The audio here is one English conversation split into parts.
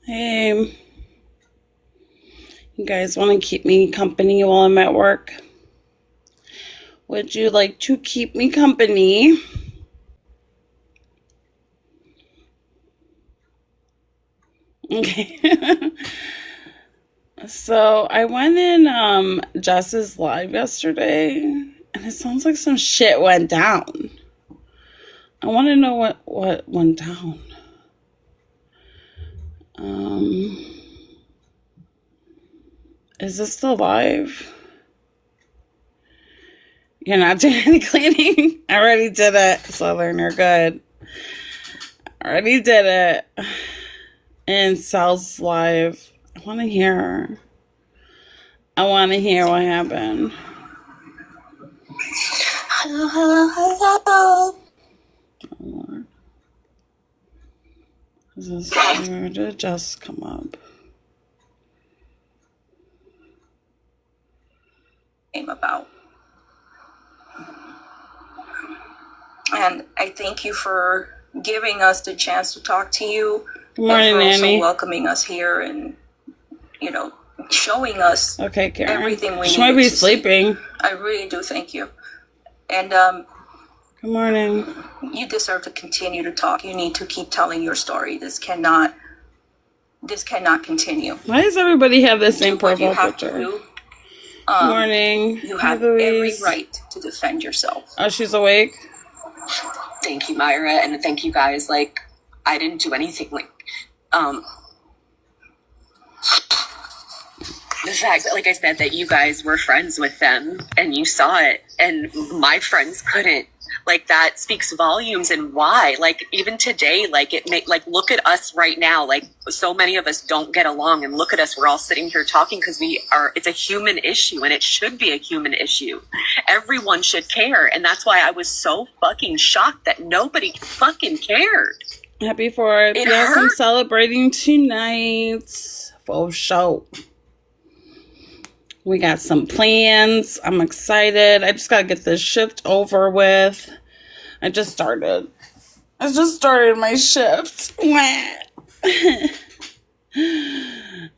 Hey, you guys want to keep me company while I'm at work? Would you like to keep me company? Okay. So I went in Jess's live yesterday, and it sounds like some shit went down. I want to know what went down. Um, is this still live? You're not doing any cleaning? I already did it, Southerner. Good. Already did it. And Sal's live. I want to hear. I want to hear what happened. Hello, hello, hello. Oh, Lord. Where did Jess come up? Came about. And I thank you for giving us the chance to talk to you. Good morning, and for Nanny. also welcoming us here and, showing us Okay, Karen. everything we She might needed be to sleeping. see. I really do thank you. And Good morning. you deserve to continue to talk. You need to keep telling your story. This cannot continue. Why does everybody have the same Do what you profile have to picture? do. Good morning. You Hi, have every Louise. right to defend yourself. Oh, she's awake? Thank you, Myra, and thank you guys. Like, I didn't do anything. Like, the fact that, like I said, that you guys were friends with them and you saw it, and my friends couldn't. Like, that speaks volumes. And why? Like, even today, like, look at us right now. Like, so many of us don't get along, and look at us. We're all sitting here talking because it's a human issue, and it should be a human issue. Everyone should care. And that's why I was so fucking shocked that nobody fucking cared. Happy 4th. Yes, I'm celebrating tonight. For sure. We got some plans. I'm excited. I just got to get this shift over with. I just started my shift.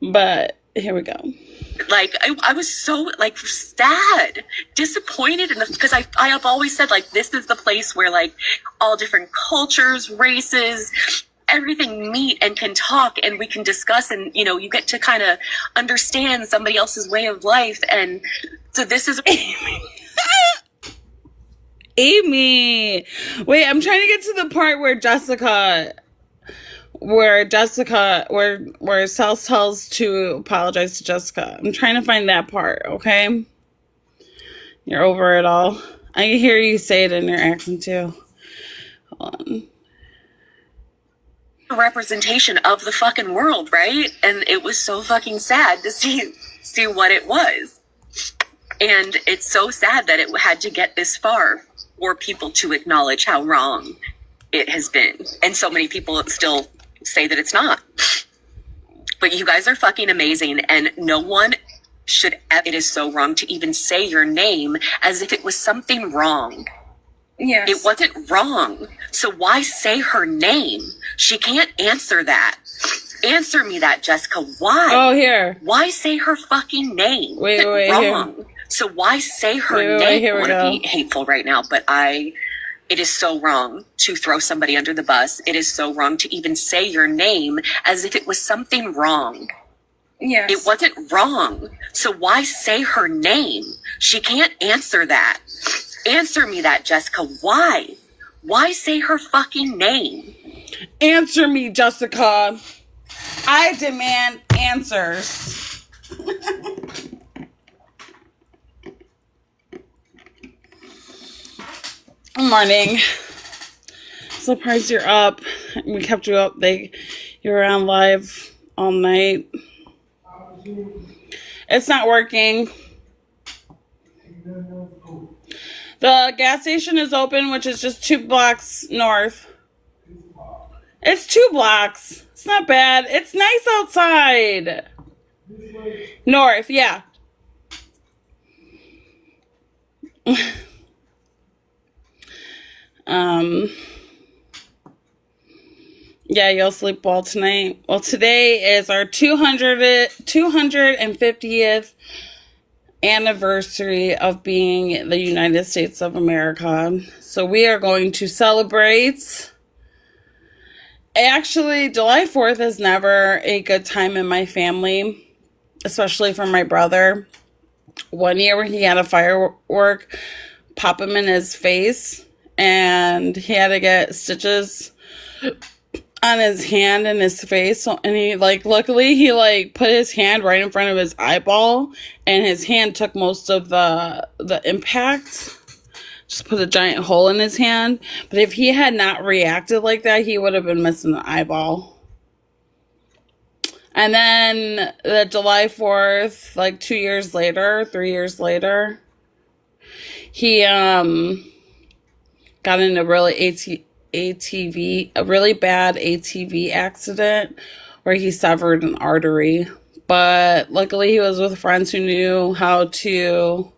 But here we go. Like, I was so, like, sad, disappointed because I have always said, like, this is the place where, like, all different cultures, races, everything meet and can talk, and we can discuss, and you get to kind of understand somebody else's way of life. And so this is Amy. Wait, I'm trying to get to the part where Sal tells to apologize to Jessica. I'm trying to find that part, okay? You're over it all. I can hear you say it in your accent too. Hold on. a representation of the fucking world, right? And it was so fucking sad to see what it was. And it's so sad that it had to get this far for people to acknowledge how wrong it has been. And so many people still say that it's not. But you guys are fucking amazing, and no one should. It is so wrong to even say your name as if it was something wrong. Yes. It wasn't wrong. So why say her name? She can't answer that. Answer me that, Jessica. Why? Oh, here. Why say her fucking name? Wait, wrong. here. So why say her name? Here we go. I want to be hateful right now, but it is so wrong to throw somebody under the bus. It is so wrong to even say your name as if it was something wrong. Yes. It wasn't wrong. So why say her name? She can't answer that. Answer me that, Jessica. Why? Why say her fucking name? Answer me, Jessica. I demand answers. Good morning. Surprised you're up. We kept you up. You were on live all night. It's not working. The gas station is open, which is just 2 blocks north. It's 2 blocks. It's not bad. It's nice outside. North, yeah. Yeah, you'll sleep well tonight. Well, today is our 250th anniversary of being the United States of America. So we are going to celebrate. Actually, July 4th is never a good time in my family, especially for my brother. One year he had a firework pop him in his face, and he had to get stitches on his hand and his face. So, and he luckily he put his hand right in front of his eyeball, and his hand took most of the impact. Just put a giant hole in his hand. But if he had not reacted like that, he would have been missing an eyeball. And then the July 4th, 3 years later, he got in a really a really bad ATV accident where he severed an artery. But luckily he was with friends who knew how to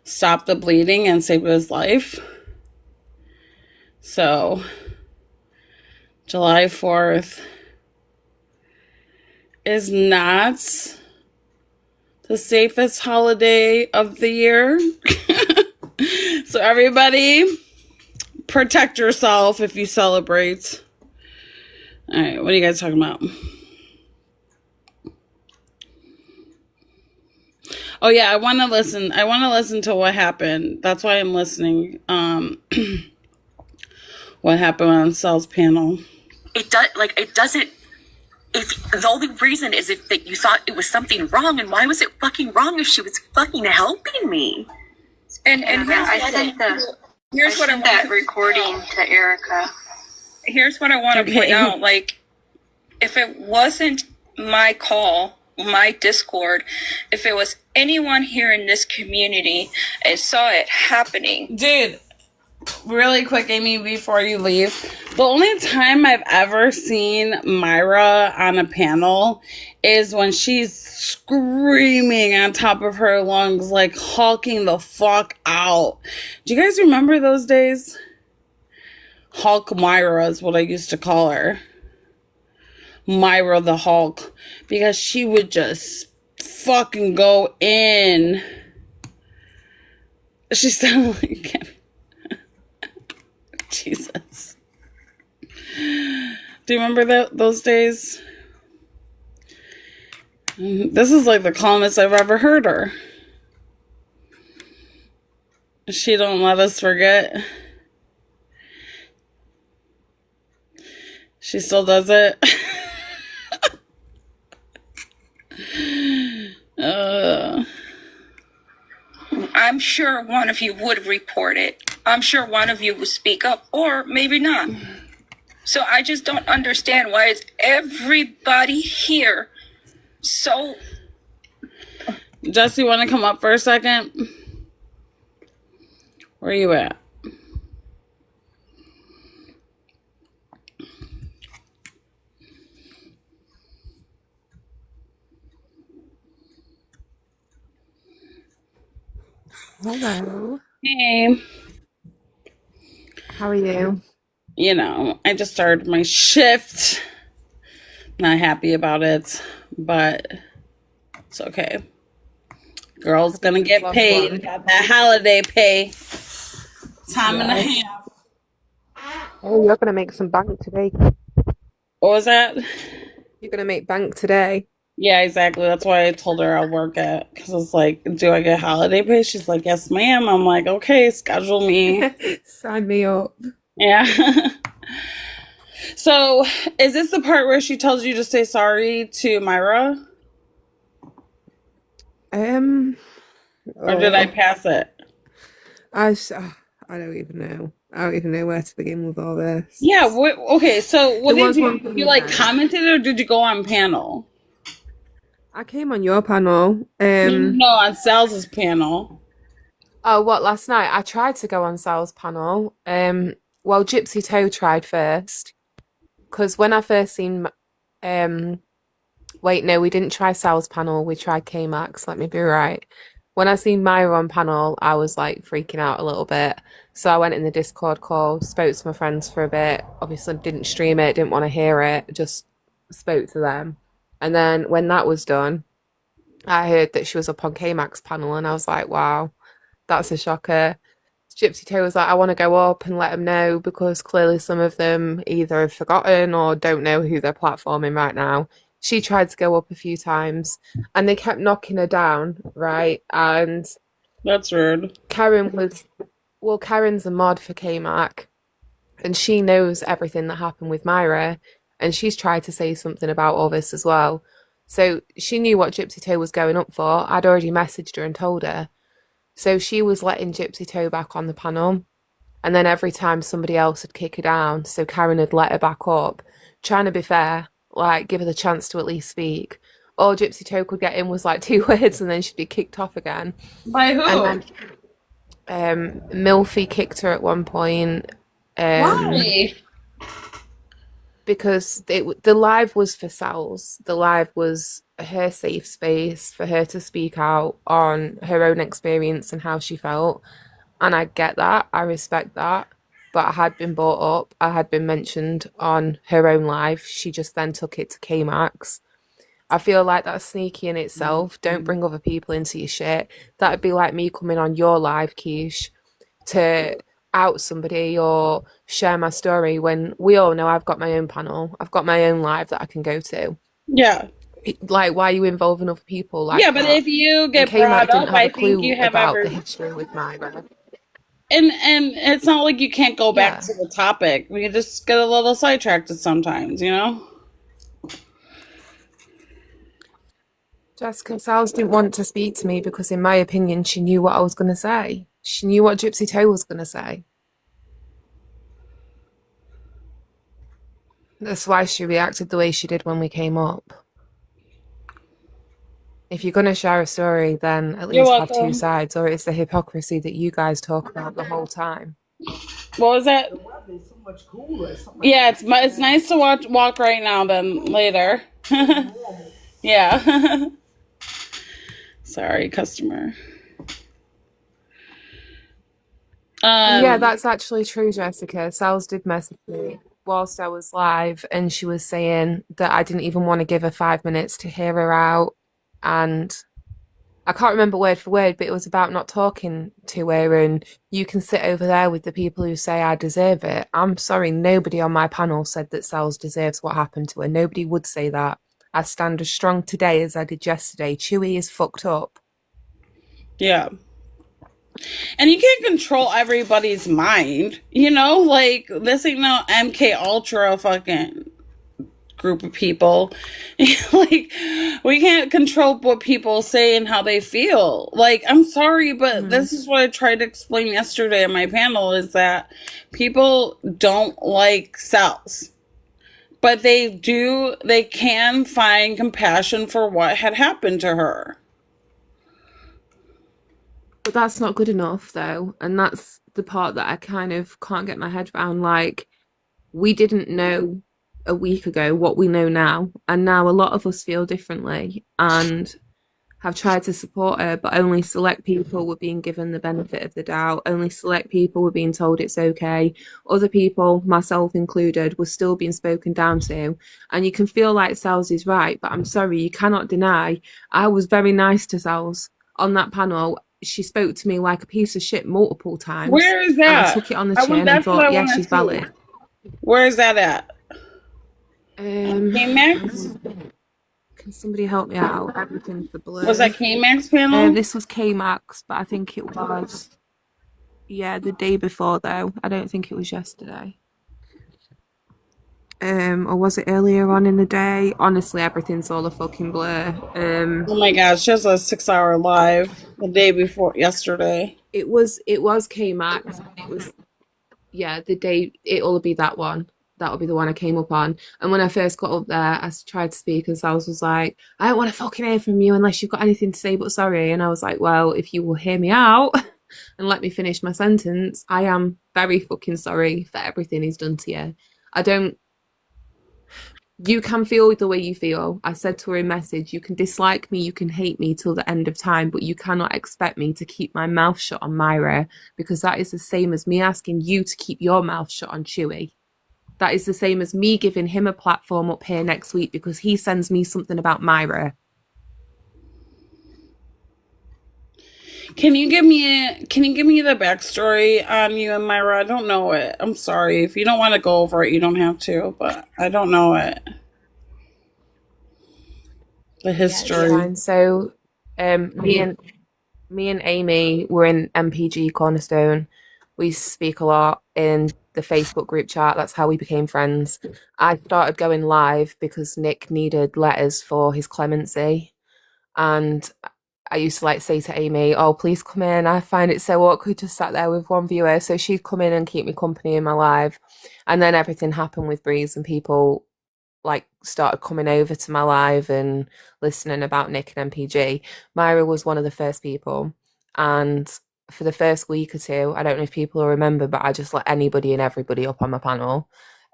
stop the bleeding and save his life. So, July 4th is not the safest holiday of the year. So everybody, protect yourself if you celebrate. All right, what are you guys talking about? Oh yeah, I want to listen. I want to listen to what happened. That's why I'm listening. What happened on Sal's panel? It doesn't. If the only reason is if that you thought it was something wrong, and why was it fucking wrong if she was fucking helping me? And I sent that recording to Erica. Here's what I want to point out. If it wasn't my call, my Discord, if it was anyone here in this community and saw it happening. Dude, really quick, Amy, before you leave. The only time I've ever seen Myra on a panel is when she's screaming on top of her lungs, hulking the fuck out. Do you guys remember those days? Hulk Myra is what I used to call her. Myra the Hulk. Because she would just fucking go in. She sounded like... Jesus. Do you remember those days? This is the calmest I've ever heard her. She don't let us forget. She still does it. I'm sure one of you would report it. I'm sure one of you would speak up, or maybe not. So I just don't understand why is everybody here so... Jesse, want to come up for a second? Where are you at? Hello. Hey. How are you? You know, I just started my shift. Not happy about it, but it's okay. Girl's gonna get paid. Got that holiday pay. Time and a half. Oh, you're gonna make some bank today. What was that? You're gonna make bank today. Yeah, exactly. That's why I told her I'll work it. Because it's do I get holiday pay? She's like, yes, ma'am. I'm like, okay, schedule me. Sign me up. Yeah. So, is this the part where she tells you to say sorry to Myra? Or did I pass it? I don't even know. I don't even know where to begin with all this. Yeah. Okay. So, what did you commented, commented, or did you go on panel? I came on your panel. No, on Sal's panel. Oh, what, last night? I tried to go on Sal's panel. Well, Gypsy Toe tried first. Because when I first seen... wait, no, we didn't try Sal's panel. We tried K-Max. Let me be right. when I seen Myra on panel, I was like freaking out a little bit. So I went in the Discord call, spoke to my friends for a bit. Obviously, didn't stream it, didn't want to hear it, just spoke to them. And then when that was done, I heard that she was up on K-Mac's panel, and I was like, wow, that's a shocker. Gypsy Toe was like, I want to go up and let them know because clearly some of them either have forgotten or don't know who they're platforming right now. She tried to go up a few times and they kept knocking her down, right? And That's rude. Karen's a mod for K-Mac and she knows everything that happened with Myra and she's tried to say something about all this as well. So she knew what Gypsy Toe was going up for. I'd already messaged her and told her. So she was letting Gypsy Toe back on the panel. And then every time somebody else would kick her down, so Karen had let her back up, trying to be fair, like give her the chance to at least speak. All Gypsy Toe could get in was like 2 words and then she'd be kicked off again. By who? And then Milfy kicked her at one point. Why? Because the live was for Sal's. The live was her safe space for her to speak out on her own experience and how she felt. And I get that. I respect that. But I had been brought up. I had been mentioned on her own live. She just then took it to K-Max. I feel like that's sneaky in itself. Don't bring other people into your shit. That'd be like me coming on your live, Kesh, to out somebody or share my story when we all know I've got my own panel. I've got my own live that I can go to. Yeah. Like, why are you involving other people like yeah, but that? if you get K-Mac brought didn't up, have I a clue think you have about every... the history with Myra. And it's not like you can't go back Yeah. to the topic. We just get a little sidetracked sometimes, you know? Jessica Sals didn't want to speak to me because, in my opinion, she knew what I was going to say. She knew what Gypsy Toe was going to say. That's why she reacted the way she did when we came up. If you're going to share a story, then at You're least have welcome. two sides, or it's the hypocrisy that you guys talk about the whole time. What was that? Yeah, it's nice to walk right now than later. Yeah. Sorry, customer. Yeah, that's actually true, Jessica. Sals did message me whilst I was live, and she was saying that I didn't even want to give her 5 minutes to hear her out. And I can't remember word for word, but it was about not talking to her, and you can sit over there with the people who say I deserve it. I'm sorry, nobody on my panel said that Sals deserves what happened to her. Nobody would say that. I stand as strong today as I did yesterday. Chewy is fucked up. Yeah. And you can't control everybody's mind, you know? Like, this ain't no MK Ultra fucking group of people. Like, we can't control what people say and how they feel. Like, I'm sorry, but this is what I tried to explain yesterday in my panel, is that people don't like Sals. But they can find compassion for what had happened to her. But that's not good enough, though. And that's the part that I kind of can't get my head around. Like, we didn't know a week ago what we know now. And now a lot of us feel differently and have tried to support her, but only select people were being given the benefit of the doubt. Only select people were being told it's okay. Other people, myself included, were still being spoken down to. And you can feel like Sals is right, but I'm sorry, you cannot deny. I was very nice to Sals on that panel. She spoke to me like a piece of shit multiple times. Where is that? And I took it on the chin and thought, yeah, she's valid. Where is that at? K-Max? Can somebody help me out? Everything's the blur. Was that K-Max panel? This was K-Max, but I think it was, yeah, the day before, though. I don't think it was yesterday. Or was it earlier on in the day? Honestly, everything's all a fucking blur. Oh my gosh, just a 6-hour live the day before yesterday. It was K-Max. It was, yeah, the day, it'll be that one. That'll be the one I came up on. And when I first got up there, I tried to speak and Sals was like, I don't want to fucking hear from you unless you've got anything to say but sorry. And I was like, well, if you will hear me out and let me finish my sentence, I am very fucking sorry for everything he's done to you. You can feel the way you feel. I said to her in message, you can dislike me, you can hate me till the end of time, but you cannot expect me to keep my mouth shut on Myra, because that is the same as me asking you to keep your mouth shut on Chewy. That is the same as me giving him a platform up here next week because he sends me something about Myra. Can you give me the backstory on you and Myra? I don't know it. I'm sorry. If you don't want to go over it, you don't have to, but I don't know it. The history. Yeah, fine. So me and Amy were in MPG Cornerstone. We speak a lot in the Facebook group chat. That's how we became friends. I started going live because Nick needed letters for his clemency. And I used to like say to Amy, oh, please come in. I find it so awkward to sat there with one viewer. So she'd come in and keep me company in my live. And then everything happened with Breeze and people like started coming over to my live and listening about Nick and MPG. Myra was one of the first people. And for the first week or two, I don't know if people will remember, but I just let anybody and everybody up on my panel.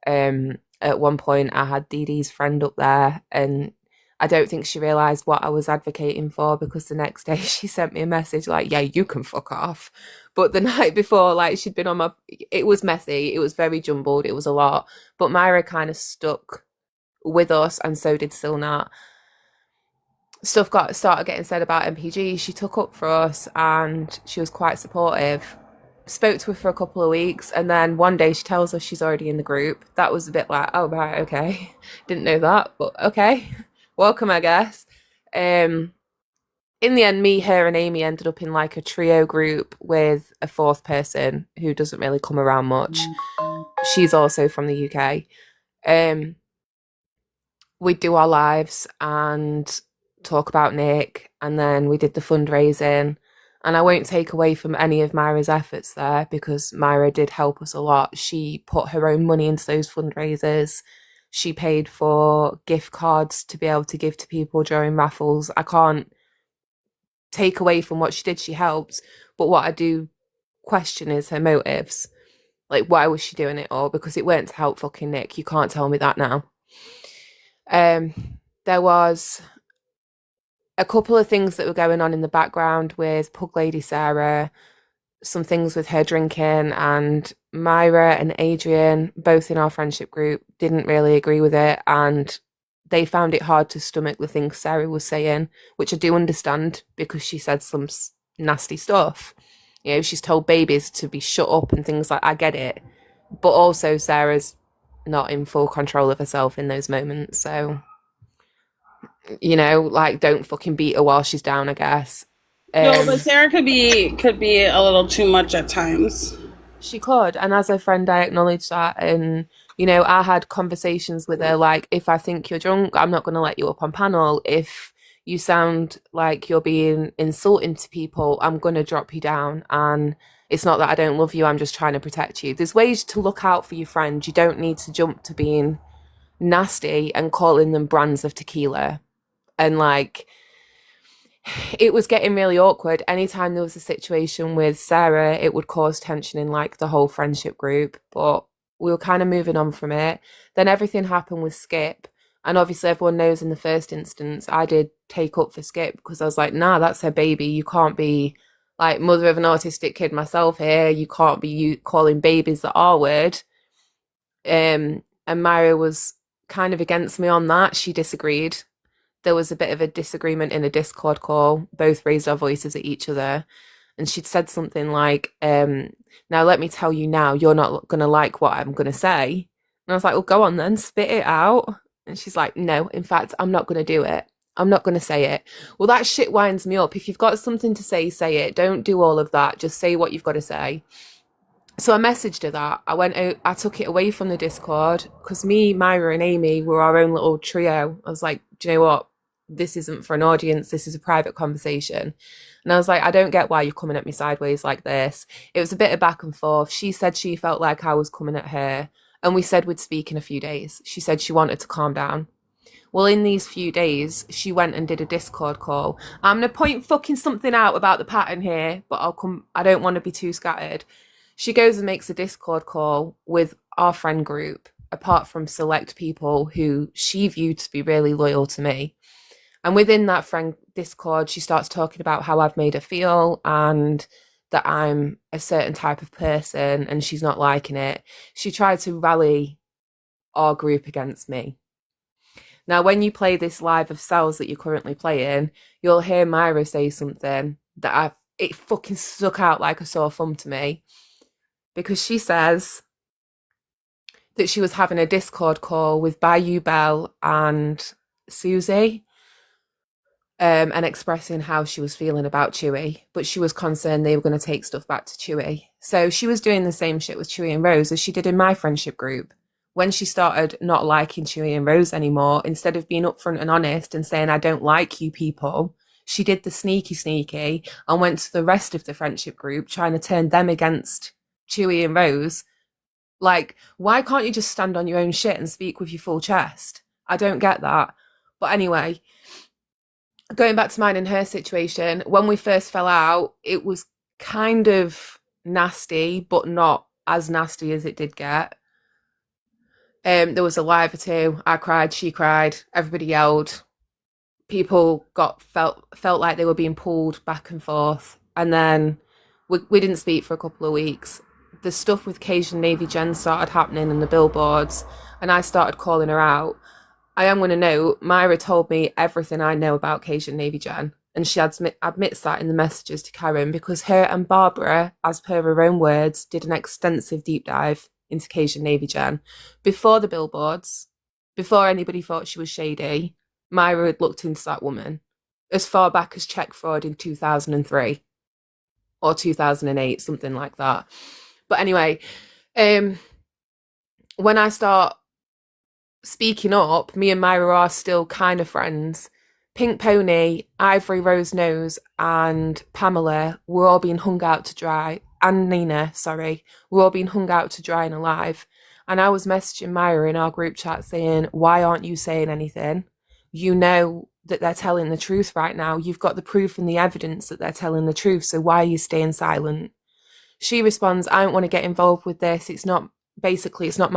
At one point, I had Dee Dee's friend up there, and I don't think she realised what I was advocating for, because the next day she sent me a message like, yeah, you can fuck off. But the night before, like, she'd been on my... It was messy. It was very jumbled. It was a lot. But Myra kind of stuck with us, and so did Silnat. Stuff started getting said about MPG. She took up for us, and she was quite supportive. Spoke to her for a couple of weeks, and then one day she tells us she's already in the group. That was a bit like, oh, right, okay. Didn't know that, but okay. Welcome, I guess. In the end, me, her, and Amy ended up in like a trio group with a fourth person who doesn't really come around much. She's also from the UK. We'd do our lives and talk about Nick, and then we did the fundraising. And I won't take away from any of Myra's efforts there, because Myra did help us a lot. She put her own money into those fundraisers. She paid for gift cards to be able to give to people during raffles. I can't take away from what she did. She helped. But what I do question is her motives. Like, why was she doing it all? Because it weren't to help fucking Nick. You can't tell me that now. There was a couple of things that were going on in the background with Pug Lady Sarah, some things with her drinking, and Myra and Adrian, both in our friendship group, didn't really agree with it, and they found it hard to stomach the things Sarah was saying, which I do understand, because she said some nasty stuff. You know, she's told babies to be shut up and things like, I get it. But also Sarah's not in full control of herself in those moments, so, you know, like, don't fucking beat her while she's down, I guess. No, but Sarah could be a little too much at times. She could, and as a friend, I acknowledge that. And you know, I had conversations with her like, if I think you're drunk, I'm not going to let you up on panel. If you sound like you're being insulting to people, I'm going to drop you down. And it's not that I don't love you, I'm just trying to protect you. There's ways to look out for your friends. You don't need to jump to being nasty and calling them brands of tequila. And like, it was getting really awkward. Anytime there was a situation with Sarah, it would cause tension in like the whole friendship group, but we were kind of moving on from it. Then everything happened with Skip, and obviously everyone knows in the first instance I did take up for Skip, because I was like, nah, that's her baby. You can't be like, mother of an autistic kid myself here, you can't be calling babies the R word. And Myra was kind of against me on that. She disagreed. There was a bit of a disagreement in a Discord call. Both raised our voices at each other. And she'd said something like, now let me tell you now, you're not going to like what I'm going to say. And I was like, well, go on then, spit it out. And she's like, no, in fact, I'm not going to do it. I'm not going to say it. Well, that shit winds me up. If you've got something to say it. Don't do all of that. Just say what you've got to say. So I messaged her that. I took it away from the Discord, because me, Myra, and Amy were our own little trio. I was like, do you know what? This isn't for an audience. This is a private conversation. And I was like, I don't get why you're coming at me sideways like this. It was a bit of back and forth. She said she felt like I was coming at her, and we said we'd speak in a few days. She said she wanted to calm down. Well, in these few days, she went and did a Discord call. I'm going to point fucking something out about the pattern here, but I don't want to be too scattered. She goes and makes a Discord call with our friend group, apart from select people who she viewed to be really loyal to me. And within that friend Discord, she starts talking about how I've made her feel and that I'm a certain type of person and she's not liking it. She tried to rally our group against me. Now, when you play this live of cells that you're currently playing, you'll hear Myra say something that it fucking stuck out like a sore thumb to me, because she says that she was having a Discord call with Bayou Bell and Susie, and expressing how she was feeling about Chewy, but she was concerned they were going to take stuff back to Chewy. So she was doing the same shit with Chewy and Rose as she did in my friendship group. When she started not liking Chewy and Rose anymore, instead of being upfront and honest and saying, I don't like you people, she did the sneaky and went to the rest of the friendship group trying to turn them against Chewy and Rose. Like, why can't you just stand on your own shit and speak with your full chest? I don't get that. But anyway, going back to mine and her situation, when we first fell out, it was kind of nasty, but not as nasty as it did get. There was a live or two. I cried, she cried, everybody yelled. People felt like they were being pulled back and forth. And then we didn't speak for a couple of weeks. The stuff with Cajun Navy Jen started happening in the billboards, and I started calling her out. I am going to note, Myra told me everything I know about Cajun Navy Jen, and she admits that in the messages to Karen, because her and Barbara, as per her own words, did an extensive deep dive into Cajun Navy Jen. Before the billboards, before anybody thought she was shady, Myra had looked into that woman as far back as check fraud in 2003 or 2008, something like that. But anyway, when I start speaking up, me and Myra are still kind of friends. Pink Pony, Ivory Rose Nose, and Pamela were all being hung out to dry, and Nina, sorry, were all being hung out to dry and alive. And I was messaging Myra in our group chat saying, why aren't you saying anything? You know that they're telling the truth right now. You've got the proof and the evidence that they're telling the truth, so why are you staying silent? She responds, I don't want to get involved with this. It's not my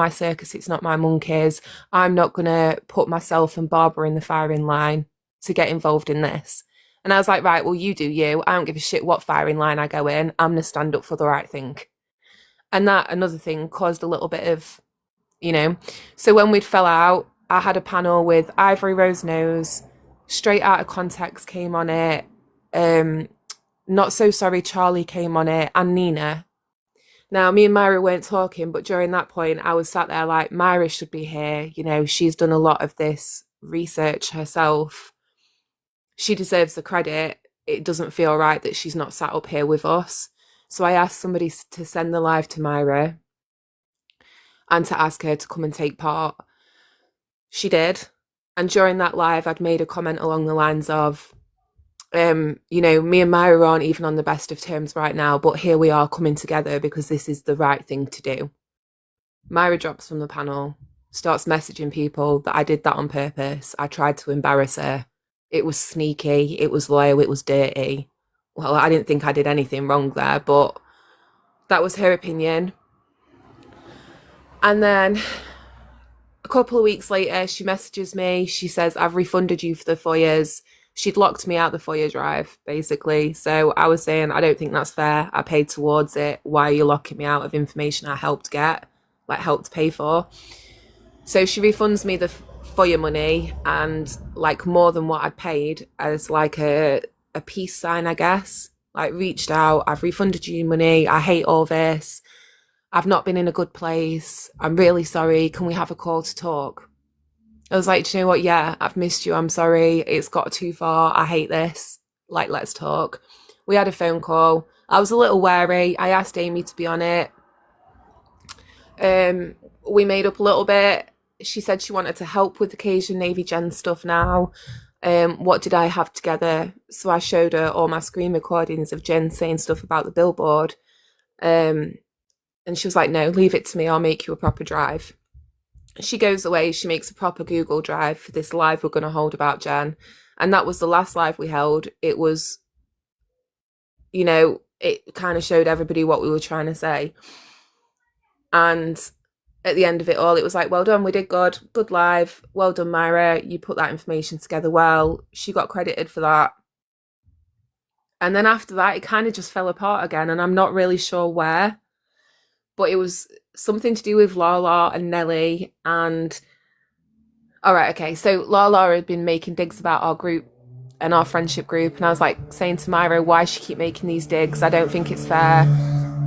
circus. It's not my monkeys. I'm not going to put myself and Barbara in the firing line to get involved in this. And I was like, right, well, you do you. I don't give a shit what firing line I go in. I'm going to stand up for the right thing. And that, another thing, caused a little bit of, So when we'd fell out, I had a panel with Ivory Rose Nose, Straight Out of Context came on it, Not So Sorry Charlie came on it, and Nina. Now, me and Myra weren't talking, but during that point, I was sat there like, Myra should be here. She's done a lot of this research herself. She deserves the credit. It doesn't feel right that she's not sat up here with us. So I asked somebody to send the live to Myra and to ask her to come and take part. She did. And during that live, I'd made a comment along the lines of, me and Myra aren't even on the best of terms right now, but here we are coming together because this is the right thing to do. Myra drops from the panel, starts messaging people that I did that on purpose. I tried to embarrass her. It was sneaky, it was low, it was dirty. Well, I didn't think I did anything wrong there, but that was her opinion. And then a couple of weeks later, she messages me. She says, I've refunded you for the foyers. She'd locked me out the foyer drive, basically. So I was saying, I don't think that's fair. I paid towards it. Why are you locking me out of information I helped get, helped pay for? So she refunds me the foyer money and more than what I'd paid as a peace sign, I guess. Reached out, I've refunded you money. I hate all this. I've not been in a good place. I'm really sorry. Can we have a call to talk? I was like, do you know what? Yeah, I've missed you. I'm sorry. It's got too far. I hate this. Let's talk. We had a phone call. I was a little wary. I asked Amy to be on it. We made up a little bit. She said she wanted to help with the Cajun Navy Jen stuff now. What did I have together? So I showed her all my screen recordings of Jen saying stuff about the billboard. And she was like, no, leave it to me. I'll make you a proper drive. She goes away, she makes a proper Google Drive for this live we're going to hold about Jen. And that was the last live we held. It was, it kind of showed everybody what we were trying to say. And at the end of it all, it was like, well done, we did good live, well done, Myra, you put that information together well. She got credited for that. And then after that, it kind of just fell apart again, and I'm not really sure where, but it was something to do with Lala and Nelly. And all right, okay, so Lala had been making digs about our group and our friendship group, and I was like saying to Myra, why she keep making these digs? I don't think it's fair.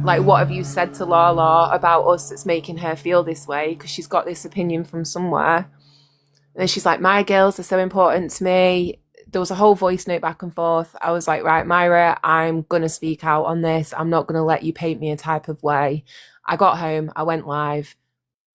Like, what have you said to Lala about us that's making her feel this way? Because she's got this opinion from somewhere. And then she's like, my girls are so important to me. There was a whole voice note back and forth. I was like, right, Myra, I'm going to speak out on this. I'm not going to let you paint me a type of way. I got home, I went live.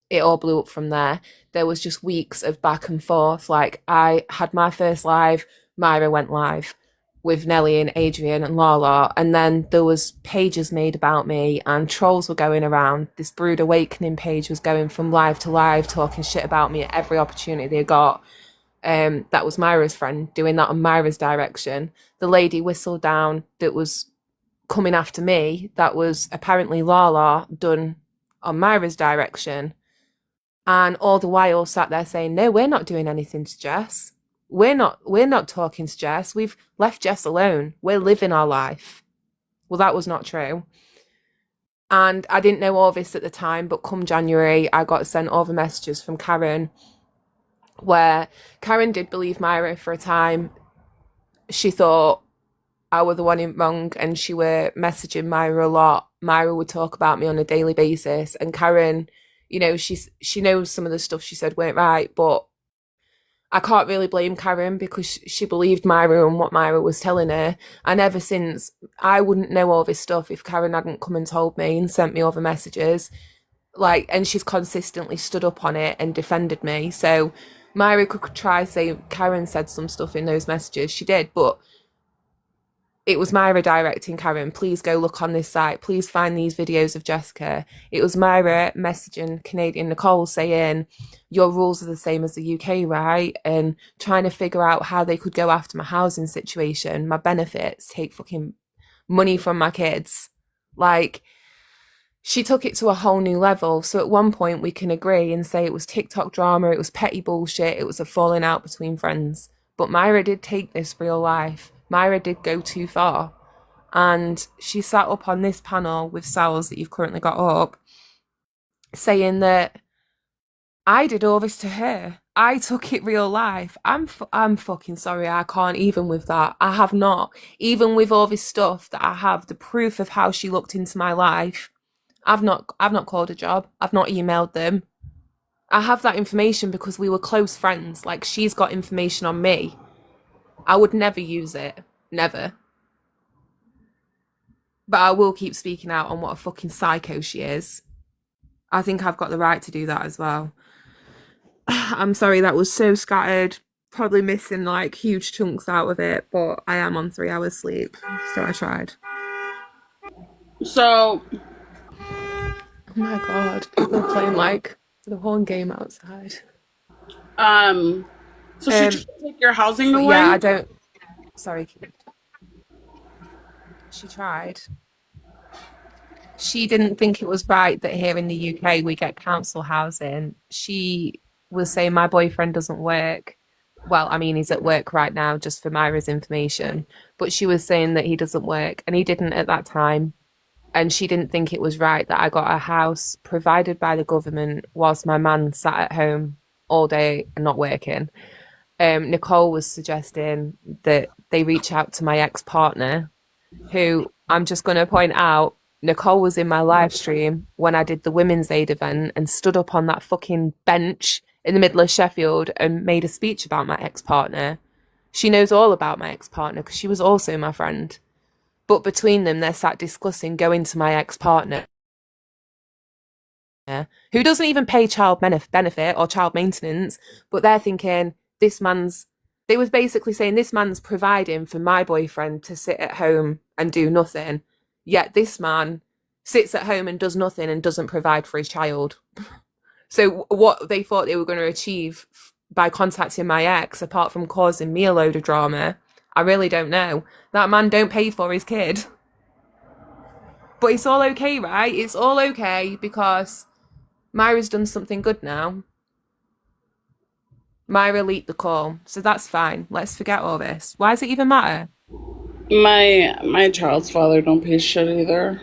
It all blew up from there. There was just weeks of back and forth. Like, I had my first live, Myra went live with Nelly and Adrian and Lala, and then there was pages made about me and trolls were going around. This Brood Awakening page was going from live to live, talking shit about me at every opportunity they got. That was Myra's friend doing that on Myra's direction. The lady whistled down that was coming after me, that was apparently Lala, done on Myra's direction. And all the while sat there saying, no, we're not doing anything to Jess. We're not talking to Jess. We've left Jess alone. We're living our life. Well, that was not true. And I didn't know all this at the time, but come January, I got sent all the messages from Karen, where Karen did believe Myra for a time. She thought I were the one in wrong, and she were messaging Myra a lot. Myra would talk about me on a daily basis, and Karen, you know, she knows some of the stuff she said weren't right, but I can't really blame Karen because she believed Myra and what Myra was telling her. And ever since, I wouldn't know all this stuff if Karen hadn't come and told me and sent me all the messages. Like, and she's consistently stood up on it and defended me. So Myra could try say Karen said some stuff in those messages. She did, but it was Myra directing Karen, please go look on this site. Please find these videos of Jessica. It was Myra messaging Canadian Nicole saying, your rules are the same as the UK, right? And trying to figure out how they could go after my housing situation, my benefits, take fucking money from my kids. Like, she took it to a whole new level. So at one point we can agree and say it was TikTok drama, it was petty bullshit, it was a falling out between friends. But Myra did take this real life. Myra did go too far. And she sat up on this panel with Sals that you've currently got up, saying that I did all this to her. I took it real life. I'm fucking sorry. I can't even with that. I have not. Even with all this stuff that I have, the proof of how she looked into my life, I've not called a job. I've not emailed them. I have that information because we were close friends. Like, she's got information on me. I would never use it. Never. But I will keep speaking out on what a fucking psycho she is. I think I've got the right to do that as well. I'm sorry, that was so scattered. Probably missing like huge chunks out of it, but I am on 3 hours sleep, so I tried. So, oh my god, people are playing like the horn game outside. so she tried to take your housing away? Yeah, I don't. Sorry. She tried. She didn't think it was right that here in the UK we get council housing. She was saying my boyfriend doesn't work. Well, I mean, he's at work right now, just for Myra's information. But she was saying that he doesn't work, and he didn't at that time. And she didn't think it was right that I got a house provided by the government whilst my man sat at home all day and not working. Nicole was suggesting that they reach out to my ex-partner, who I'm just going to point out, Nicole was in my live stream when I did the Women's Aid event and stood up on that fucking bench in the middle of Sheffield and made a speech about my ex-partner. She knows all about my ex-partner because she was also my friend. But between them, they're sat discussing going to my ex-partner, who doesn't even pay child benefit or child maintenance, but they're thinking, they was basically saying this man's providing for my boyfriend to sit at home and do nothing, yet this man sits at home and does nothing and doesn't provide for his child. So what they thought they were going to achieve by contacting my ex, apart from causing me a load of drama, I really don't know. That man don't pay for his kid. But it's all okay, right? It's all okay because Myra's done something good now. Myra leaked the call, so that's fine. Let's forget all this. Why does it even matter? My child's father don't pay shit either.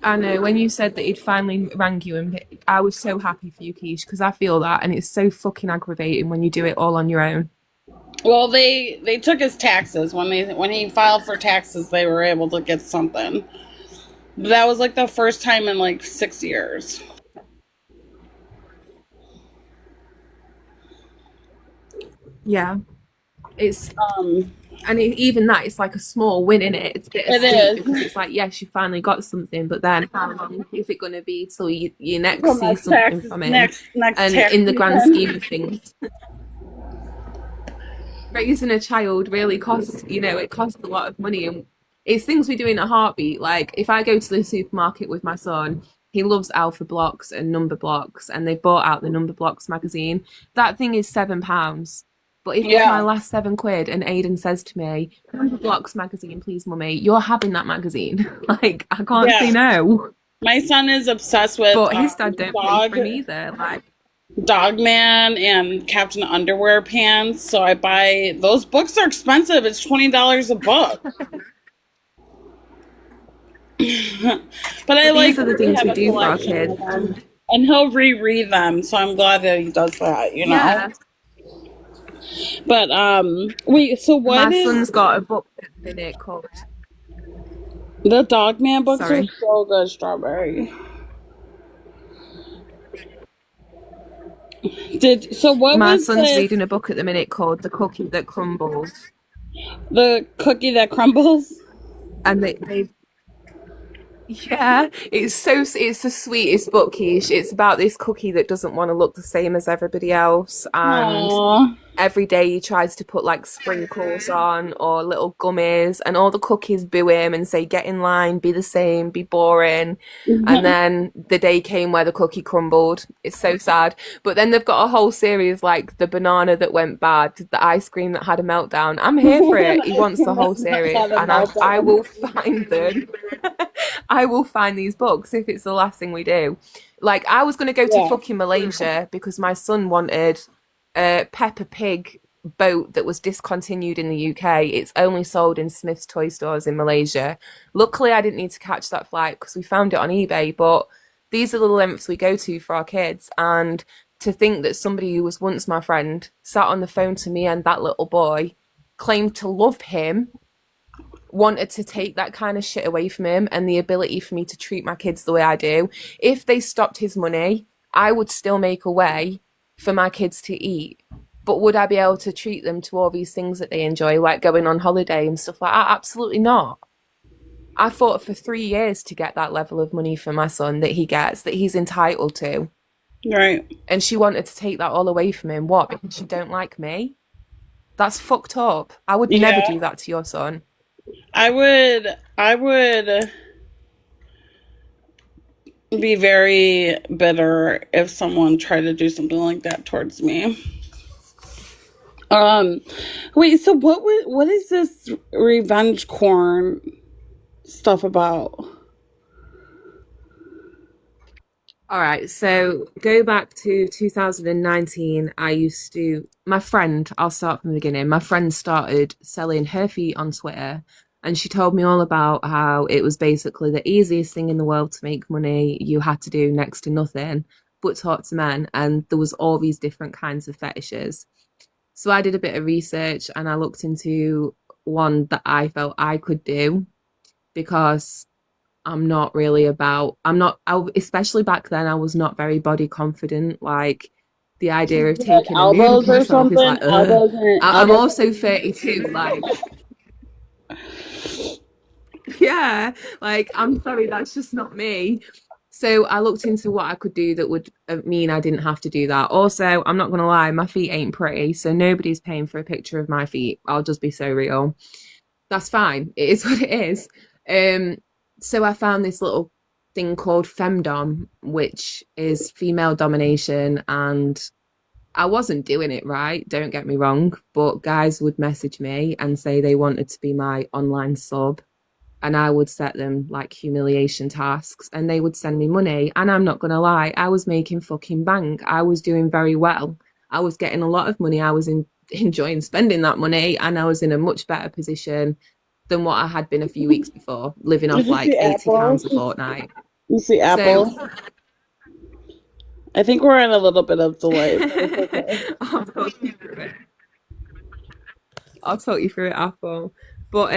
I know when you said that he'd finally rang you, and I was so happy for you, Kesh, because I feel that, and it's so fucking aggravating when you do it all on your own. Well, they took his taxes when he filed for taxes. They were able to get something. That was like the first time in like 6 years. Yeah, it's Um, and even that, it's like a small win in it. It's it bittersweet is because it's like, yes, you finally got something, but then how long is it going to be till you next from see the something taxes from him? next And tax in the grand season. scheme of things, raising a child really costs, it costs a lot of money, and it's things we do in a heartbeat. Like if I go to the supermarket with my son, he loves Alpha Blocks and Number Blocks, and they bought out the Number Blocks magazine. That thing is £7. But if it's my Yeah, last £7 and Aiden says to me, Number Blocks magazine, please, mummy, you're having that magazine. Like, I can't say yeah. no. My son is obsessed with But his dad don't pay for him either. Like, Dogman and Captain Underwear pants. So I buy those books are expensive. It's $20 a book. But I like these are that the we things have we a do for our collection kids. of them. And he'll reread them, so I'm glad that he does that, Yeah. But wait, so what My is son's got a book in it called, the Dogman books are sorry. so good, Strawberry. What My was son's this? reading a book at the minute called The Cookie That Crumbles. The cookie that crumbles? And they yeah, it's the sweetest book, Keish. It's about this cookie that doesn't want to look the same as everybody else, and Aww. every day he tries to put like sprinkles on or little gummies, and all the cookies boo him and say, "Get in line, be the same, be boring." And then the day came where the cookie crumbled. It's so sad. But then they've got a whole series like the banana that went bad, the ice cream that had a meltdown. I'm here for it. He wants the whole series, and I will find them. I will find these books if it's the last thing we do. Like I was going to go to Yeah. fucking Malaysia because my son wanted a Peppa Pig boat that was discontinued in the UK. It's only sold in Smith's toy stores in Malaysia. Luckily, I didn't need to catch that flight because we found it on eBay. But these are the lengths we go to for our kids. And to think that somebody who was once my friend sat on the phone to me and that little boy, claimed to love him, wanted to take that kind of shit away from him and the ability for me to treat my kids the way I do. If they stopped his money, I would still make a way for my kids to eat. But would I be able to treat them to all these things that they enjoy, like going on holiday and stuff like that? Absolutely not. I fought for 3 years to get that level of money for my son that he gets, that he's entitled to. Right. And she wanted to take that all away from him. What? Because she don't like me? That's fucked up. I would never do that to your son. I would be very bitter if someone tried to do something like that towards me. Wait, so what is this revenge corn stuff about? All right, so go back to 2019. My friend, I'll start from the beginning. My friend started selling her feet on Twitter, and she told me all about how it was basically the easiest thing in the world to make money. You had to do next to nothing but talk to men, and there was all these different kinds of fetishes. So I did a bit of research and I looked into one that I felt I could do because especially back then, I was not very body confident. Like the idea of Like taking a nude of elbows or myself is something? like, ugh. I'm Elbows. also 32. Like, yeah, like, I'm sorry, that's just not me. So I looked into what I could do that would mean I didn't have to do that. Also, I'm not going to lie, my feet ain't pretty. So nobody's paying for a picture of my feet. I'll just be so real. That's fine. It is what it is. So I found this little thing called femdom, which is female domination, and I wasn't doing it right, don't get me wrong, but guys would message me and say they wanted to be my online sub, and I would set them like humiliation tasks and they would send me money. And I'm not going to lie, I was making fucking bank. I was doing very well. I was getting a lot of money. I was enjoying spending that money, and I was in a much better position than what I had been a few weeks before, living Did off you like see £80 a Apple? fortnight. You see Apple? So I think we're in a little bit of delay. I'll talk you through it. I'll talk you through it, Apple. But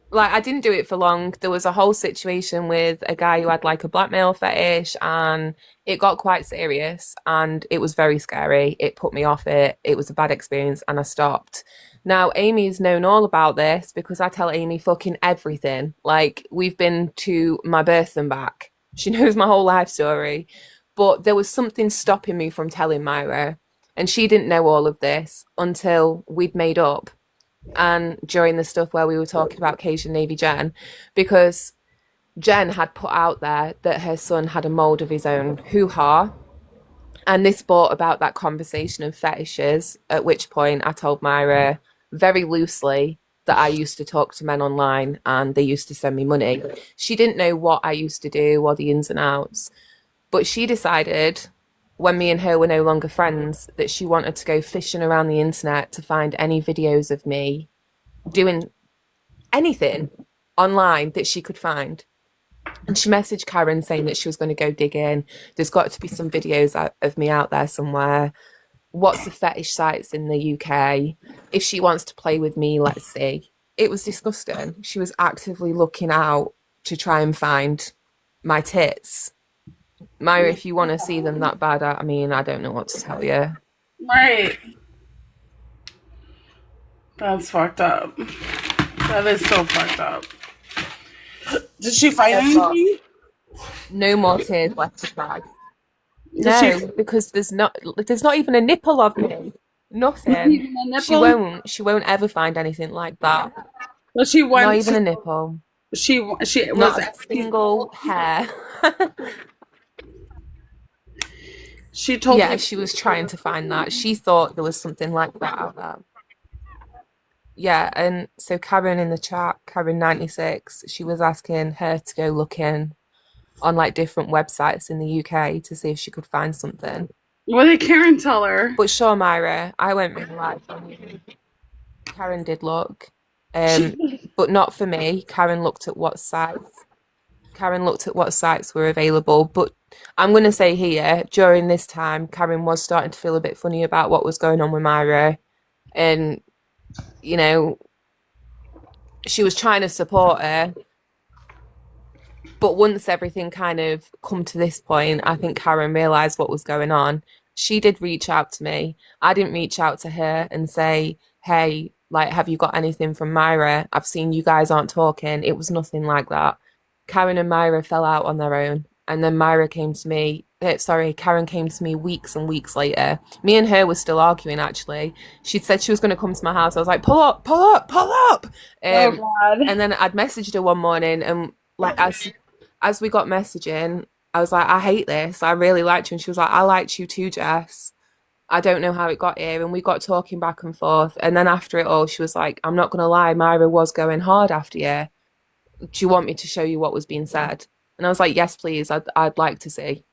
like I didn't do it for long. There was a whole situation with a guy who had like a blackmail fetish, and it got quite serious and it was very scary. It put me off it. It was a bad experience and I stopped. Now Amy's known all about this because I tell Amy fucking everything. Like we've been to my birth and back. She knows my whole life story. But there was something stopping me from telling Myra, and she didn't know all of this until we'd made up and during the stuff where we were talking about Cajun Navy Jen, because Jen had put out there that her son had a mold of his own hoo-ha, and this brought about that conversation of fetishes, at which point I told Myra very loosely that I used to talk to men online and they used to send me money. She didn't know what I used to do or the ins and outs, but she decided when me and her were no longer friends that she wanted to go fishing around the internet to find any videos of me doing anything online that she could find. And she messaged Karen saying that she was going to go dig in. There's got to be some videos of me out there somewhere. What's the fetish sites in the UK? If she wants to play with me, let's see. It was disgusting. She was actively looking out to try and find my tits. Myra, if you want to see them that bad, I mean, I don't know what to tell you. Right. That's fucked up. That is so fucked up. Did she fight anything? No more tears left to cry. Did No, because there's not even a nipple of me. Nothing. Even a nipple? She won't ever find anything like that. But she went. Not even a nipple. She was Not a single hair. She told Yeah, me. she was trying to find that. She thought there was something like that out there. Yeah, and so Karen in the chat, Karen96, she was asking her to go looking on like different websites in the UK to see if she could find something. What did Karen tell her? But sure, Myra, I won't really lie on you. Karen did look, but not for me. Karen looked at what sites were available. But I'm going to say here, during this time, Karen was starting to feel a bit funny about what was going on with Myra. And, you know, she was trying to support her. But once everything kind of come to this point, I think Karen realised what was going on. She did reach out to me. I didn't reach out to her and say, hey, like, have you got anything from Myra? I've seen you guys aren't talking. It was nothing like that. Karen and Myra fell out on their own. And then Karen came to me weeks and weeks later. Me and her were still arguing, actually. She'd said she was going to come to my house. I was like, pull up, pull up, pull up. Oh, God. And then I'd messaged her one morning, and like as we got messaging, I was like, I hate this. I really liked you. And she was like, I liked you too, Jess. I don't know how it got here. And we got talking back and forth. And then after it all, she was like, I'm not going to lie, Myra was going hard after you. Do you want me to show you what was being said? And I was like, yes, please. I'd like to see.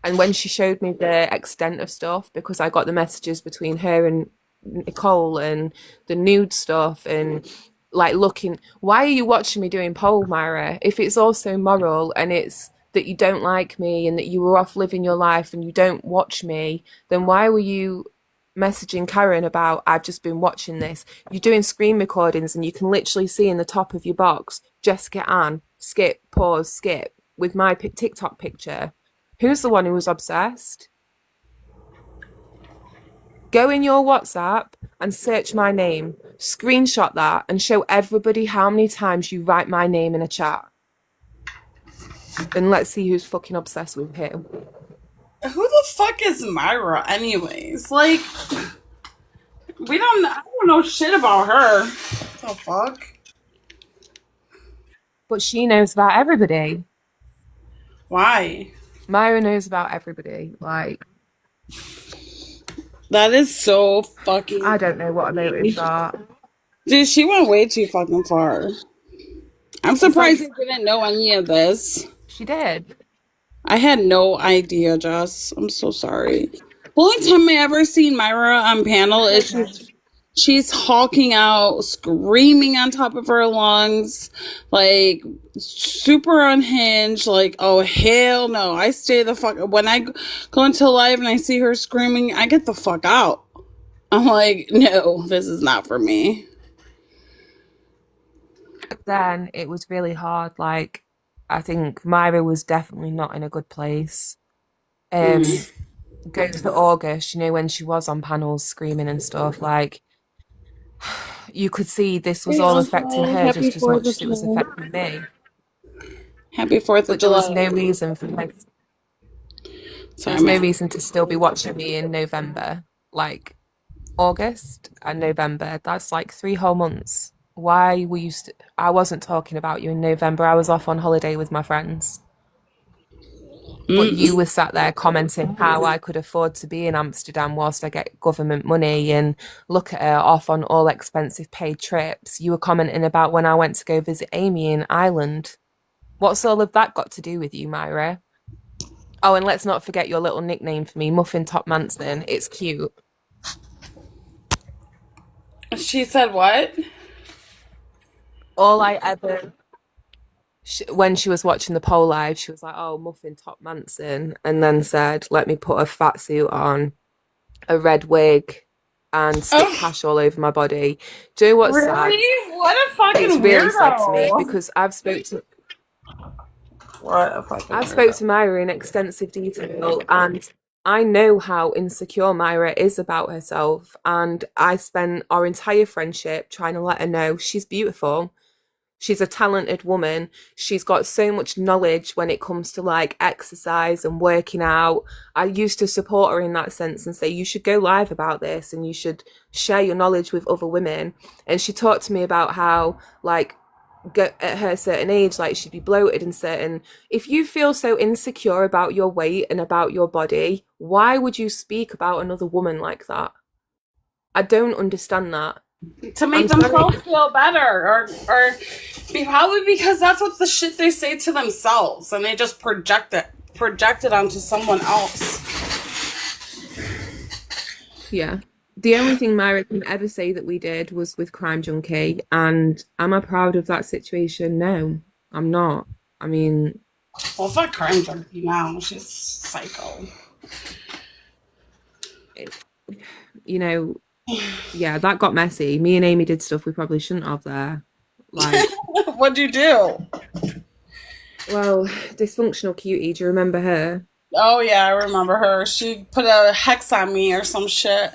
And when she showed me the extent of stuff, because I got the messages between her and Nicole and the nude stuff and like looking, why are you watching me doing pole, Myra? If it's also moral and it's that you don't like me and that you were off living your life and you don't watch me, then why were you messaging Karen about, I've just been watching this? You're doing screen recordings and you can literally see in the top of your box, Jessica Ann, skip, pause, skip, with my TikTok picture. Who's the one who was obsessed? Go in your WhatsApp and search my name, screenshot that and show everybody how many times you write my name in a chat. And let's see who's fucking obsessed with who. Who the fuck is Myra anyways? Like, I don't know shit about her. What the fuck? But she knows about everybody. Why? Myra knows about everybody. Like, that is so fucking... I don't know what her motives are. Dude, she went way too fucking far. I'm surprised I didn't know any of this. She did. I had no idea, Jess. I'm so sorry. The only time I ever seen Myra on panel is she's hawking out, screaming on top of her lungs, like super unhinged. Like, oh hell no! I stay the fuck. When I go into live and I see her screaming, I get the fuck out. I'm like, no, this is not for me. Then it was really hard. Like, I think Myra was definitely not in a good place. Go to August, you know, when she was on panels screaming and stuff, like you could see this was all affecting her just as much as it was affecting me. Happy 4th of But there July. was no reason for her. There was no reason to still be watching me in November. Like August and November, that's like 3 whole months. Why were you I wasn't talking about you in November. I was off on holiday with my friends. But you were sat there commenting how I could afford to be in Amsterdam whilst I get government money and look at her off on all expensive paid trips. You were commenting about when I went to go visit Amy in Ireland. What's all of that got to do with you, Myra? Oh, and let's not forget your little nickname for me, Muffin Top Manson. It's cute. She said what? All I ever... when she was watching the poll live, she was like, oh, Muffin Top Manson, and then said, let me put a fat suit on, a red wig, and stick cash all over my body. Do you know what's sad? Really? What a fucking It's really weirdo. sad to me because I've spoke to Myra in extensive detail, and I know how insecure Myra is about herself, and I spent our entire friendship trying to let her know she's beautiful. She's a talented woman. She's got so much knowledge when it comes to like exercise and working out. I used to support her in that sense and say, you should go live about this and you should share your knowledge with other women. And she talked to me about how like at her certain age, like she'd be bloated and certain. If you feel so insecure about your weight and about your body, why would you speak about another woman like that? I don't understand that. To make themselves feel better, or probably because that's what the shit they say to themselves, and they just project it onto someone else. Yeah. The only thing Myra can ever say that we did was with Crime Junkie, and am I proud of that situation? No, I'm not. I mean, well, fuck Crime Junkie now. She's psycho. You know. Yeah, that got messy. Me and Amy did stuff we probably shouldn't have there. Like, what'd you do? Well, Dysfunctional Cutie, do you remember her? Oh yeah, I remember her. She put a hex on me or some shit.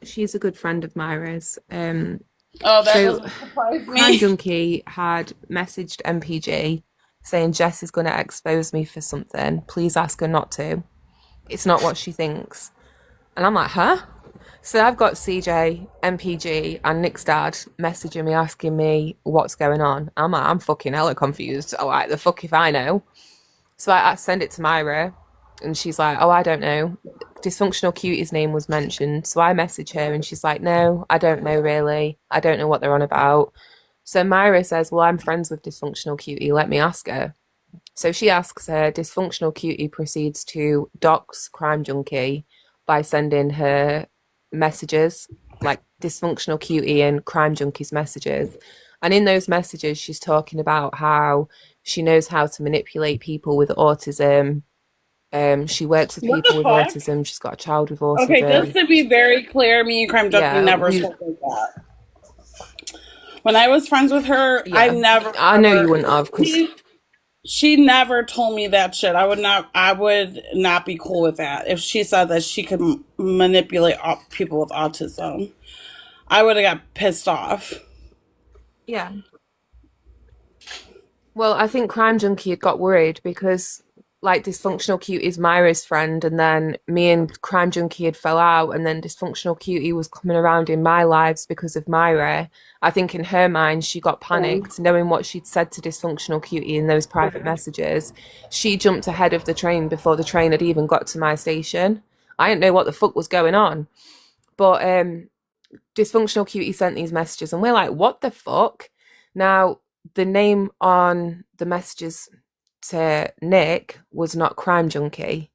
She's a good friend of Myra's. Oh, that doesn't surprise me. Crime Junkie had messaged MPG saying Jess is going to expose me for something. Please ask her not to. It's not what she thinks. And I'm like, huh? So I've got CJ, MPG, and Nick's dad messaging me asking me what's going on. I'm like, I'm fucking hella confused. Oh, like, the fuck if I know. So I send it to Myra, and she's like, oh, I don't know. Dysfunctional Cutie's name was mentioned. So I message her, and she's like, no, I don't know really. I don't know what they're on about. So Myra says, well, I'm friends with Dysfunctional Cutie. Let me ask her. So she asks her. Dysfunctional Cutie proceeds to dox Crime Junkie by sending her messages, like Dysfunctional Cutie and Crime Junkie's messages. And in those messages, she's talking about how she knows how to manipulate people with autism. She works with people with autism. She's got a child with autism. Okay, just to be very clear, me and Crime Junkie never spoke like that. When I was friends with her, I know you wouldn't have, because she never told me that shit. I would not be cool with that. If she said that she could manipulate people with autism, I would have got pissed off. Yeah. Well, I think Crime Junkie had got worried because like Dysfunctional Cutie is Myra's friend, and then me and Crime Junkie had fell out, and then Dysfunctional Cutie was coming around in my lives because of Myra. I think in her mind she got panicked, knowing what she'd said to Dysfunctional Cutie in those private messages. She jumped ahead of the train before the train had even got to my station. I didn't know what the fuck was going on. But Dysfunctional Cutie sent these messages, and we're like, what the fuck? Now, the name on the messages to Nick was not Crime Junkie,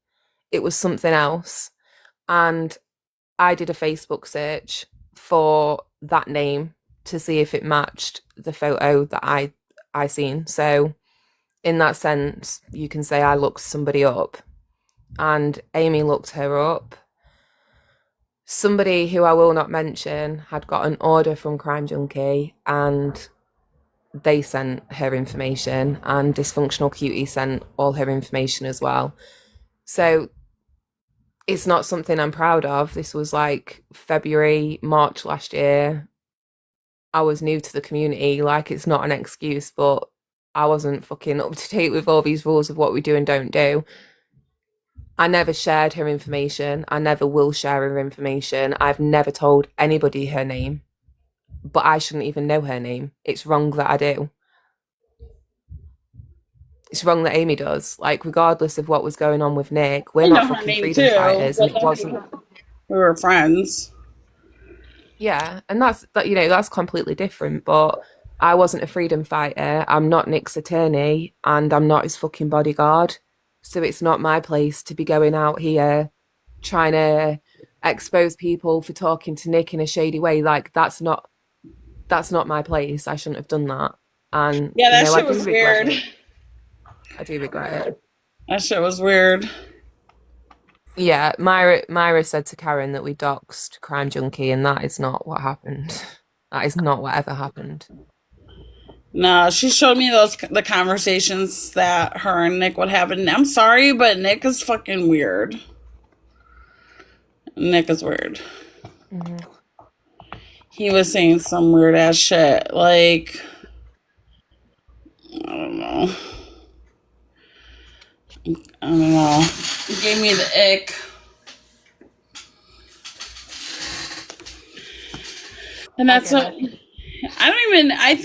it was something else. And I did a Facebook search for that name to see if it matched the photo that I seen. So in that sense, you can say I looked somebody up, and Amy looked her up. Somebody who I will not mention had got an order from Crime Junkie, and they sent her information, and Dysfunctional Cutie sent all her information as well. So it's not something I'm proud of. This was like February, March last year. I was new to the community. Like, it's not an excuse, but I wasn't fucking up to date with all these rules of what we do and don't do. I never shared her information. I never will share her information. I've never told anybody her name, but I shouldn't even know her name. It's wrong that I do. It's wrong that Amy does. Like, regardless of what was going on with Nick, we're not fucking freedom fighters, and it wasn't. We were friends. Yeah, and that's completely different. But I wasn't a freedom fighter. I'm not Nick's attorney, and I'm not his fucking bodyguard. So it's not my place to be going out here trying to expose people for talking to Nick in a shady way. Like, that's not my place. I shouldn't have done that. And yeah, that shit was weird. I do regret it. That shit was weird. Yeah, Myra said to Karen that we doxed Crime Junkie, and that is not what happened. That is not what ever happened. No, she showed me the conversations that her and Nick would have, and I'm sorry, but Nick is fucking weird. Nick is weird. Mm-hmm. He was saying some weird ass shit, like, I don't know. He gave me the ick. And that's what I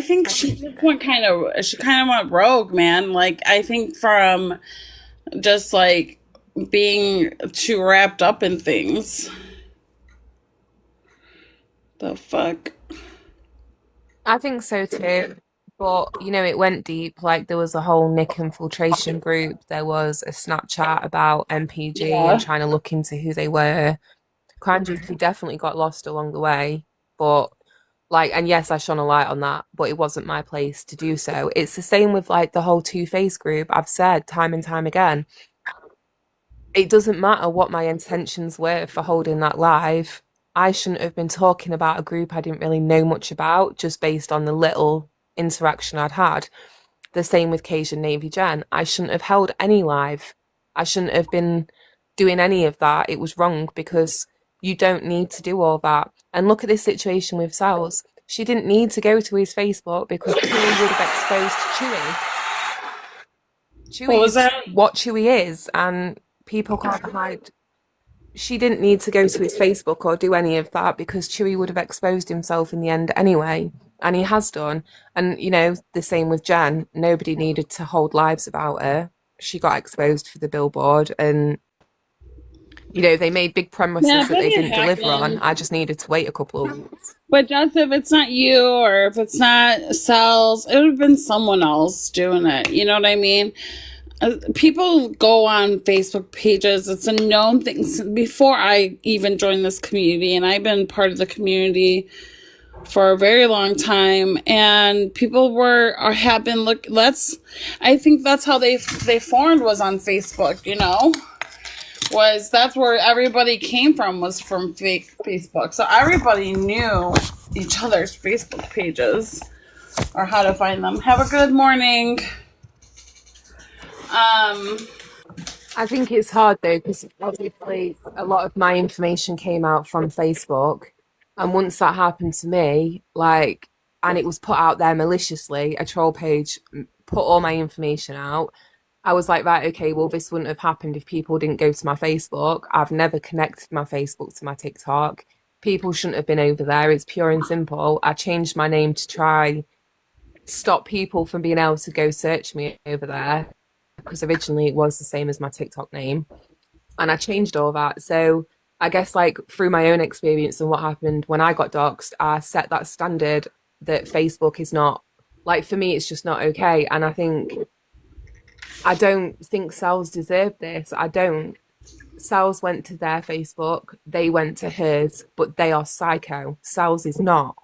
think she just kind of went rogue, man. Like, I think from just like being too wrapped up in things. The fuck? I think so too. But, it went deep. Like, there was a whole Nick infiltration group. There was a Snapchat about MPG and trying to look into who they were. Crime Junkie definitely got lost along the way. But, and yes, I shone a light on that, but it wasn't my place to do so. It's the same with, the whole Two-Face group. I've said time and time again, it doesn't matter what my intentions were for holding that live. I shouldn't have been talking about a group I didn't really know much about, just based on the little interaction I'd had. The same with Kesh and Navy Jen. I shouldn't have held any live. I shouldn't have been doing any of that. It was wrong, because you don't need to do all that. And look at this situation with Sal's. She didn't need to go to his Facebook because Chewy would have exposed Chewy. Chewy is what Chewy is, and people can't hide. She didn't need to go to his Facebook or do any of that, because Chewy would have exposed himself in the end anyway. And he has done. And, the same with Jen. Nobody needed to hold lives about her. She got exposed for the billboard, and, they made big promises that they didn't deliver on. I just needed to wait a couple of weeks. But just if it's not you, or if it's not Sal's, it would have been someone else doing it. You know what I mean? People go on Facebook pages. It's a known thing. Before I even joined this community, and I've been part of the community for a very long time, and people have been I think that's how they formed, was on Facebook, that's where everybody came from, was from Facebook. So everybody knew each other's Facebook pages, or how to find them. Have a good morning. I think it's hard though, because obviously a lot of my information came out from Facebook, and once that happened to me, and it was put out there maliciously, a troll page put all my information out, I was like, right, okay, well, this wouldn't have happened if people didn't go to my Facebook. I've never connected my Facebook to my TikTok. People shouldn't have been over there. It's pure and simple. I changed my name to try stop people from being able to go search me over there, because originally it was the same as my TikTok name, and I changed all that. So I guess through my own experience and what happened when I got doxxed, I set that standard that Facebook is not Like, for me, it's just not okay. And I don't think Sal's deserved this. I don't. Sal's went to their Facebook, they went to hers, but they are psycho. Sal's is not.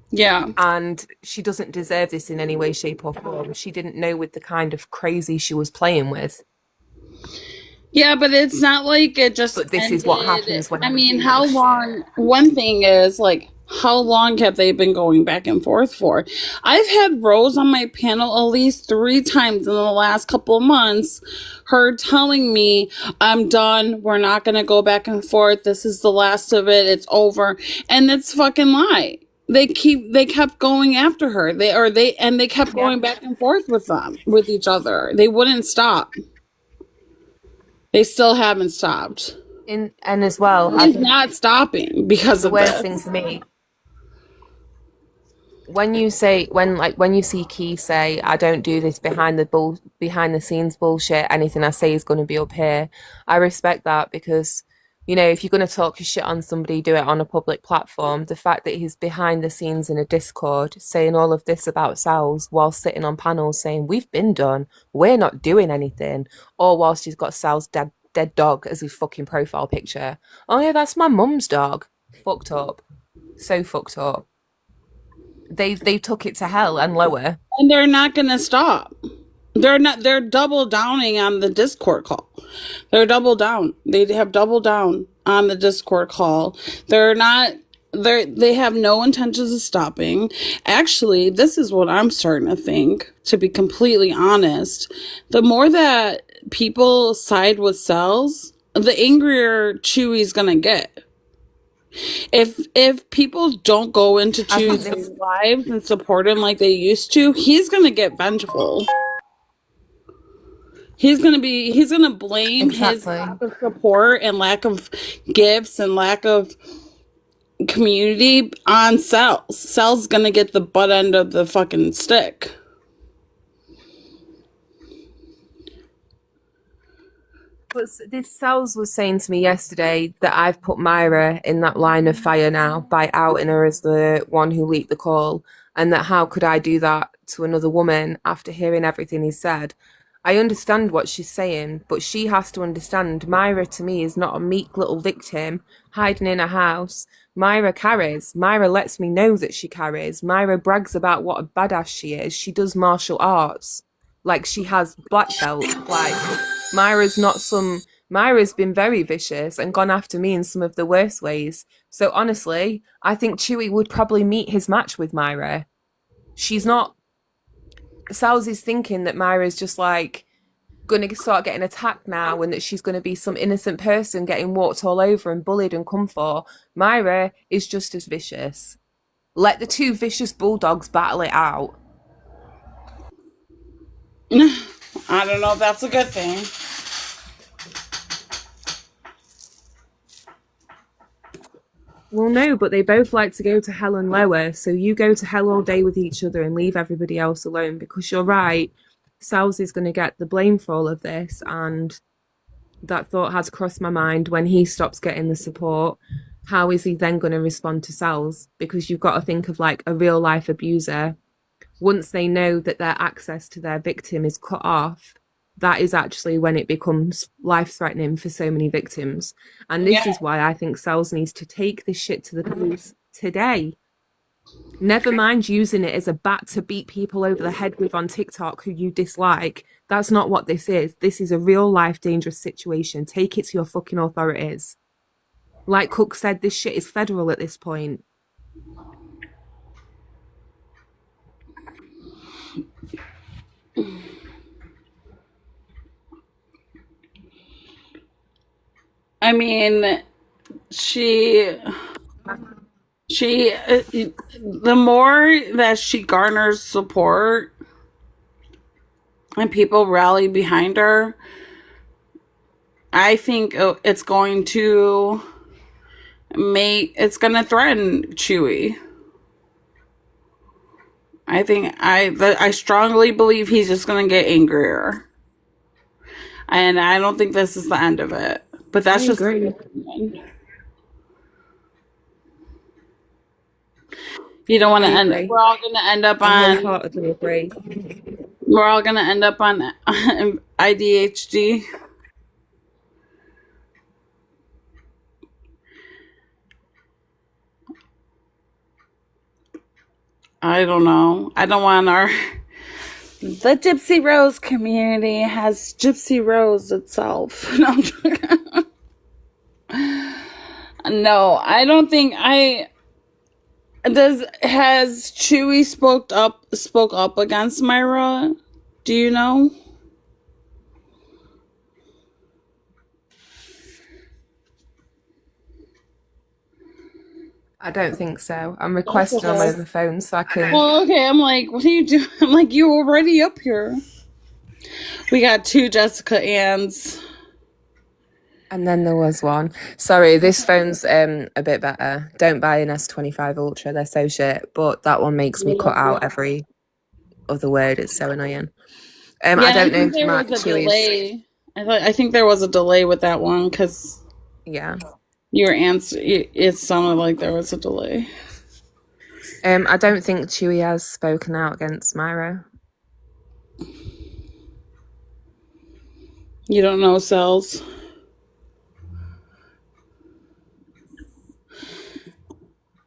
Yeah. And she doesn't deserve this in any way, shape, or form. She didn't know with the kind of crazy she was playing with. Yeah, but it's not like it just But this ended. is what happens when I mean, do how this long? shit. One thing is, like, how long have they been going back and forth for? I've had Rose on my panel at least 3 times in the last couple of months, her telling me, I'm done, we're not going to go back and forth, this is the last of it, it's over. And it's fucking lie. They kept going after her. They kept going back and forth with each other. They wouldn't stop. They still haven't stopped. And as well, He's not stopping because the of worst this. thing for me, when you see Key say, I don't do this behind the scenes bullshit, anything I say is going to be up here, I respect that, because if you're going to talk your shit on somebody, do it on a public platform. The fact that he's behind the scenes in a Discord saying all of this about Sal's while sitting on panels saying, we've been done, we're not doing anything, or whilst he's got Sal's dead dog as his fucking profile picture. Oh yeah, that's my mum's dog. Fucked up. So fucked up. They took it to hell and lower. And they're not going to stop. They're double downing on the Discord call. They're double down. They have double down on the Discord call. They have no intentions of stopping. Actually, this is what I'm starting to think, to be completely honest. The more that people side with Cells, the angrier Chewy's gonna get. If people don't go into Chewy's lives and support him like they used to, he's gonna get vengeful. He's gonna blame his lack of support and lack of gifts and lack of community on Cells. Cells gonna get the butt end of the fucking stick. But this Sal's was saying to me yesterday that I've put Myra in that line of fire now by outing her as the one who leaked the call, and that how could I do that to another woman after hearing everything he said. I understand what she's saying, but she has to understand Myra to me is not a meek little victim hiding in a house. Myra carries. Myra lets me know that she carries. Myra brags about what a badass she is. She does martial arts. Like, she has black belt. Like, Myra's been very vicious and gone after me in some of the worst ways. So honestly, I think Chewy would probably meet his match with Myra. She's not. Sal's is thinking that Myra's just like going to start getting attacked now, and that she's going to be some innocent person getting walked all over and bullied and come for. Myra is just as vicious. Let the two vicious bulldogs battle it out. I don't know if that's a good thing. Well, no, but they both like to go to hell and lower, so you go to hell all day with each other and leave everybody else alone, because you're right, Sal's is going to get the blame for all of this, and that thought has crossed my mind. When he stops getting the support, how is he then going to respond to Sal's? Because you've got to think of like a real life abuser. Once they know that their access to their victim is cut off, that is actually when it becomes life-threatening for so many victims. And this is why I think Cells needs to take this shit to the police today. Never mind using it as a bat to beat people over the head with on TikTok who you dislike. That's not what this is. This is a real-life dangerous situation. Take it to your fucking authorities. Like Cook said, this shit is federal at this point. I mean, the more that she garners support and people rally behind her, I think it's going to threaten Chewy. I strongly believe he's just going to get angrier. And I don't think this is the end of it. But that's just You don't want to I end. agree. We're all going to end up I on. wholeheartedly agree. We're all going to end up on IDHD. I don't know. I don't want our. The Gypsy Rose community has Gypsy Rose itself. No, I don't think I. Has Chewy spoke up against Myra? Do you know? I don't think so. I'm requesting on over the phone so I can. Well, okay. I'm like, what are you doing? I'm like, you already up here. We got 2 Jessica Ann's. And then there was one. Sorry, this phone's a bit better. Don't buy an S25 Ultra. They're so shit. But that one makes me cut out every other word. It's so annoying. I don't know if there Mark was a Chewy's. delay. I think there was a delay with that one because Yeah. your answer. It sounded like there was a delay. I don't think Chewy has spoken out against Myra. You don't know cells.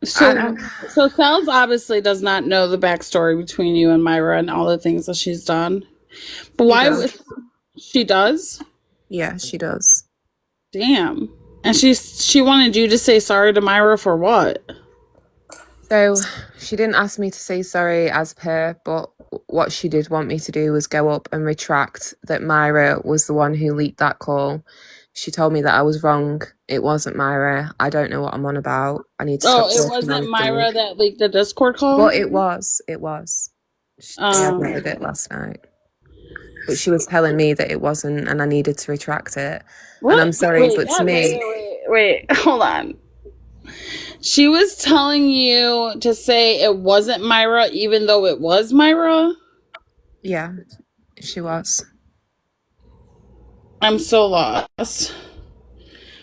So Cells obviously does not know the backstory between you and Myra and all the things that she's done. But why she does? Yeah, she does. Damn. And she wanted you to say sorry to Myra for what? So she didn't ask me to say sorry as per, but what she did want me to do was go up and retract that Myra was the one who leaked that call. She told me that I was wrong. It wasn't Myra. I don't know what I'm on about. I need to stop. Oh, it wasn't Myra that leaked the Discord call? Well, it was. I admitted it last night. But she was telling me that it wasn't and I needed to retract it. What? And I'm sorry, but to me... Wait, hold on. She was telling you to say it wasn't Myra even though it was Myra? Yeah, she was. I'm so lost.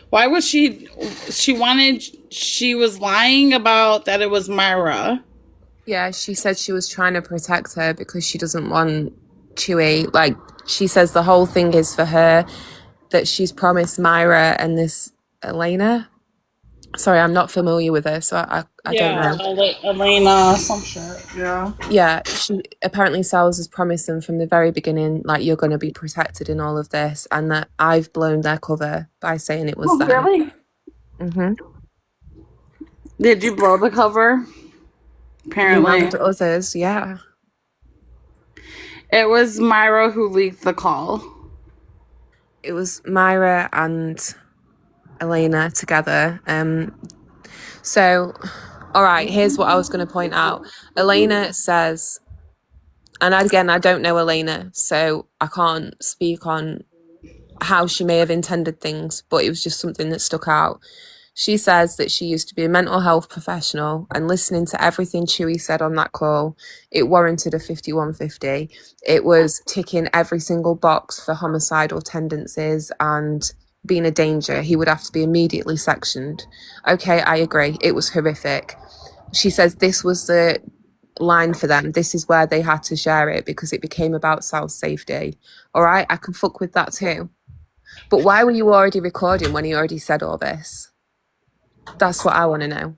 Why was she was lying about that it was Myra? Yeah, she said she was trying to protect her because she doesn't want Chewy. Like, she says the whole thing is for her, that she's promised Myra and this Elena. Sorry, I'm not familiar with her, so I don't know. Elena, some shit. Yeah. Yeah, she apparently Sal's has promised them from the very beginning, like, you're going to be protected in all of this, and that I've blown their cover by saying it was them. Really? Mm-hmm. Did you blow the cover? Apparently. Among others, yeah. It was Myra who leaked the call. It was Myra and Elena together. So, all right, here's what I was going to point out. Elena says, and again, I don't know Elena, so I can't speak on how she may have intended things, but it was just something that stuck out. She says that she used to be a mental health professional, and listening to everything Chewy said on that call, it warranted a 5150. It was ticking every single box for homicidal tendencies and being a danger. He would have to be immediately sectioned. Okay, I agree. It was horrific. She says this was the line for them. This is where they had to share it because it became about self-safety. All right, I can fuck with that too. But why were you already recording when he already said all this? That's what I want to know.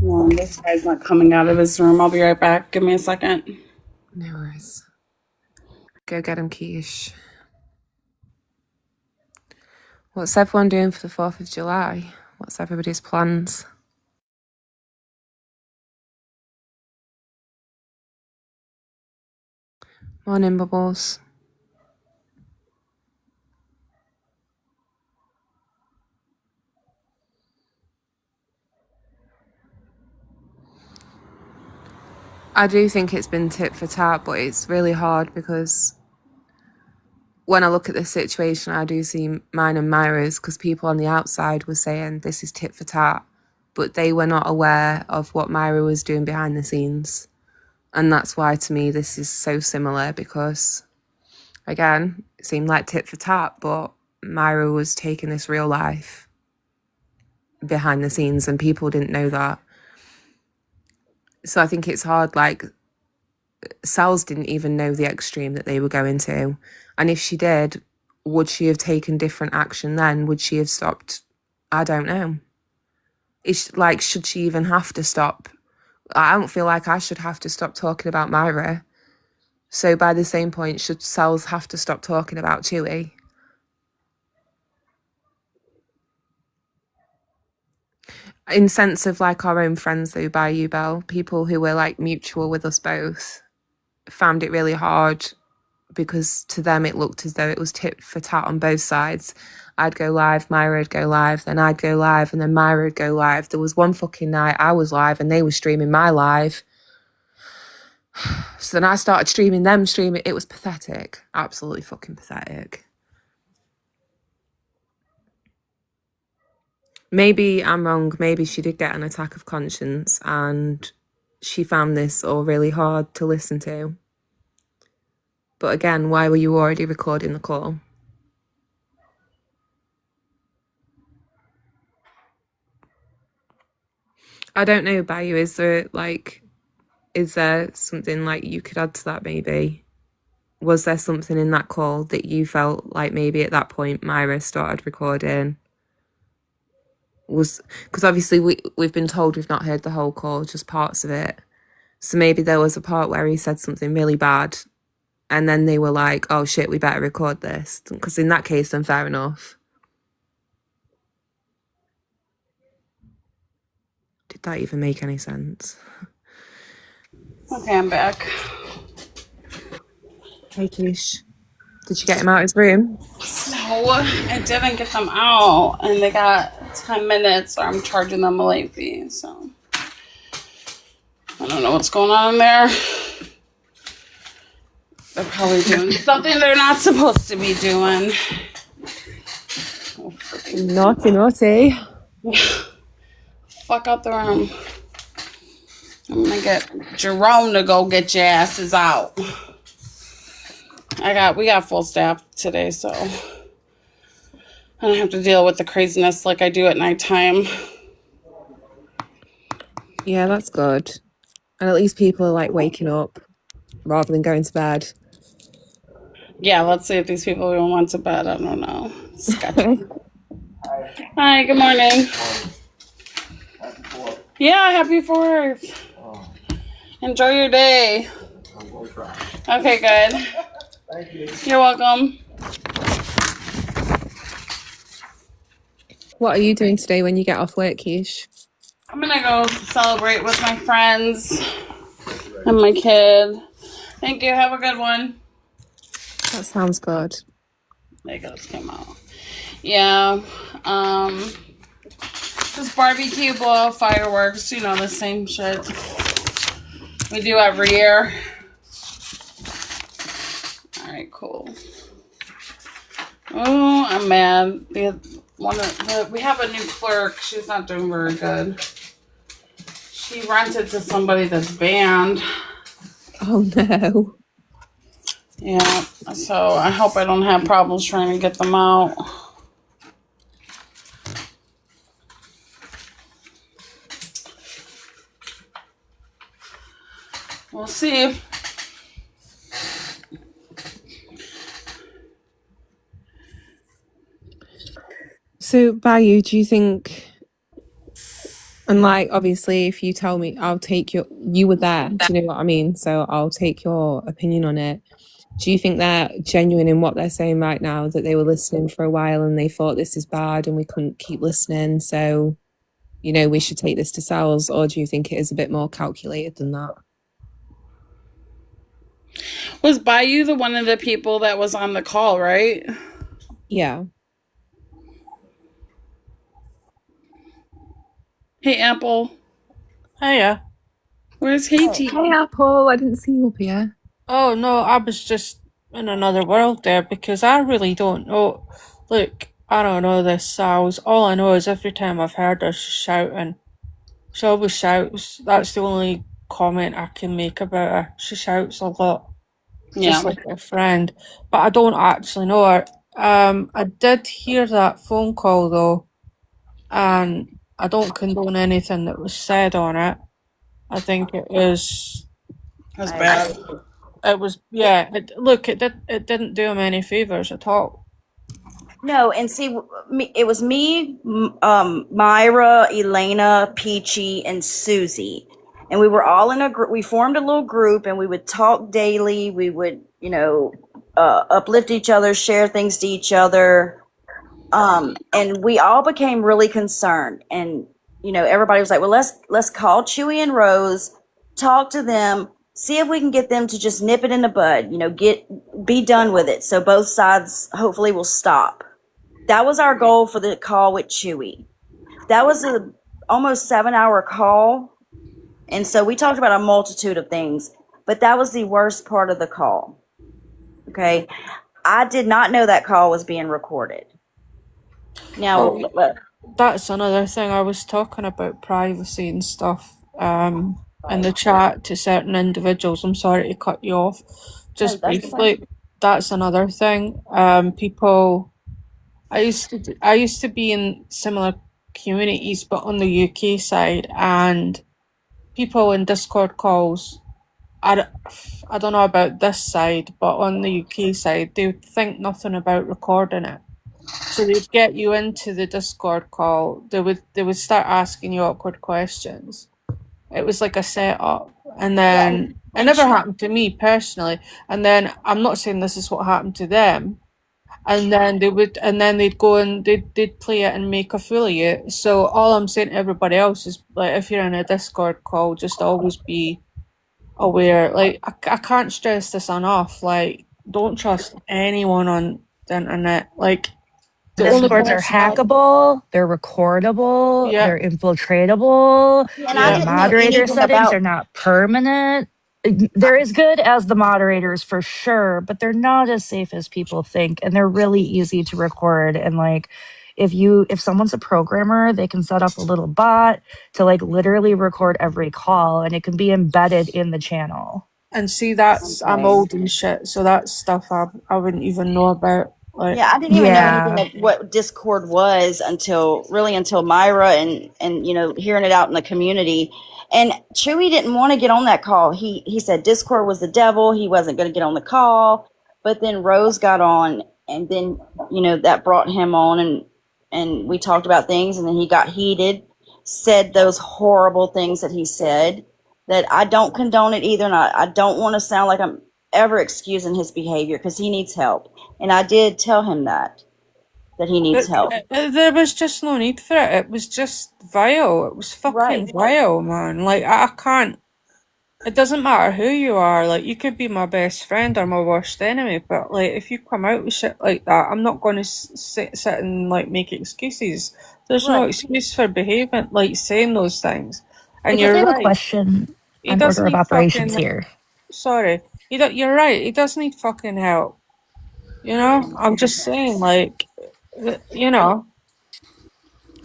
No, this guy's not coming out of his room. I'll be right back. Give me a second. No worries. Go get him, Kesh. What's everyone doing for the 4th of July? What's everybody's plans? Morning, Bubbles. I do think it's been tit for tat, but it's really hard because when I look at this situation, I do see mine and Myra's because people on the outside were saying this is tit for tat. but they were not aware of what Myra was doing behind the scenes. And that's why, to me, this is so similar, because, again, it seemed like tit for tat, but Myra was taking this real life behind the scenes and people didn't know that. So I think it's hard, like, Sal's didn't even know the extreme that they were going to. And if she did, would she have taken different action then? Would she have stopped? I don't know. It's like, should she even have to stop? I don't feel like I should have to stop talking about Myra. So by the same point, should Sal's have to stop talking about Chewy? In sense of like our own friends though, by you, Belle, people who were like mutual with us both found it really hard because to them it looked as though it was tit for tat on both sides. I'd go live, Myra would go live, then I'd go live, and then Myra would go live. There was one fucking night I was live and they were streaming my live. So then I started streaming them streaming. It was pathetic. Absolutely fucking pathetic. Maybe I'm wrong. Maybe she did get an attack of conscience and she found this all really hard to listen to. But again, why were you already recording the call? I don't know, Bayou, is there something like you could add to that maybe? Was there something in that call that you felt like maybe at that point Myra started recording? Because obviously we've been told we've not heard the whole call, just parts of it. So maybe there was a part where he said something really bad and then they were like, oh shit, we better record this. Because in that case, then fair enough. Did that even make any sense? Okay, I'm back. Hey, Kesh. Did you get him out of his room? No, I didn't get them out, and they got 10 minutes, or I'm charging them a late fee, so I don't know what's going on in there. They're probably doing something they're not supposed to be doing. Oh, Naughty. Fuck out the room. I'm gonna get Jerome to go get your asses out. We got full staff today, so I don't have to deal with the craziness like I do at nighttime. Yeah, that's good. And at least people are like waking up rather than going to bed. Yeah, let's see if these people even went to bed. I don't know. Sketchy. Hi, good morning. Yeah, happy 4th. Enjoy your day. Okay, good. Thank you. You're welcome. What are you doing today when you get off work, Kesh? I'm gonna go celebrate with my friends and my kid. Thank you. Have a good one. That sounds good. There goes came out. Yeah. Just barbecue, blow out fireworks. You know, the same shit we do every year. All right, cool. Oh, I'm mad. We have a new clerk. She's not doing very good. She rented to somebody that's banned. Oh no. Yeah, so I hope I don't have problems trying to get them out. We'll see. So, Bayou, do you think, and like, obviously, if you tell me, I'll take you were there, do you know what I mean? So I'll take your opinion on it. Do you think they're genuine in what they're saying right now, that they were listening for a while and they thought this is bad and we couldn't keep listening, so, you know, we should take this to Sal's? Or do you think it is a bit more calculated than that? Was Bayou the one of the people that was on the call, right? Yeah. Hey, Apple. Hiya. Where's Haiti? Hey, Apple, I didn't see you up here. Oh no, I was just in another world there because I really don't know. Look, I don't know this Sal's. All I know is every time I've heard her shouting. She always shouts. That's the only comment I can make about her. She shouts a lot, just Yeah. like a friend. But I don't actually know her. I did hear that phone call though, and I don't condone anything that was said on it. I think it was, That's bad. yeah. It didn't do him any favors at all. No, and see, it was me, Myra, Elena, Peachy, and Susie, and we were all in a group. We formed a little group, and we would talk daily. We would, uplift each other, share things to each other, and we all became really concerned. And everybody was like, "Well, let's call Chewy and Rose, talk to them, see if we can get them to just nip it in the bud. Be done with it, so both sides hopefully will stop." That was our goal for the call with Chewy. That was a almost 7-hour call. And so we talked about a multitude of things, but that was the worst part of the call. Okay. I did not know that call was being recorded. Now, That's another thing. I was talking about privacy and stuff in the chat to certain individuals. I'm sorry to cut you off. Just briefly, that's another thing. People, I used to be in similar communities, but on the UK side, and people in Discord calls. I don't know about this side, but on the UK side, they would think nothing about recording it. So they'd get you into the Discord call. They would start asking you awkward questions. It was like a setup, and then it never happened to me personally. And then I'm not saying this is what happened to them. And then they'd go and they'd play it and make a fool of you. So all I'm saying to everybody else is, like, if you're in a Discord call, just always be aware. Like, I can't stress this enough. Like, don't trust anyone on the internet. Like, the only Discords are person hackable, they're recordable, Yeah. they're infiltratable. and I The didn't know moderator anything settings about. are not permanent. They're as good as the moderators for sure, but they're not as safe as people think, and they're really easy to record. And like, if someone's a programmer, they can set up a little bot to like literally record every call, and it can be embedded in the channel. And see, that's I'm Okay. old and shit, so that's stuff I wouldn't even know about. Like, Yeah, I didn't even know Yeah. anything of what Discord was until Myra and hearing it out in the community. And Chewy didn't want to get on that call. He said Discord was the devil. He wasn't going to get on the call. But then Rose got on, and then that brought him on, and we talked about things, and then he got heated, said those horrible things that he said. That I don't condone it either, and I don't want to sound like I'm ever excusing his behavior, because he needs help. And I did tell him that he needs help. there was just no need for it. It was just vile. It was fucking vile, man. Like, I can't. It doesn't matter who you are. Like, you could be my best friend or my worst enemy, but like, if you come out with shit like that, I'm not going to sit and like make excuses. There's no excuse for behaving like saying those things. And I you're have right. a question He on doesn't order of need operations fucking. here. Sorry, you're right. He does need fucking help. I'm just saying, like,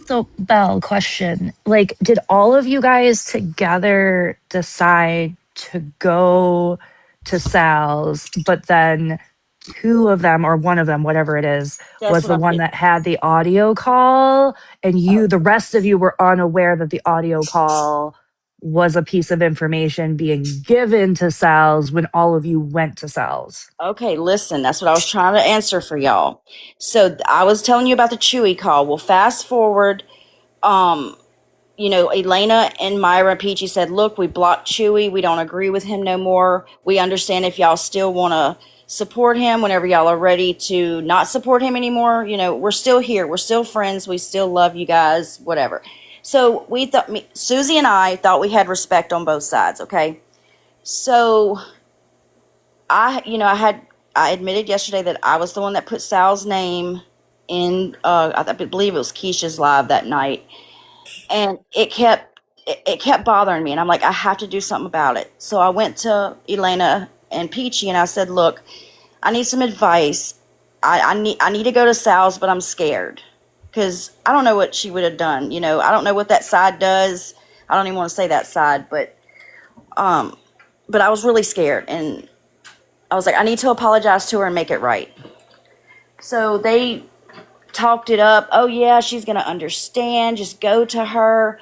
So, Belle, question. Like, did all of you guys together decide to go to Sal's, but then two of them or one of them, whatever it is, was the one that had the audio call, and the rest of you were unaware that the audio call was a piece of information being given to Sal's when all of you went to Sal's? Okay, listen, that's what I was trying to answer for y'all. So I was telling you about the Chewy call. Well, fast forward, Elena and Myra and Peachy said, look, we blocked Chewy. We don't agree with him no more. We understand if y'all still want to support him whenever y'all are ready to not support him anymore. We're still here. We're still friends. We still love you guys, whatever. So we thought, Susie and I thought we had respect on both sides, okay? So I admitted yesterday that I was the one that put Sal's name in, I believe it was Keisha's live that night. And it kept bothering me. And I'm like, I have to do something about it. So I went to Elena and Peachy and I said, look, I need some advice. I need to go to Sal's, but I'm scared. Because I don't know what she would have done. I don't know what that side does. I don't even want to say that side, but I was really scared, and I was like, I need to apologize to her and make it right. So they talked it up. Oh yeah, she's gonna understand. Just go to her.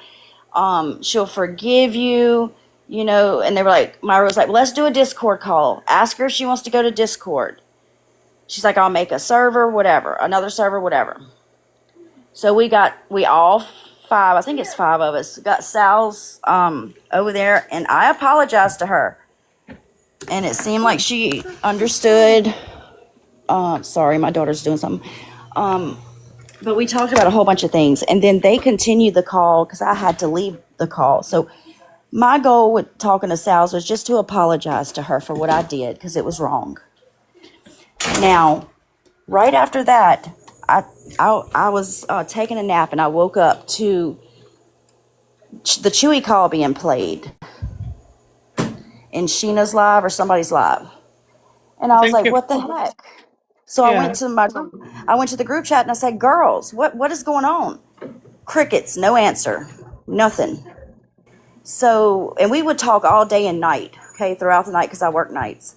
She'll forgive you. You know, and they were like, Myra was like, well, let's do a Discord call. Ask her if she wants to go to Discord. She's like, I'll make a server, whatever, another server, whatever. So we all five, I think it's five of us, got Sal's over there, and I apologized to her. And it seemed like she understood. Sorry, my daughter's doing something. But we talked about a whole bunch of things, and then they continued the call because I had to leave the call. So my goal with talking to Sal's was just to apologize to her for what I did because it was wrong. Now, right after that, I was taking a nap, and I woke up to the Chewy call being played in Sheena's live or somebody's live. And I was like, what the heck? So I went to the group chat and I said, girls, what is going on? Crickets, no answer, nothing. So, and we would talk all day and night, okay, throughout the night because I work nights.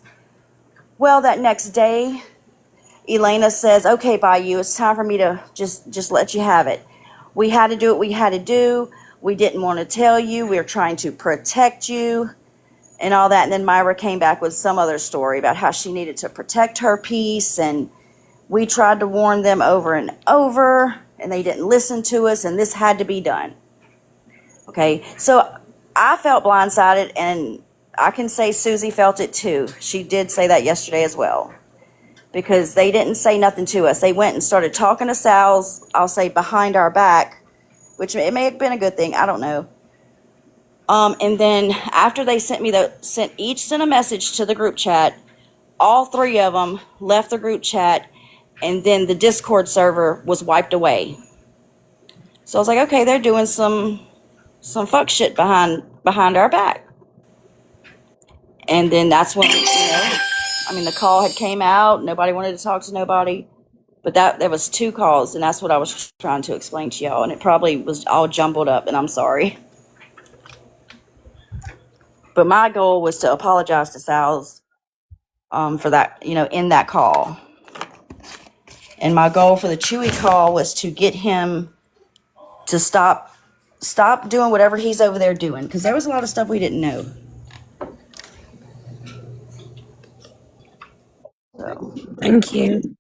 Well, that next day, Elena says, okay, Bayou, it's time for me to just let you have it. We had to do what we had to do. We didn't want to tell you. We were trying to protect you and all that. And then Myra came back with some other story about how she needed to protect her peace. And we tried to warn them over and over, and they didn't listen to us, and this had to be done. Okay, so I felt blindsided, and I can say Susie felt it too. She did say that yesterday as well, because they didn't say nothing to us. They went and started talking to Sal's, I'll say behind our back, which it may have been a good thing, I don't know. And then after they sent a message to the group chat, all three of them left the group chat, and then the Discord server was wiped away. So I was like, okay, they're doing some fuck shit behind our back. And then that's when, the call had came out. Nobody wanted to talk to nobody. But there was 2 calls, and that's what I was trying to explain to y'all. And it probably was all jumbled up, and I'm sorry. But my goal was to apologize to Sal's for that, in that call. And my goal for the Chewy call was to get him to stop doing whatever he's over there doing, because there was a lot of stuff we didn't know. So. Thank you.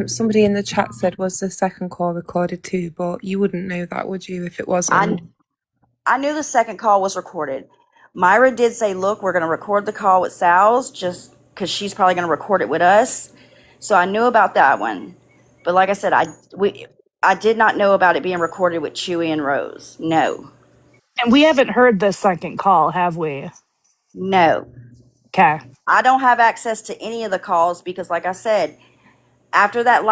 Somebody in the chat said, was the second call recorded too? But you wouldn't know that, would you, if it wasn't? I knew the second call was recorded. Myra did say, look, we're going to record the call with Sal's just because she's probably going to record it with us. So I knew about that one. But like I said, I did not know about it being recorded with Chewy and Rose. No. And we haven't heard the second call, have we? No. Okay. I don't have access to any of the calls because, like I said, after that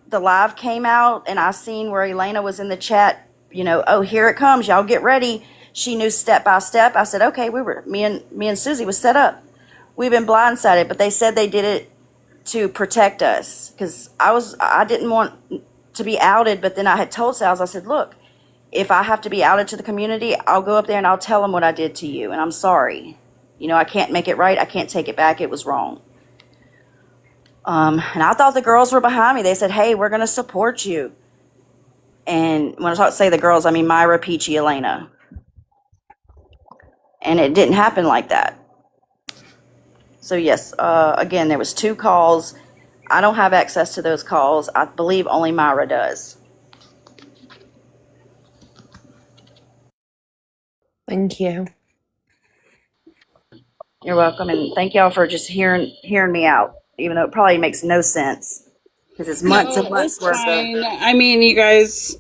the live came out and I seen where Elena was in the chat, oh, here it comes, y'all get ready. She knew step by step. I said, okay, me and Susie was set up. We've been blindsided, but they said they did it to protect us because I didn't want to be outed, but then I had told Sal's, I said, look, if I have to be outed to the community, I'll go up there and I'll tell them what I did to you, and I'm sorry. I can't make it right. I can't take it back. It was wrong. And I thought the girls were behind me. They said, hey, we're going to support you. And when I say the girls, I mean Myra, Peachy, Elena. And it didn't happen like that. So yes, again, there was 2 calls. I don't have access to those calls. I believe only Myra does. Thank you. You're welcome, and thank y'all for just hearing me out, even though it probably makes no sense because it's months and months worth of. I mean, you guys,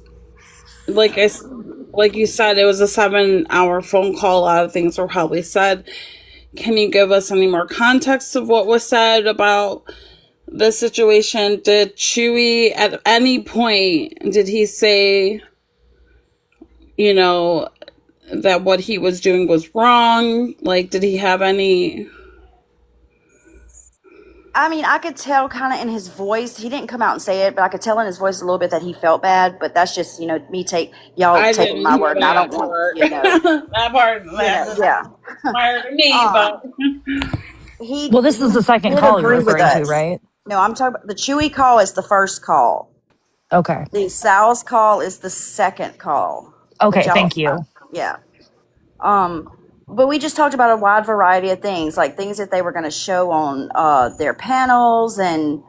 like you said, it was a 7-hour phone call. A lot of things were probably said. Can you give us any more context of what was said about the situation? Did Chewy at any point, did he say, that what he was doing was wrong? Like, did he have any... I mean, I could tell kind of in his voice. He didn't come out and say it, but I could tell in his voice a little bit that he felt bad. But that's just, me y'all I taking didn't my hear word, and I that don't want, part. That part, yeah. admired to me, Um, but Well, he this is the second did call you're agree with referring to, us. right? No, I'm talking about the Chewy call is the first call. Okay. The Sal's call is the second call. But Okay, y'all, thank you. yeah. But we just talked about a wide variety of things, like things that they were going to show on their panels, and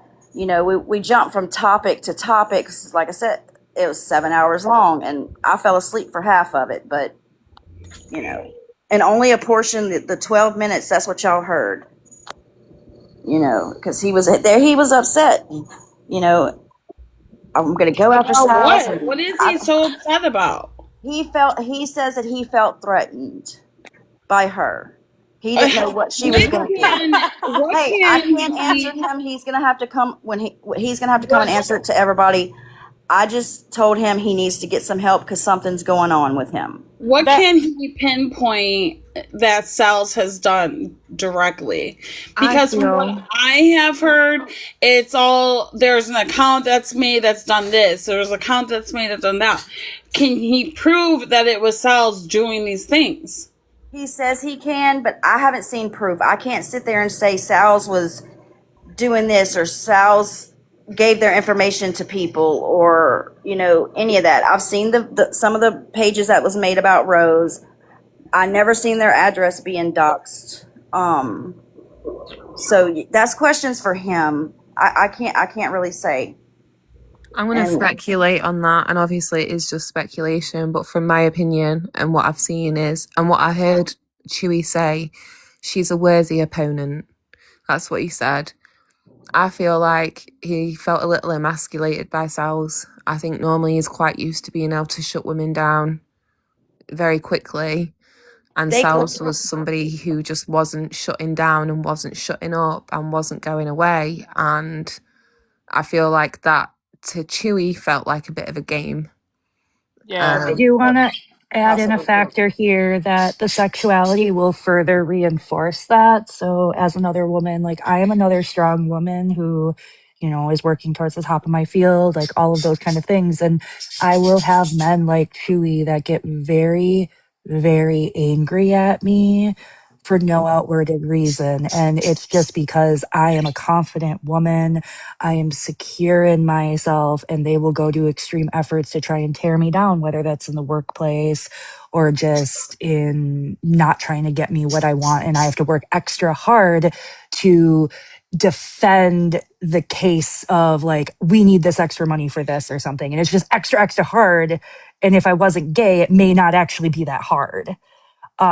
we jumped from topic to topic. Like I said, it was 7 hours long, and I fell asleep for half of it. But and only a portion, the 12 minutes. That's what y'all heard. Because he was there, he was upset. I'm going to go after about Sal's, what? and What is he so upset about? he says that he felt threatened by her. He didn't know what she was going to do. What Hey, I can can't answer he? him. He's gonna have to come he's gonna have to come and What answer it to everybody. I just told him he needs to get some help because something's going on with him. what That can he pinpoint that Sal's has done directly? I Because from what feel I have heard, it's all there's an account that's made that's done this. There's an account that's made that's done that. Can he prove that it was Sal's doing these things? He says he can, but I haven't seen proof. I can't sit there and say Sal's was doing this or Sal's gave their information to people or any of that. I've seen some of the pages that was made about Rose. I never seen their address being doxxed. So that's questions for him. I can't really say. I'm going to And speculate on that, and obviously it is just speculation, but from my opinion and what I've seen is, and what I heard Chewy say, she's a worthy opponent. That's what he said. I feel like he felt a little emasculated by Sal's. I think normally he's quite used to being able to shut women down very quickly. And they Sal's was somebody who just wasn't shutting down and wasn't shutting up and wasn't going away. And I feel like that to Chewy felt like a bit of a game. yeah, I do want to add that's in what a we think. factor here that the sexuality will further reinforce that. So, as another woman, like I am another strong woman who, is working towards the top of my field, like all of those kind of things. And I will have men like Chewy that get very, very angry at me for no outwarded reason. And it's just because I am a confident woman. I am secure in myself, and they will go to extreme efforts to try and tear me down, whether that's in the workplace or just in not trying to get me what I want. And I have to work extra hard to defend the case of like, we need this extra money for this or something. And it's just extra, extra hard. And if I wasn't gay, it may not actually be that hard.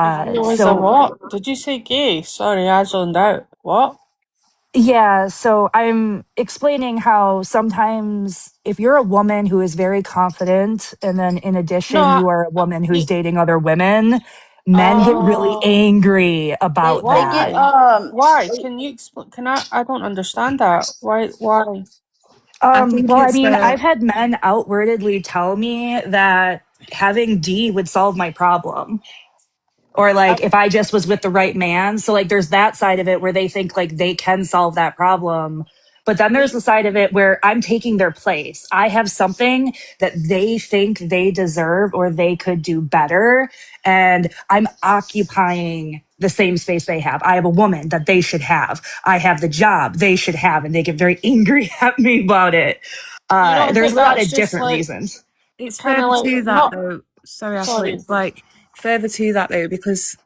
if you was a So what? Did you say gay? Sorry, I zoned out. What? yeah, so I'm explaining how sometimes if you're a woman who is very confident, and then in No, addition, you are a woman who's you, dating other women, men get really oh, angry They about they get that. why? Why? Can you explain? Can I don't understand that. Why? Why? I think Well, I it's mean, the I've had men outwardly tell me that having D would solve my problem. Or I, like if I just was with the right man. So like there's that side of it where they think like they can solve that problem. But then there's the side of it where I'm taking their place. I have something that they think they deserve or they could do better. And I'm occupying the same space they have. I have a woman that they should have. I have the job they should have. And they get very angry at me about it. you don't There's think a lot that's of just different like reasons. it's kind of further like to that not? though. Sorry, Ashley. Sorry. It's like further to that though, because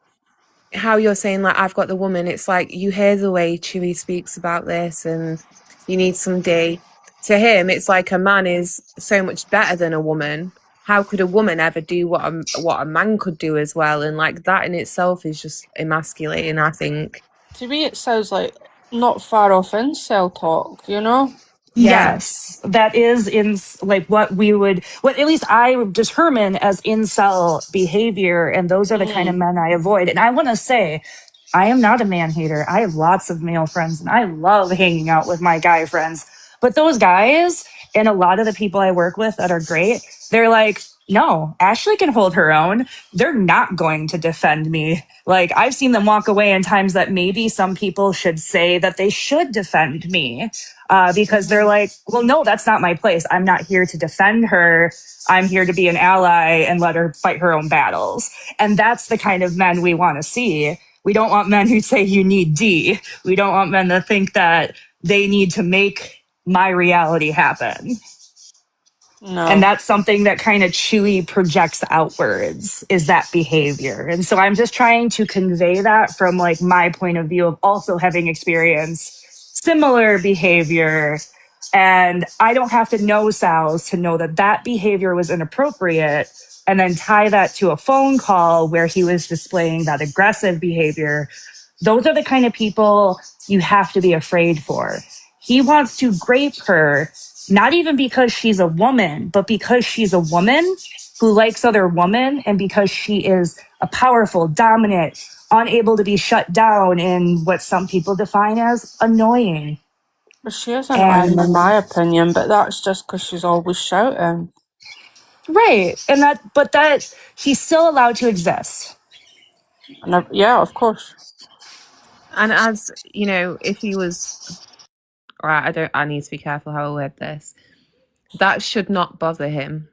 how you're saying like I've got the woman, it's like you hear the way Chewy speaks about this and you need some D. To him, it's like a man is so much better than a woman. How could a woman ever do what a man could do as well? And like that in itself is just emasculating, I think. To me, it sounds like not far off incel talk. You know? Yeah. Yes, that is in like what at least I would determine as incel behavior, and those are the kind of Mm. men I avoid. And I want to say, I am not a man hater. I have lots of male friends, and I love hanging out with my guy friends. But those guys, and a lot of the people I work with that are great, they're like no, Ashley can hold her own. They're not going to defend me. Like, I've seen them walk away in times that maybe some people should say that they should defend me because they're like, well, no, that's not my place. I'm not here to defend her. I'm here to be an ally and let her fight her own battles. And that's the kind of men we want to see. We don't want men who say you need D. We don't want men that think that they need to make my reality happen. And No. that's something that kind of Chewy projects outwards, is that behavior. And so I'm just trying to convey that from like my point of view of also having experienced similar behavior. And I don't have to know Sal's to know that that behavior was inappropriate and then tie that to a phone call where he was displaying that aggressive behavior. Those are the kind of people you have to be afraid for. He wants to grape her, not even because she's a woman, but because she's a woman who likes other women and because she is a powerful, dominant, unable to be shut down in what some people define as annoying. But she isn't, in And my opinion, but that's just because she's always shouting. right. And that he's still allowed to exist. And yeah, of course. And as you know, if he was, right, I need to be careful how I word this. That should not bother him.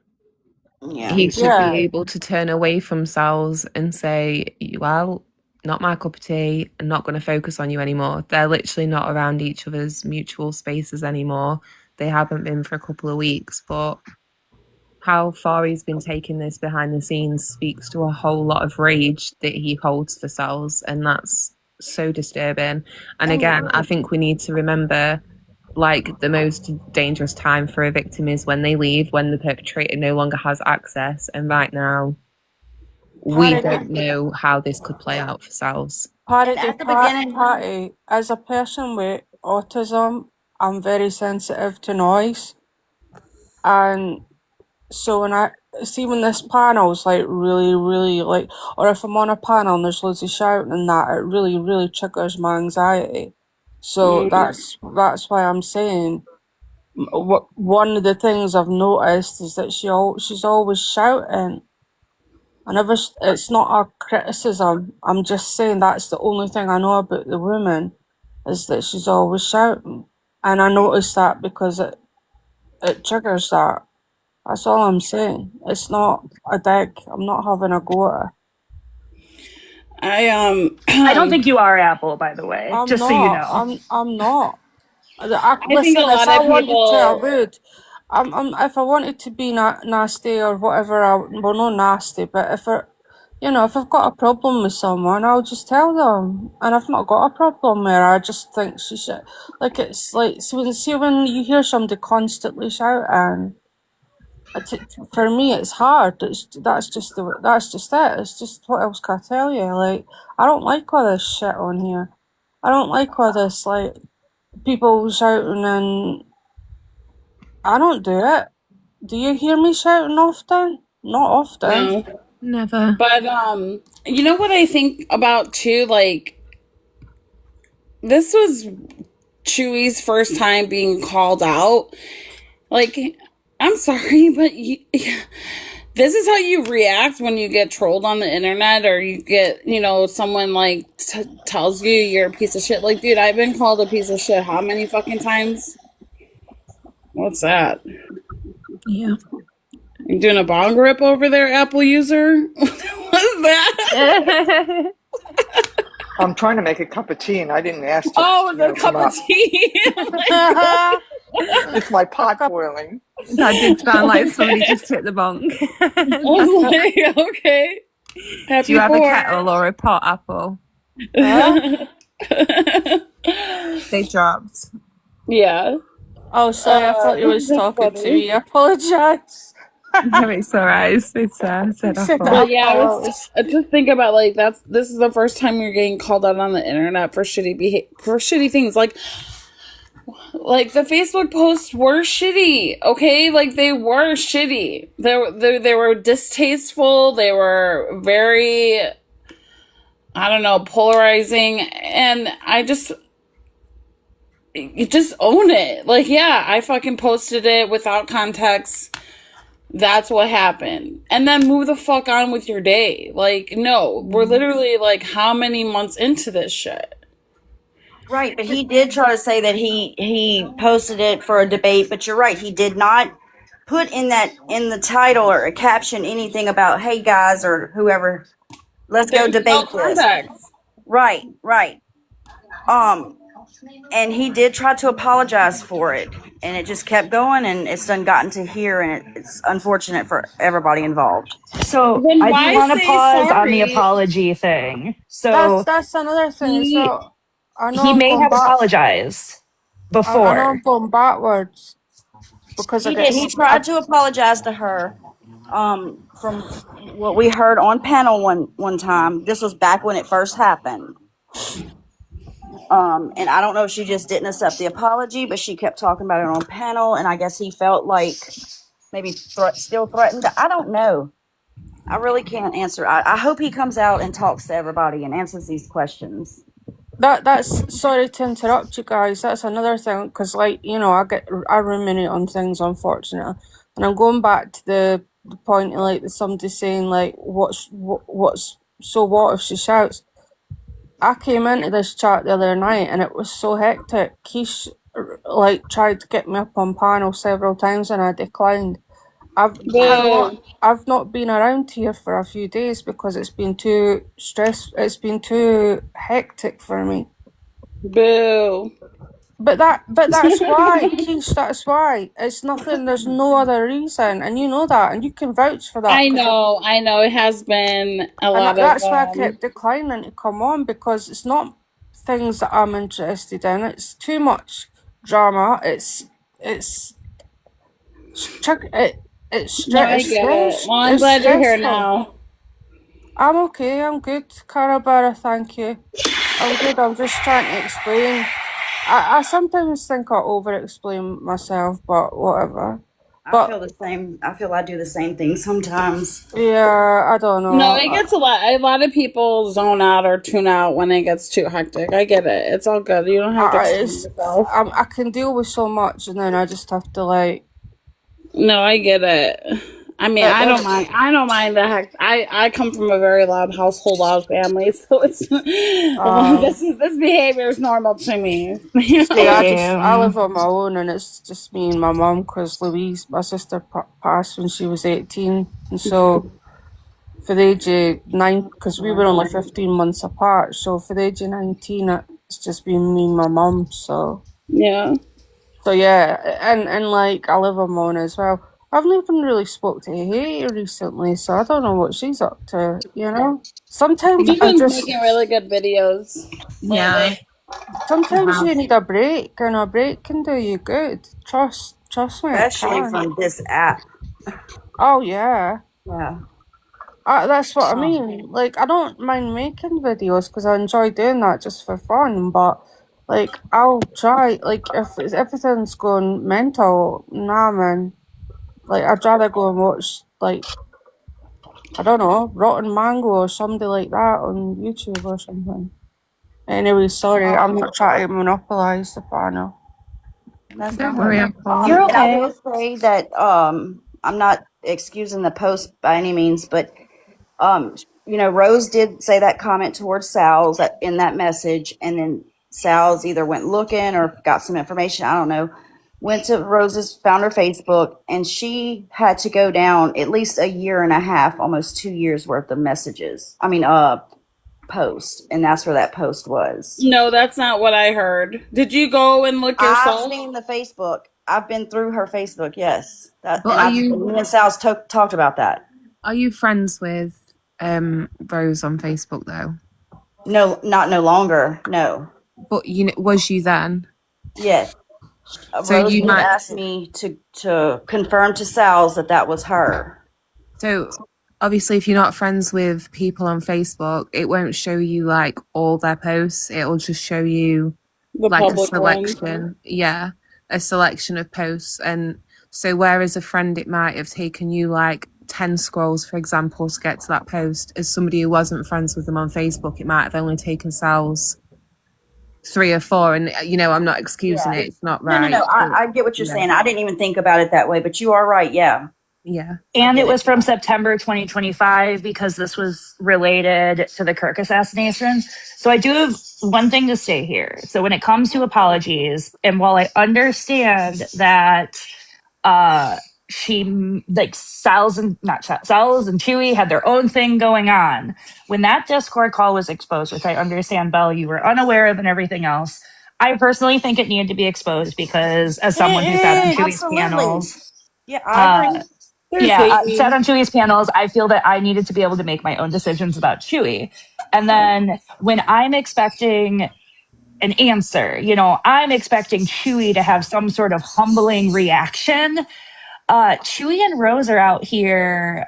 Yeah. He should Yeah. be able to turn away from Sal's and say, well, not my cup of tea. I'm not going to focus on you anymore. They're literally not around each other's mutual spaces anymore. They haven't been for a couple of weeks, but how far he's been taking this behind the scenes speaks to a whole lot of rage that he holds for Sal's, and that's so disturbing. And again, I think we need to remember, like, the most dangerous time for a victim is when they leave, when the perpetrator no longer has access. And right now, we don't know how this could play out for Sal's. Patty, as a person with autism, I'm very sensitive to noise. And so when this panel's like really, really like, or if I'm on a panel and there's loads of shouting and that, it really, really triggers my anxiety. So that's why I'm saying one of the things I've noticed is that she's always shouting. It's not a criticism. I'm just saying that's the only thing I know about the woman is that she's always shouting. And I notice that because it triggers that. That's all I'm saying. It's not a dig. I'm not having a go at her. I don't think you are, Apple, by the way. I'm just not. so you know. I'm not. I think a lot of people. I would. If I wanted to be nasty or whatever, well, not nasty, but if I've got a problem with someone, I'll just tell them. And I've not got a problem with her. I just think she should. Like, it's like, see when you hear somebody constantly shouting, for me, it's hard. That's just it. It's just, what else can I tell you? Like, I don't like all this shit on here. I don't like all this, like, people shouting, and I don't do it. Do you hear me shouting often? Not often. No. Never. But you know what I think about too? Like, this was Chewy's first time being called out. Like, I'm sorry, but this is how you react when you get trolled on the internet, or you get, someone like tells you you're a piece of shit. Like, dude, I've been called a piece of shit how many fucking times? What's that? Yeah. You doing a bong rip over there, Apple user? What's that? I'm trying to make a cup of tea and I didn't ask to. Oh, it's a cup of tea. It's my pot boiling. That did sound like somebody just hit the bong. I was like, okay. Happy Do you have 4. a kettle or a pot, Apple? They dropped. Yeah. Oh, sorry, I thought you was talking to me. I apologise. No, it's alright. It's said Apple. But yeah, I just think about, like, this is the first time you're getting called out on the internet for shitty things. Like the Facebook posts were shitty, okay? Like, they were shitty. They were distasteful. They were very, I don't know, polarizing. And you just own it. Like, yeah, I fucking posted it without context. That's what happened. And then move the fuck on with your day. Like, no, we're literally like how many months into this shit? Right, but he did try to say that he posted it for a debate, but you're right, he did not put in the title or a caption anything about, hey guys or whoever, let's go There's no debate this. context. Right, right. And he did try to apologize for it, and it just kept going, and it's done gotten to here, and it's unfortunate for everybody involved. So Then I do why want to say pause on the sorry? apology thing. That's So another thing as he well. I know he I'm may going have back. apologized I know I'm before. going backwards because I He get. did. He tried to apologize to her. From what we heard on panel one time, this was back when it first happened. And I don't know if she just didn't accept the apology, but she kept talking about it on panel, and I guess he felt like maybe still threatened. I don't know. I really can't answer. I hope he comes out and talks to everybody and answers these questions. That's sorry to interrupt you guys. That's another thing because, like, you know, I ruminate on things, unfortunately, and I'm going back to the point of, like, somebody saying like, what's so what if she shouts? I came into this chat the other night and it was so hectic. Kesh like tried to get me up on panel several times and I declined. I've Boo. not been around here for a few days because it's been too it's been too hectic for me. Boo. But that's why, Kesh, that's why. It's nothing, there's no other reason, and you know that, and you can vouch for that. I know. It has been a lot of that's why I kept declining to come on, because it's not things that I'm interested in. It's too much drama. It's No, I get it. Well, I'm glad you're here now. I'm okay, I'm good, Carabara, thank you. I'm good, I'm just trying to explain. I sometimes think I over-explain myself, but whatever. I feel the same. I feel I do the same thing sometimes. Yeah, I don't know. No, it gets a lot. A lot of people zone out or tune out when it gets too hectic. I get it. It's all good. You don't have to explain yourself. I can deal with so much, and then I just have to, like. No, I get it. I mean, I don't mind. I don't mind the heck. I come from a very loud household, loud family, so it's this behavior is normal to me. See, I live on my own, and it's just me and my mum, because Louise, my sister, passed when she was 18, and so for the age of 9, because we were only 15 months apart, so for the age of 19, it's just been me and my mum. So yeah. So yeah, and like I live on my own as well. I've not even really spoke to Haiti recently, so I don't know what she's up to, you know? Sometimes She's been making really good videos. Yeah. Sometimes you need a break, and a break can do you good. Trust me. Especially from this app. Oh yeah. Yeah. That's what I mean. Like, I don't mind making videos because I enjoy doing that just for fun, but like I'll try, like, if everything's going mental, nah man. Like, I'd rather go and watch, like, I don't know, Rotten Mango or somebody like that on YouTube or something. Anyway, sorry, I'm not trying to monopolize the panel. Don't worry, You're okay. I will say that I'm not excusing the post by any means, but you know, Rose did say that comment towards Sal's in that message, and then Sal's either went looking or got some information, I don't know, went to found her Facebook, and she had to go down at least a year and a half, almost 2 years worth of messages. I mean, post, and that's where that post was. No, that's not what I heard. Did you go and look yourself? I've seen the Facebook. I've been through her Facebook. Yes, But are you? Me and Sal's talked about that. Are you friends with Rose on Facebook though? No, not no longer. No. But was you then? Yes. So Rose you might ask me to confirm to Sal's that was her. So obviously, if you're not friends with people on Facebook, it won't show you like all their posts. It'll just show you like a selection. Ones. Yeah, a selection of posts. And so whereas a friend, it might have taken you like 10 scrolls, for example, to get to that post. As somebody who wasn't friends with them on Facebook, it might have only taken Sal's 3 or 4. And, you know, I'm not excusing it. It's not right. No. I get what you're saying. I didn't even think about it that way, but you are right. Yeah. Yeah. And it was from September 2025 because this was related to the Kirk assassination. So I do have one thing to say here. So when it comes to apologies, and while I understand that she like Sal's and not Sal's and Chewie had their own thing going on, when that Discord call was exposed, which I understand, Belle, you were unaware of and everything else. I personally think it needed to be exposed because as someone who sat on Chewie's panels, Yeah, I agree. sat on Chewie's panels, I feel that I needed to be able to make my own decisions about Chewie. And then when I'm expecting an answer, I'm expecting Chewie to have some sort of humbling reaction. Chewie and Rose are out here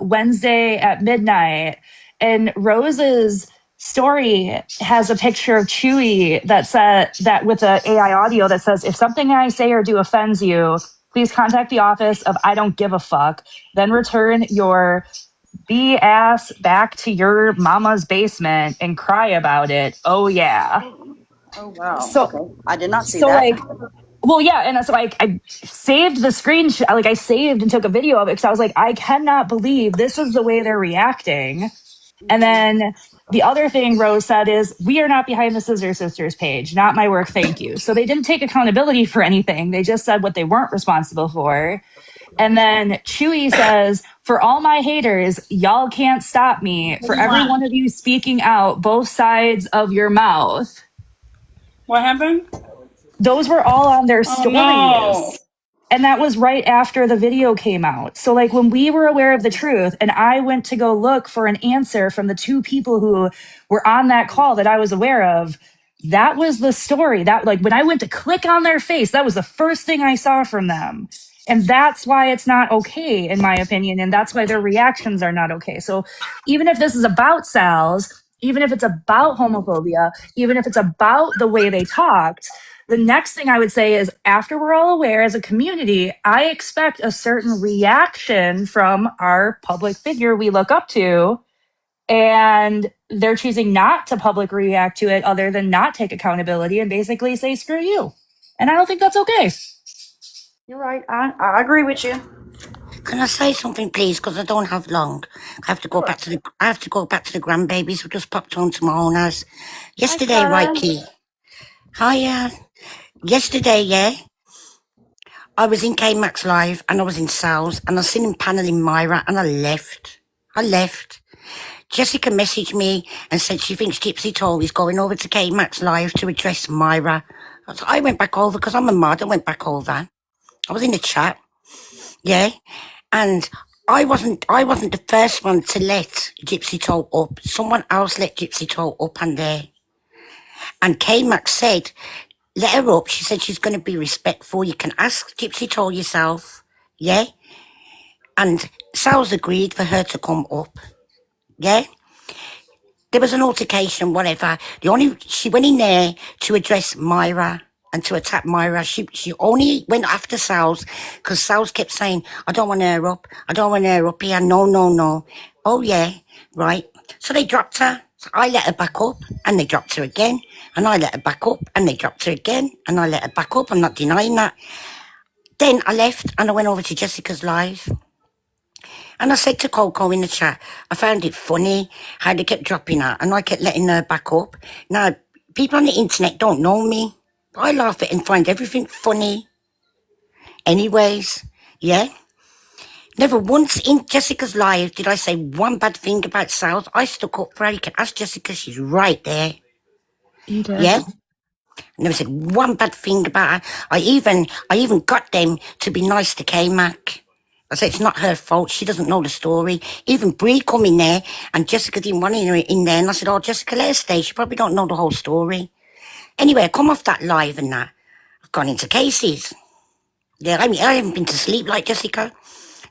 Wednesday at midnight, and Rose's story has a picture of Chewie that said that with a AI audio that says, "If something I say or do offends you, please contact the office of I don't give a fuck. Then return your B ass back to your mama's basement and cry about it. Oh yeah." Oh wow. So, Okay, I did not see so that. like, well, yeah, and so I saved the screenshot, like I saved and took a video of it because I was like, I cannot believe this is the way they're reacting. And then the other thing Rose said is, "We are not behind the Scissor Sisters page. Not my work, thank you." So they didn't take accountability for anything. They just said what they weren't responsible for. And then Chewie says, "For all my haters, y'all can't stop me. For every one of you speaking out both sides of your mouth." What happened? Those were all on their Oh no. stories. And that was right after the video came out. So, like, when we were aware of the truth and I went to go look for an answer from the two people who were on that call that I was aware of, that was the story. That, like, when I went to click on their face, that was the first thing I saw from them. And that's why it's not okay, in my opinion. And that's why their reactions are not okay. So, even if this is about Sal's, even if it's about homophobia, even if it's about the way they talked, the next thing I would say is after we're all aware as a community, I expect a certain reaction from our public figure we look up to. And they're choosing not to public react to it other than not take accountability and basically say, screw you. And I don't think that's okay. You're right. I agree with you. Can I say something, please? Because I don't have long. I have to go back to the grandbabies who just popped home to my own house. Yesterday, right, Key? Hiya. Yesterday, yeah, I was in K-Max Live and I was in Sal's and I seen him paneling Myra and I left. Jessica messaged me and said she thinks Gypsy Toll is going over to K-Max Live to address Myra. So I went back over because I'm a mod. I went back over. I was in the chat. Yeah. And I wasn't the first one to let Gypsy Toll up. Someone else let Gypsy Toll up and there. And K-Max said, let her up. She said she's going to be respectful. You can ask Gypsy Toll yourself. Yeah. And Sal's agreed for her to come up. Yeah. There was an altercation, whatever. She went in there to address Myra and to attack Myra. She only went after Sal's because Sal's kept saying, I don't want her up. I don't want her up here. No. Oh, yeah. Right. So they dropped her. So I let her back up and they dropped her again. And I let her back up and they dropped her again. And I let her back up. I'm not denying that. Then I left and I went over to Jessica's live. And I said to Coco in the chat, I found it funny how they kept dropping her and I kept letting her back up. Now, people on the internet don't know me. But I laugh at and find everything funny. Anyways, yeah. Never once in Jessica's live did I say one bad thing about Sales. I stuck up for her. You can ask Jessica, she's right there. Okay. Yeah. I never said one bad thing about her. I even got them to be nice to K-Mac. I said, it's not her fault. She doesn't know the story. Even Bree come in there and Jessica didn't want her in there. And I said, oh, Jessica, let her stay. She probably don't know the whole story. Anyway, I come off that live and that. I've gone into cases. Yeah, I mean, I haven't been to sleep like Jessica.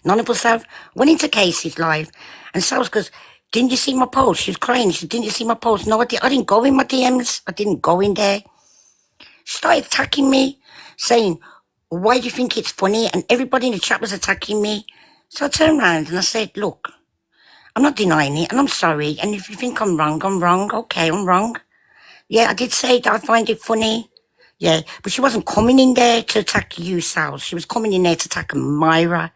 None of us have. Went into cases live. And Sals goes, didn't you see my post? She was crying. She said, didn't you see my post? No, I didn't go in my DMs. I didn't go in there. She started attacking me, saying, why do you think it's funny? And everybody in the chat was attacking me. So I turned around and I said, look, I'm not denying it and I'm sorry. And if you think I'm wrong, I'm wrong. Okay, I'm wrong. Yeah, I did say that I find it funny. Yeah, but she wasn't coming in there to attack you, Sal. She was coming in there to attack Myra.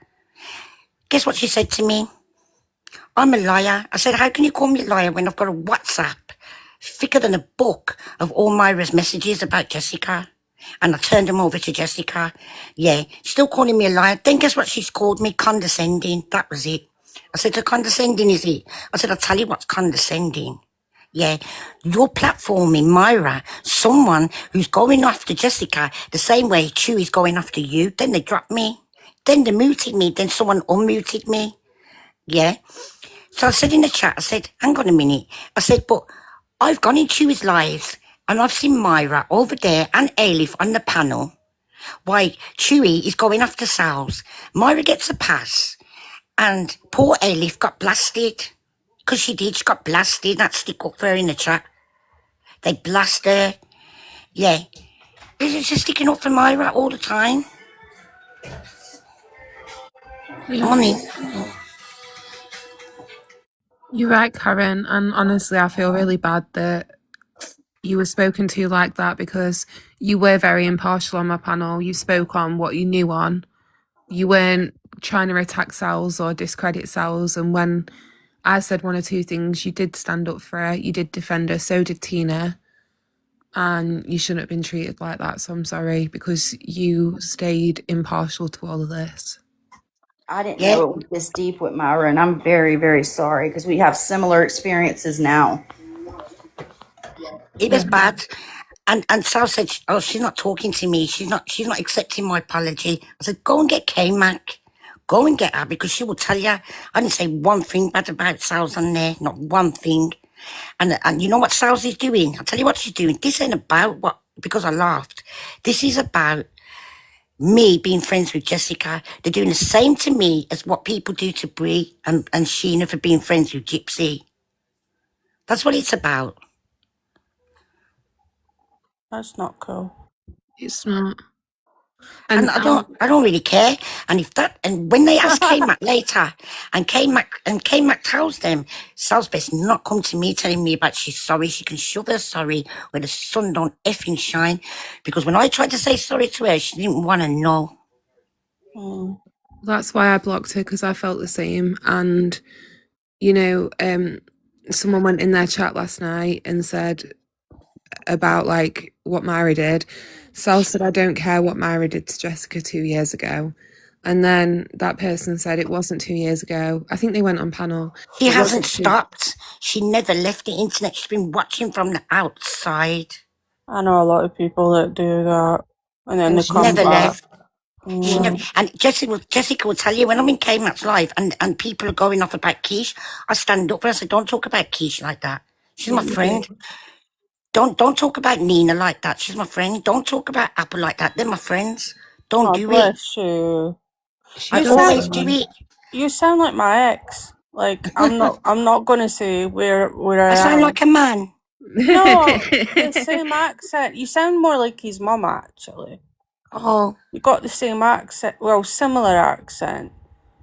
Guess what she said to me? I'm a liar. I said, how can you call me a liar when I've got a WhatsApp thicker than a book of all Myra's messages about Jessica? And I turned them over to Jessica. Yeah, still calling me a liar. Then guess what she's called me? Condescending. That was it. I said, condescending is it? I said, I'll tell you what's condescending. Yeah, you're platforming Myra, someone who's going after Jessica the same way Chewie's going after you. Then they dropped me. Then they muted me. Then someone unmuted me. Yeah. So I said in the chat, I said, hang on a minute. I said, but I've gone in Chewie's lives and I've seen Myra over there and Alif on the panel. Why, Chewie is going after Sal's. Myra gets a pass and poor Alif got blasted. Because she did, she got blasted. That stick up for her in the chat. They blast her. Yeah. It's just sticking up for Myra all the time. Money. You're right, Karen. And honestly, I feel really bad that you were spoken to like that, because you were very impartial on my panel. You spoke on what you knew on. You weren't trying to attack Sal's or discredit Sal's. And when I said one or two things, you did stand up for her. You did defend her. So did Tina. And you shouldn't have been treated like that. So I'm sorry, because you stayed impartial to all of this. I didn't know it was this deep with Myra, and I'm very, very sorry because we have similar experiences now. It was bad. And Sal said, oh, she's not talking to me. She's not accepting my apology. I said, go and get K-Mac. Go and get her, because she will tell you. I didn't say one thing bad about Sal's on there. Not one thing. And you know what Sal's is doing? I'll tell you what she's doing. This ain't about what, because I laughed. This is about me being friends with Jessica. They're doing the same to me as what people do to Brie and Sheena for being friends with Gypsy. That's what it's about. That's not cool. It's not. And I don't really care. And if that, and when they ask K-Mac later, and K-Mac tells them, Sal's best not come to me telling me about she's sorry. She can shove her sorry where the sun don't effing shine. Because when I tried to say sorry to her, she didn't want to know. That's why I blocked her, because I felt the same. And, you know, someone went in their chat last night and said about like what Myra did. Sal said, I don't care what Myra did to Jessica 2 years ago. And then that person said it wasn't 2 years ago. I think they went on panel. She hasn't stopped. She never left the internet. She's been watching from the outside. I know a lot of people that do that, and then they she come never back. left. She never, and Jessica will tell you, when I'm in K-Mac's live and people are going off about Kesh, I stand up and I say, don't talk about Kesh like that. She's my friend. Don't talk about Nina like that. She's my friend. Don't talk about Apple like that. They're my friends. Don't do it. You. I always do it. You sound like my ex. Like I'm not gonna say where I sound am. like a man. No, the same accent. You sound more like his mum, actually. Oh. You got the same accent. Well, similar accent.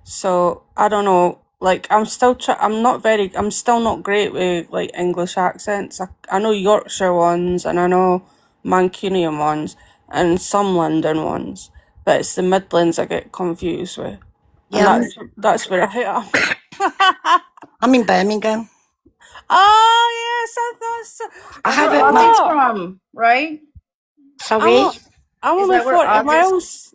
So I don't know. Like I'm still not great with like English accents. I know Yorkshire ones and I know Mancunian ones and some London ones, but it's the Midlands I get confused with. Yeah, and that's where I am. I'm in Birmingham. Oh yes, I thought so. I have where Ozzy's from, right? Sorry? I'm only 40 miles.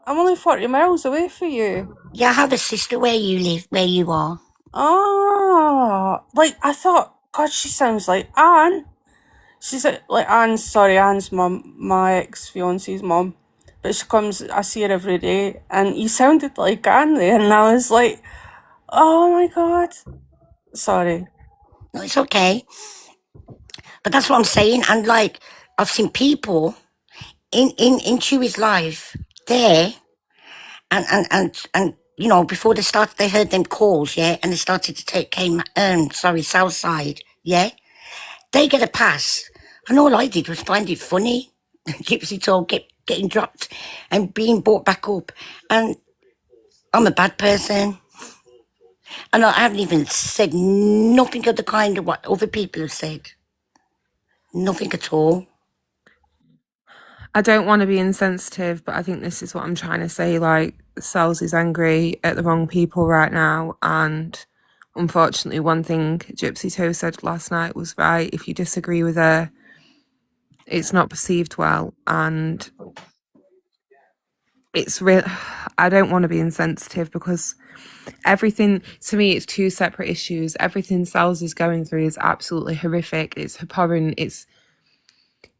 I'm only 40 miles away from you. Yeah, I have a sister where you live, where you are. Oh, like I thought. God, she sounds like Anne. She's like Anne's mum, my ex-fiance's mum. But she comes, I see her every day, and you sounded like Anne there, and I was like, oh my God. Sorry. No, it's okay. But that's what I'm saying. And like, I've seen people in Chewie's life there, and you know, before they started, they heard them calls, yeah, and they started to take Southside, yeah. They get a pass, and all I did was find it funny. Gypsy told getting dropped and being brought back up, and I'm a bad person. And I haven't even said nothing of the kind of what other people have said. Nothing at all. I don't want to be insensitive, but I think this is what I'm trying to say. Like, Sal's is angry at the wrong people right now, and unfortunately, one thing Gypsy Toe said last night was right. If you disagree with her, it's not perceived well, and it's real. I don't want to be insensitive because everything to me, it's two separate issues. Everything Sal's is going through is absolutely horrific. It's abhorrent. It's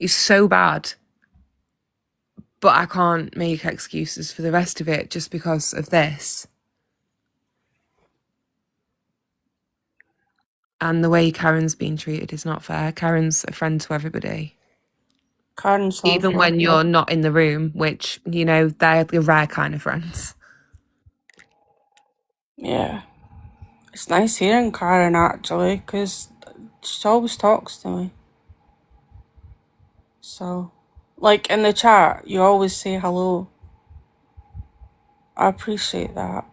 so bad. But I can't make excuses for the rest of it just because of this. And the way Karen's being treated is not fair. Karen's a friend to everybody. Karen's Even lovely. when you're not in the room, which, you know, they're the rare kind of friends. Yeah. It's nice hearing Karen, actually, because she always talks to me. So, like, in the chat, you always say hello. I appreciate that.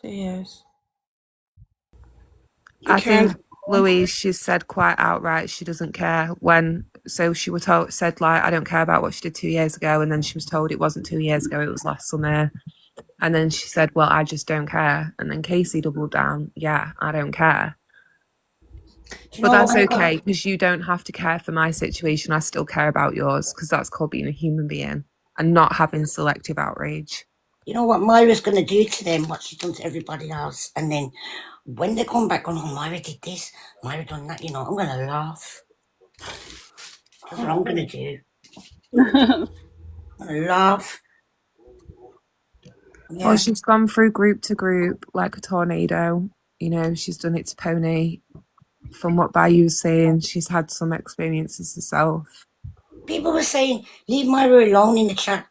She is. I Karen, think Louise, she's said quite outright she doesn't care when. So she was said like, I don't care about what she did 2 years ago, and then she was told it wasn't 2 years ago, it was last summer. And then she said, well, I just don't care. And then Casey doubled down, yeah, I don't care. But that's okay, because you don't have to care for my situation. I still care about yours, because that's called being a human being and not having selective outrage. You know what Myra's going to do to them, what she's done to everybody else. And then when they come back on, oh, Myra did this, Myra done that, you know, I'm going to laugh. That's what I'm going to do. I'm going to laugh. Yeah. Well, she's gone through group to group like a tornado. You know, she's done it to Pony. From what Bayou was saying, she's had some experiences herself. People were saying, leave Myra alone in the chat.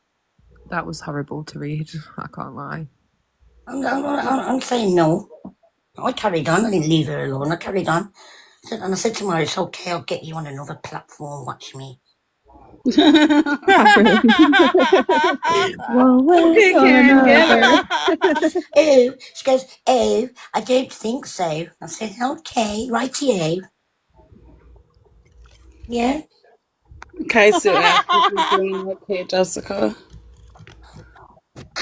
That was horrible to read. I can't lie. I'm saying no. I carried on. I didn't leave her alone. I carried on. And I said to Myra, it's okay. I'll get you on another platform. Watch me. Okay, Karen, get it. Oh, she goes, oh, I don't think so. I said, okay, rightio. Yeah. Okay, so she's doing okay, Jessica.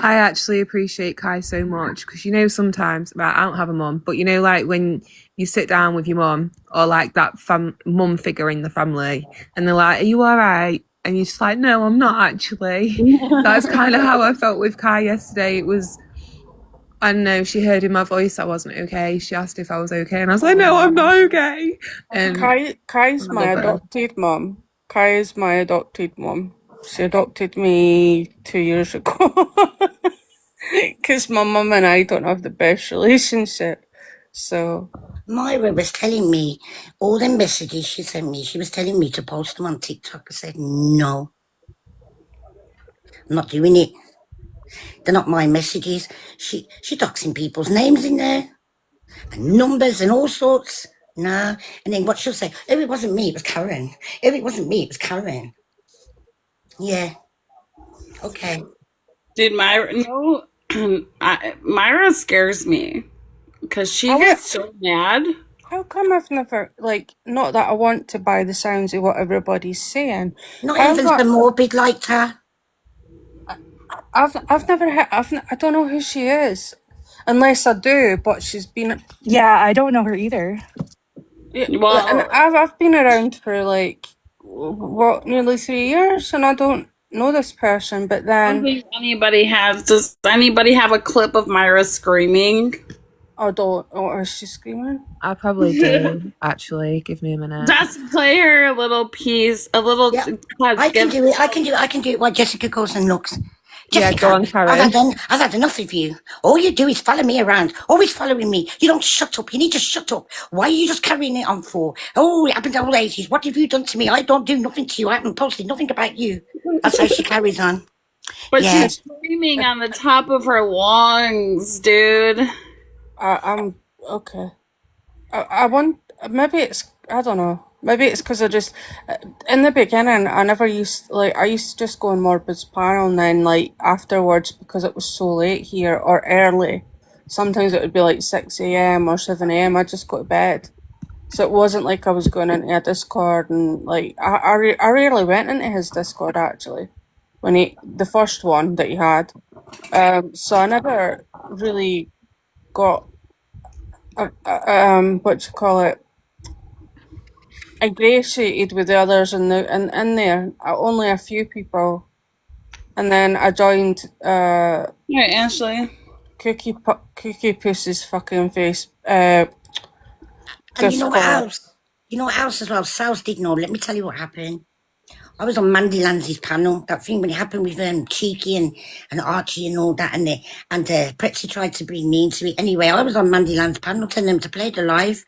I actually appreciate Kai so much because, you know, sometimes, right, I don't have a mum, but you know, like when you sit down with your mum or like that mum figure in the family and they're like, are you all right? And you're just like, no, I'm not actually. That's kind of how I felt with Kai yesterday. It was, I don't know, she heard in my voice I wasn't okay. She asked if I was okay and I was like, no, I'm not okay. And Kai's my adopted mum. Kai is my adopted mum. She adopted me 2 years ago. Because my mum and I don't have the best relationship. So Myra was telling me all the messages she sent me. She was telling me to post them on TikTok. I said, no. I'm not doing it. They're not my messages. She doxing people's names in there. And numbers and all sorts. Nah. And then what she'll say, oh, it wasn't me, it was Karen. Oh, it wasn't me, it was Karen. Yeah. Okay. Dude, Myra scares me because she gets so mad. how come I've never, like, not that I want to buy the sounds of what everybody's saying. Not even the morbid like her. I've never heard, I don't know who she is. Unless I do, but she's been... Yeah, I don't know her either. Yeah, well, and I've been around for like, what, nearly 3 years, and I don't know this person, but then... I don't think anybody has. Does anybody have a clip of Myra screaming? I don't. Oh, is she screaming? I probably do, actually. Give me a minute. Just play her a little piece, a little... Yeah, I can do it while Jessica goes and looks. Jessica, yeah, go on, Karen. I've had enough of you. All you do is follow me around, always following me. You don't shut up. You need to shut up. Why are you just carrying it on for? Oh, it happened to old ages. What have you done to me? I don't do nothing to you. I haven't posted nothing about you. That's how she carries on. But she's screaming on the top of her lungs, dude. I'm okay. I want, maybe it's, I don't know. Maybe it's because I just, in the beginning, I used to just go on Morbid's panel, and then like afterwards, because it was so late here or early, sometimes it would be like 6 a.m. or 7 a.m. I'd just go to bed. So it wasn't like I was going into a Discord, and like I rarely went into his Discord actually. the first one that he had. So I never really got what you call it, ingratiated with the others in there. Only a few people, and then I joined. Yeah, Ashley. Cookie Pussy's fucking face. And Discord. you know what else? You know what else as well? Sals did know. Let me tell you what happened. I was on Mandy Lansley's panel. That thing when it happened with Cheeky and Archie and all that, and Pretzi tried to bring me into it. Anyway, I was on Mandy Land's panel telling them to play it live,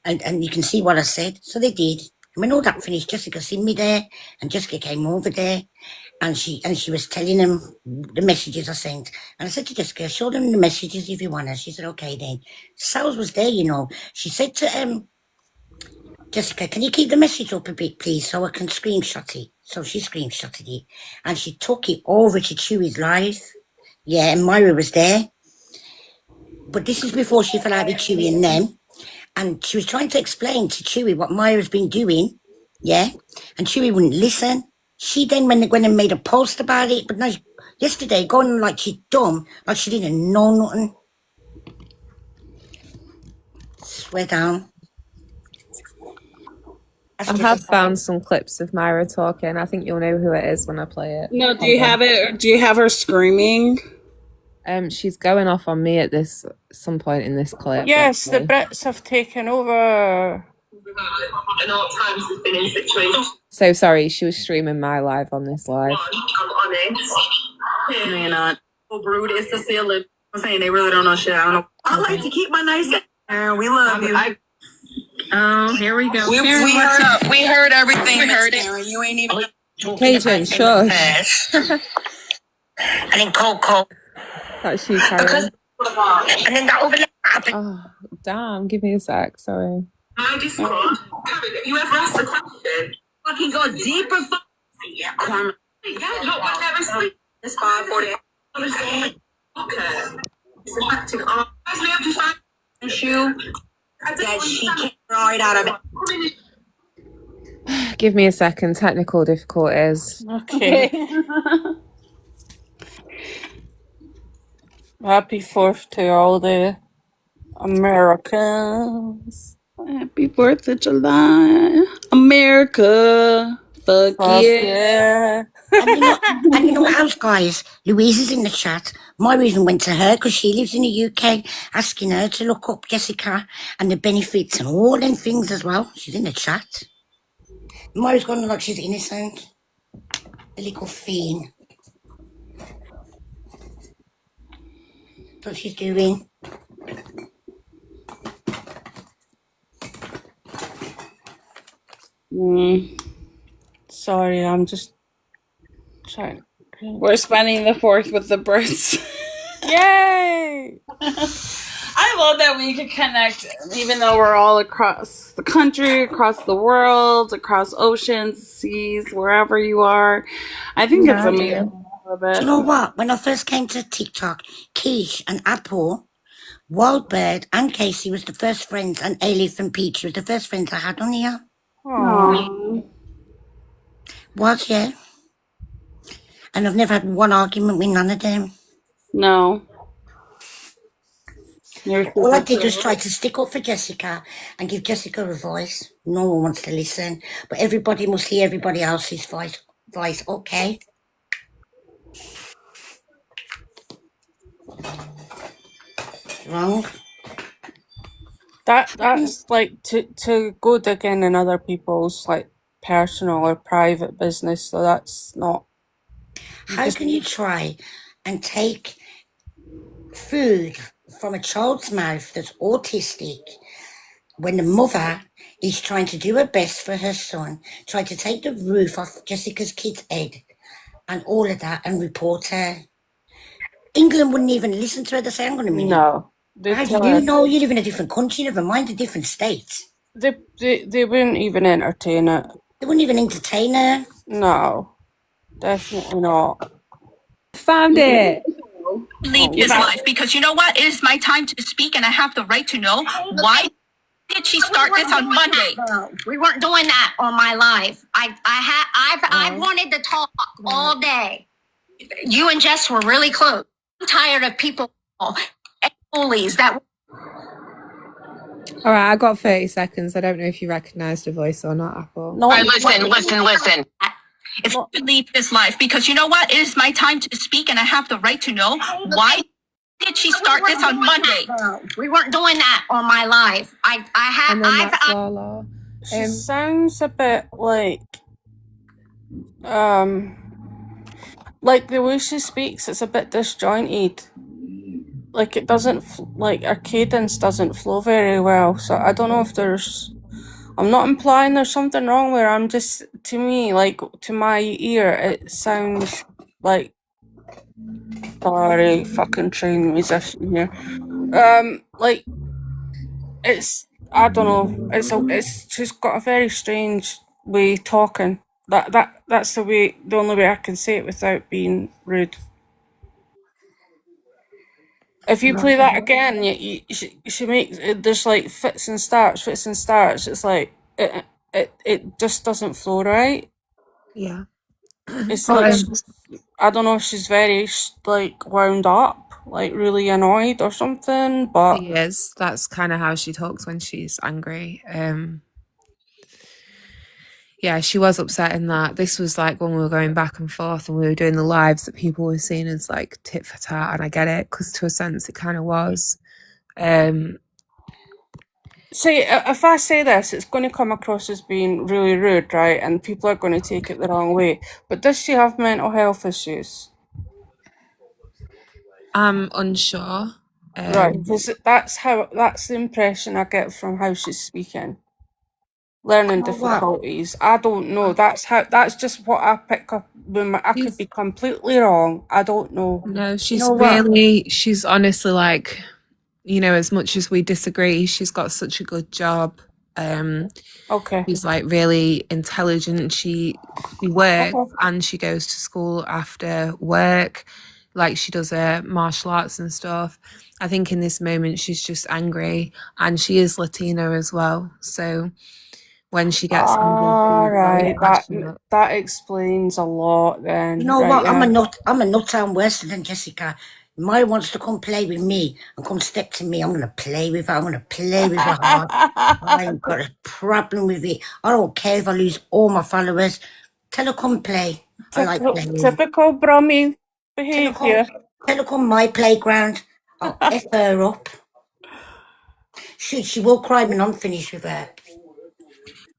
and you can see what I said. So they did. And when all that finished, Jessica seen me there, and Jessica came over there, and she was telling them the messages I sent. And I said to Jessica, show them the messages if you want. And she said, okay then. Sals was there, you know. She said to Jessica, can you keep the message up a bit, please, so I can screenshot it? So she screenshotted it, and she took it over to Chewy's live. Yeah, and Myra was there. But this is before she fell out with Chewy and them. And she was trying to explain to Chewy what Myra's been doing. Yeah, and Chewy wouldn't listen. She then went and made a post about it. But now, yesterday, going like she's dumb, like she didn't know nothing. Swear down. I have found some clips of Myra talking. I think you'll know who it is when I play it. No, do you have it? Do you have her screaming? She's going off on me at some point in this clip. Yes, the Brits have taken over. So sorry, she was streaming my live on this live. I'm honest. Man, brood is the ceiling. I'm saying they really don't know shit. I don't know. I like to keep my nice. We love you. Oh, here we go. We heard everything. We heard it. You ain't even. Cajun, shush. And then Coco. That's you, Karen. And then that overlap happened. Oh, damn. Give me a sec. Sorry. My Discord. You ever asked the question? Fucking go deeper. Yeah, Carmen. Yeah, no, I never sleep. It's 5:40. Okay. It's a fact to all. I have to find a shoe that she can't draw it out of it. Give me a second. Technical difficulties. Okay. Happy 4th to all the Americans. Happy 4th of July. America. Fuck yeah. And you know what else, guys? Louise is in the chat. Myra even went to her because she lives in the UK, asking her to look up Jessica and the benefits and all them things as well. She's in the chat. Myra's gone like she's innocent. The little fiend. That's what she's doing. Sorry, I'm just trying. We're spending the 4th with the Brits. Yay! I love that we can connect, even though we're all across the country, across the world, across oceans, seas, wherever you are. I think it's amazing. You know what? When I first came to TikTok, Kesh and Apple, Wildbird and Casey was the first friends, and A-Leaf and Peach was the first friends I had on here. Aww. Was, yeah. And I've never had one argument with none of them. No. All I did was try to stick up for Jessica and give Jessica a voice. No one wants to listen, but everybody must hear everybody else's voice. Okay. Wrong. That's like to go digging in other people's like personal or private business. So that's not. How can you try and take food from a child's mouth that's autistic when the mother is trying to do her best for her son, trying to take the roof off Jessica's kid's head and all of that and report her? England wouldn't even listen to her. They say, hang on a minute. No. How do you know you live in a different country, never mind a different state? They wouldn't even entertain it. They wouldn't even entertain her. No. Definitely not. Found it. Leave his life, because you know what? It is my time to speak, and I have the right to know why did she start this on Monday. We weren't doing that on my live. I wanted to talk all day. You and Jess were really close. I'm tired of people and bullies that. All right, I got 30 seconds. I don't know if you recognised the voice or not, Apple. No, All right, listen. If no, you leave this life, because you know what? It is my time to speak and I have the right to know why did she start this on Monday? We weren't doing that on my live. And then that's Lala. she sounds a bit like the way she speaks, it's a bit disjointed. Like it doesn't, like her cadence doesn't flow very well. So I don't know if I'm not implying there's something wrong with her. I'm just, to me, like, to my ear, it sounds like, sorry, fucking trained musician here. Like, I don't know, she's got a very strange way of talking. That's the only way I can say it without being rude. If you play that again, she makes there's like fits and starts. It's like it just doesn't flow right. Yeah. It's like I don't know if she's very like wound up, like really annoyed or something. But She is. That's kind of how she talks when she's angry. Yeah, she was upset in that. This was like when we were going back and forth and we were doing the lives that people were seeing as like tit for tat, and I get it because to a sense it kind of was. see, if I say this, it's going to come across as being really rude, right? And people are going to take it the wrong way. But does she have mental health issues? I'm unsure. Right, because that's the impression I get from how she's speaking. Learning difficulties. I don't know. That's just what I pick up. I could be completely wrong. I don't know. No, she's know what? she's honestly like, as much as we disagree, she's got such a good job. Okay. She's like really intelligent. She works Okay. and she goes to school after work. Like she does martial arts and stuff. I think in this moment she's just angry, and she is Latino as well. So when she gets angry, All she's very right. passionate. That explains a lot then. You know Right, what? yeah. I'm a nut. I'm worse than Jessica. Maya wants to come play with me and come step to me. I'm gonna play with her. I'm gonna play with her hard. I ain't got a problem with it. I don't care if I lose all my followers. Tell her come play. I like playing. Typical Brummy behaviour. Tell her come my playground. I'll F her up. She will cry when I'm finished with her.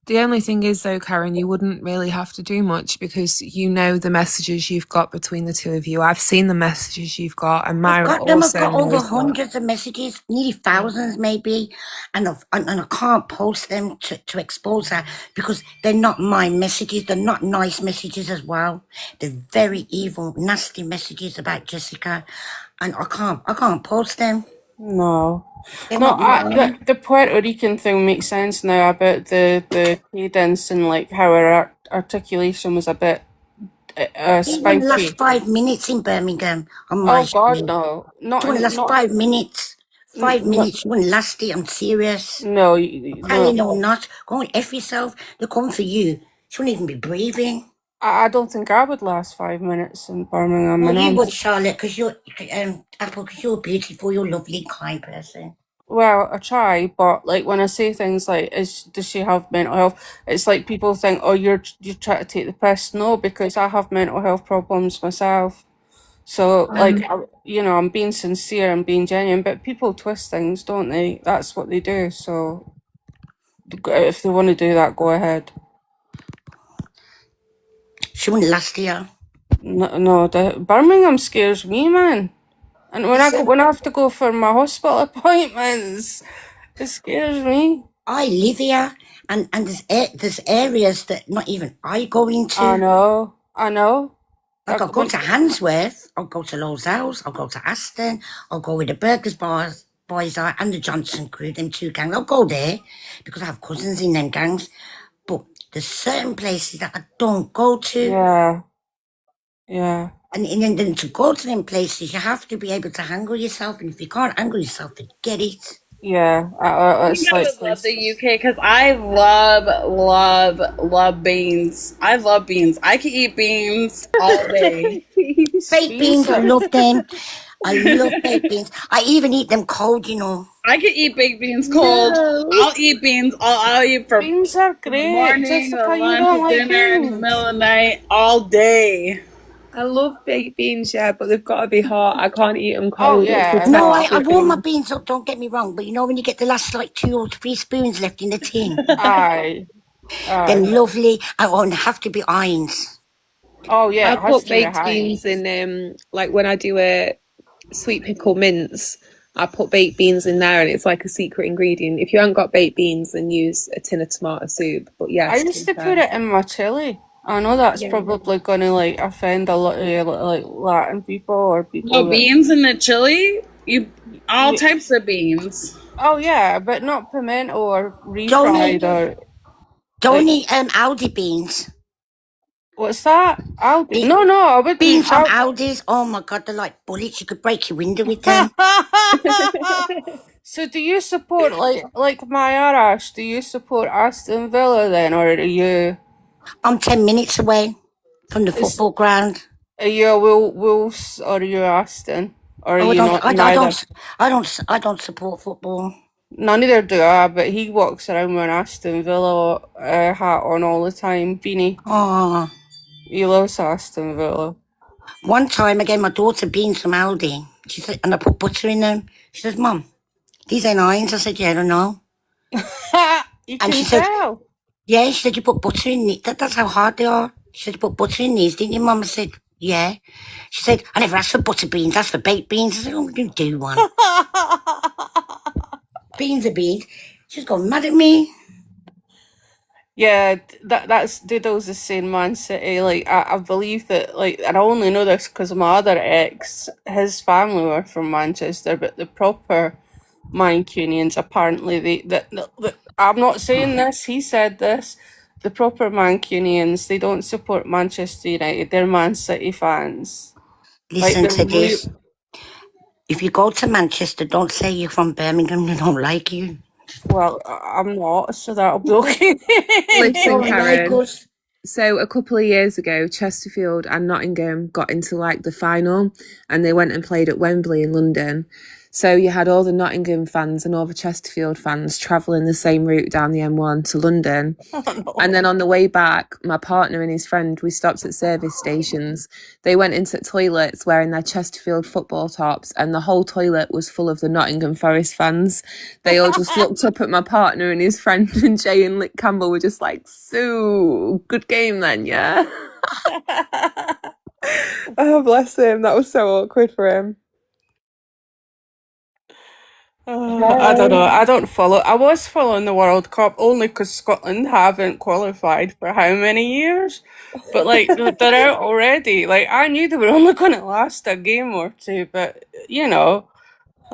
The only thing is, though, Karen, you wouldn't really have to do much because you know the messages you've got between the two of you. I've seen the messages you've got, and Myra I've got over knows that. hundreds of messages, nearly thousands maybe, and I can't post them to expose her because they're not my messages. They're not nice messages as well. They're very evil, nasty messages about Jessica, and I can't post them. No. The Puerto Rican thing makes sense now about the cadence and like how her articulation was a bit It wouldn't last spiky. 5 minutes in Birmingham on my God, no! It wouldn't last 5 minutes. 5 minutes wouldn't last it. I'm serious. No, Telling or not, go and F yourself. They're coming for you. She wouldn't even be breathing. I don't think I would last 5 minutes in Birmingham. Well, you would, Charlotte, because you're Apple, because you're beautiful, you're a lovely, kind person. Well, I try, but like when I say things like, does she have mental health? It's like people think, oh, you're trying to take the piss. No, because I have mental health problems myself. So like, I'm being sincere, I'm being genuine, but people twist things, don't they? That's what they do. So if they want to do that, go ahead. She wouldn't last here. No, Birmingham scares me, man. And when I have to go for my hospital appointments, it scares me. I live here, and there's areas that not even I go into. I know. Like I'll go to Handsworth, I'll go to Lowell's House, I'll go to Aston, I'll go with the Burgers boys are and the Johnson crew, them two gangs. I'll go there because I have cousins in them gangs. But there's certain places that I don't go to. Yeah. And then to go to them places, you have to be able to handle yourself. And if you can't handle yourself, forget it. Yeah, I it's think I like would love the UK because I love beans. I love beans. I could eat beans all day. Baked beans, are love them. I love baked beans. I even eat them cold, you know. I could eat baked beans cold. No. I'll eat beans. I'll eat for beans are in the great. morning, the Jessica, you lunch, don't the like dinner, in the middle beans? of the night, all day. I love baked beans, yeah, but they've got to be hot. I can't eat them Oh cold. It's yeah, just No, not no. I warm my cooking. beans up, don't get me wrong, but you know when you get the last like 2 or 3 spoons left in the tin? Aye, They're aye. lovely. And have to be irons. Oh yeah, I it has put to be baked high. beans in like when I do a sweet pickle mince, I put baked beans in there and it's like a secret ingredient. If you haven't got baked beans, then use a tin of tomato soup. But I yes, to used be to put fair. it in my chili. I know that's Yeah. probably gonna like offend a lot of like Latin people or No people that. beans in the chili. You all Yeah, types of beans. oh yeah, but not pimento or Don't refried eat, or don't like eat Aldi beans. what's that? Aldi? Be- No, no, I wouldn't. beans from Aldi's, oh my god, they're like bullets. You could break your window with them. So do you support like my Arash? Do you support Aston Villa then, or I'm 10 minutes away from the is football ground. are you a Wolves or are you Aston? Or are Oh, you not neither? I don't support football. No, neither do I, but he walks around with an Aston Villa hat on all the time, beanie. Oh, He loves Aston Villa. one time I gave my daughter beans from Aldi. She said, and I put butter in them. She says, Mum, these ain't irons. I said, yeah, I don't know. You And she can said, tell. yeah, she said, you put butter in it. That's how hard they are. She said, you put butter in these, didn't you, Mum? I said, yeah. She said, I never asked for butter beans, I asked for baked beans. I said, oh, you do one. Beans are beans. She's gone mad at me. Yeah, that's Doodle's the same Man City. Like I believe that like, and I only know this because my other ex, his family were from Manchester, but the proper Mancunians apparently I'm not saying this. He said this. The proper Mancunians they don't support Manchester United. They're Man City fans. Like Listen they're to real. this. If you go to Manchester, don't say you're from Birmingham. They don't like you. Well, I'm not, so that'll be okay. They Listen, don't like Karen. us. So a couple of years ago, Chesterfield and Nottingham got into like the final and they went and played at Wembley in London. So you had all the Nottingham fans and all the Chesterfield fans travelling the same route down the M1 to London. Oh, no. And then on the way back, my partner and his friend, we stopped at service stations. They went into toilets wearing their Chesterfield football tops, and the whole toilet was full of the Nottingham Forest fans. They all just looked up at my partner and his friend, and Jay and Lick Campbell were just like, "So good game then, yeah." Oh, bless him. That was so awkward for him. I don't know. I don't follow. I was following the World Cup only because Scotland haven't qualified for how many years, but like they're out already. Like I knew they were only going to last a game or two, but you know,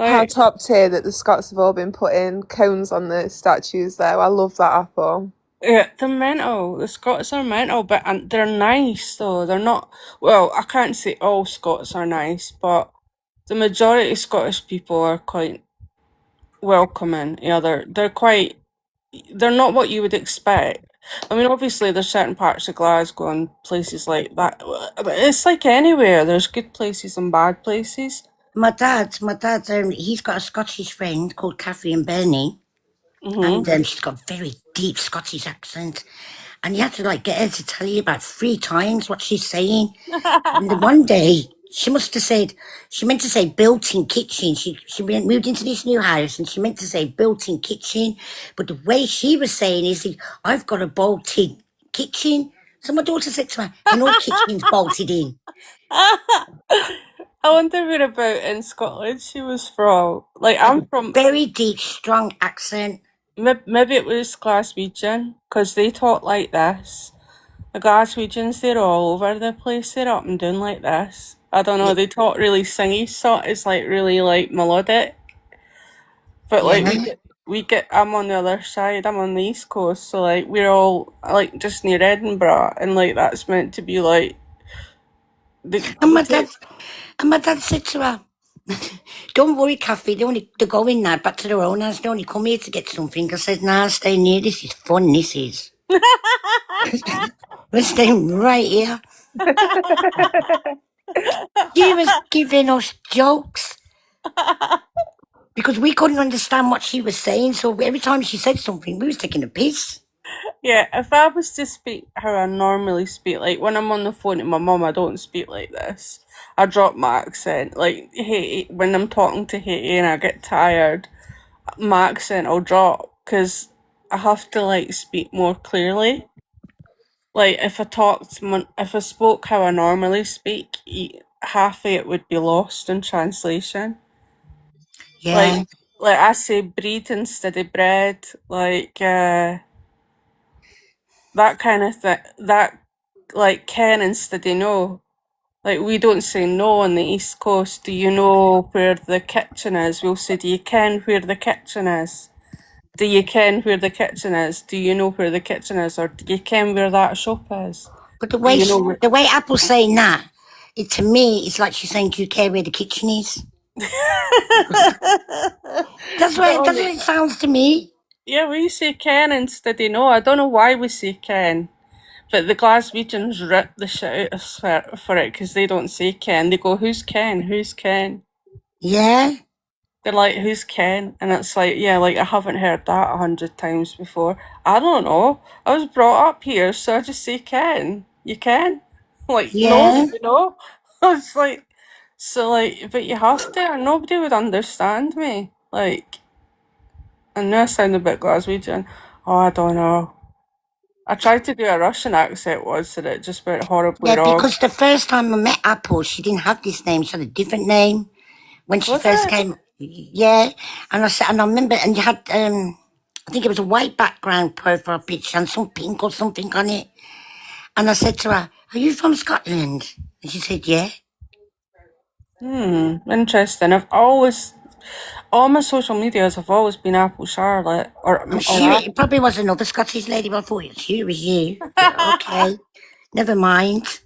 How like top tier that the Scots have all been putting cones on the statues though. I love that apple. yeah, they're mental. The Scots are mental, but and they're nice though. They're not. Well, I can't say all Scots are nice, but the majority of Scottish people are quite welcoming. Yeah, they're quite. They're not what you would expect. I mean, obviously, there's certain parts of Glasgow and places like that. But it's like anywhere. There's good places and bad places. My dad, he's got a Scottish friend called Catherine Burney, Hmm. and she's got a very deep Scottish accent. And you have to like get her to tell you about 3 times what she's saying. And the one day she must have said, she meant to say built-in kitchen. She moved into this new house and she meant to say built-in kitchen, but the way she was saying is, I've got a bolted kitchen. So my daughter said to her, an old kitchen's bolted in. I wonder whereabout in Scotland she was from. Like, I'm from. Very deep, strong accent. Maybe it was Glaswegian, because they talk like this. The Glaswegians, they're all over the place. They're up and down like this. I don't know. Yeah, They talk really singy, so it's like really like melodic. But like yeah. we get I'm on the other side, I'm on the east coast, so like we're all like just near Edinburgh and like that's meant to be like the, And we my take dad, and my dad said to her, Don't worry, Kathy. They're going now back to their own house. They only come here to get something. I said, nah, stay near. This is fun. This is. We're staying right here. She was giving us jokes because we couldn't understand what she was saying. So every time she said something, we was taking a piss. Yeah, if I was to speak how I normally speak, like when I'm on the phone to my mum, I don't speak like this. I drop my accent. Like, hey, when I'm talking to Haiti and I get tired, my accent will drop because I have to like speak more clearly. Like if if I spoke how I normally speak, half of it would be lost in translation. Yeah, Like I say breed instead of bread, like that kind of thing. That like can instead of no. Like we don't say no on the East Coast. Do you know where the kitchen is? We'll say, do you ken where the kitchen is? Do you ken where the kitchen is? Do you know where the kitchen is? Or do you ken where that shop is? but the Do way you know where... the way Apple's saying that, to me, it's like she's saying, "Do you care where the kitchen is?" That's what it sounds to me. Yeah, we say ken instead of no. I don't know why we say ken. But the Glaswegians rip the shit out of us for it because they don't say Ken. They go, who's Ken? Who's Ken? Yeah. They're like, who's Ken? And it's like, yeah, like I haven't heard that 100 times before. I don't know. I was brought up here, so I just say Ken. You Ken? Like, no, Yeah. you know? It's like, so like, but you have to, or nobody would understand me. Like, I know I sound a bit Glaswegian. Oh, I don't know. I tried to do a Russian accent once and it just went horribly Yeah, wrong. because the first time I met Apple, she didn't have this name. She had a different name when she Was first it? came. Yeah, and I said, and I remember, and you had, I think it was a white background profile picture and some pink or something on it. And I said to her, "Are you from Scotland?" And she said, "Yeah." Interesting. I've always, all my social medias have always been Apple Charlotte I'm or sure Apple. it probably was another Scottish lady, but I thought it was you. But okay, never mind.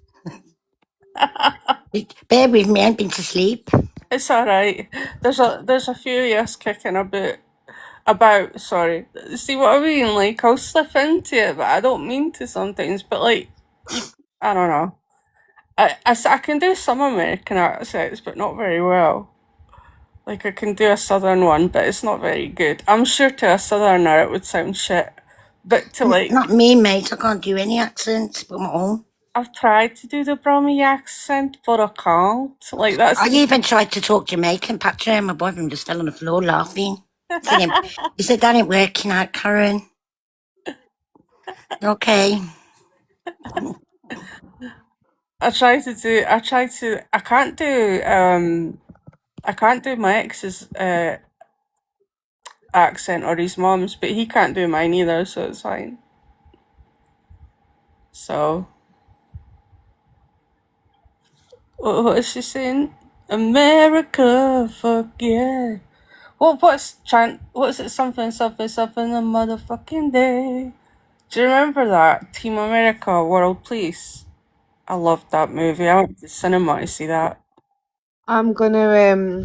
Bear with me, I ain't been to sleep. It's all right. There's a few years kicking about. Sorry, see what I mean? Like I'll slip into it, but I don't mean to sometimes. But like, I don't know. I can do some American accents, but not very well. Like I can do a southern one, but it's not very good. I'm sure to a southerner it would sound shit. But to like, Not me, mate. I can't do any accents but my own. I've tried to do the Brummy accent, but I can't. Like that's I even tried to talk Jamaican. Patrick and my boyfriend just fell on the floor laughing. He said, "That ain't working out, Karen." Okay. I can't do my ex's accent or his mom's, but he can't do mine either, so it's fine. So what is she saying? America, fuck yeah. What's it something a motherfucking day? Do you remember that? Team America, World Police. I loved that movie. I went to the cinema to see that. I'm gonna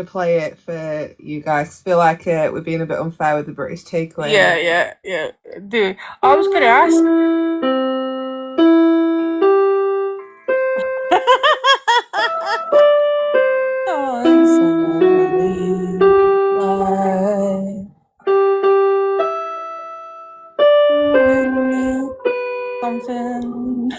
play it for you guys. I feel like we're being a bit unfair with the British takeaway. Yeah. Dude, I was gonna ask. Something.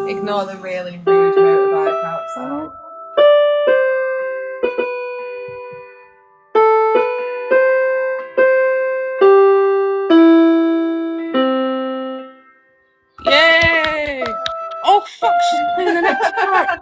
Ignore the really rude motorbike outside. Yay! Oh fuck, she's playing the next part.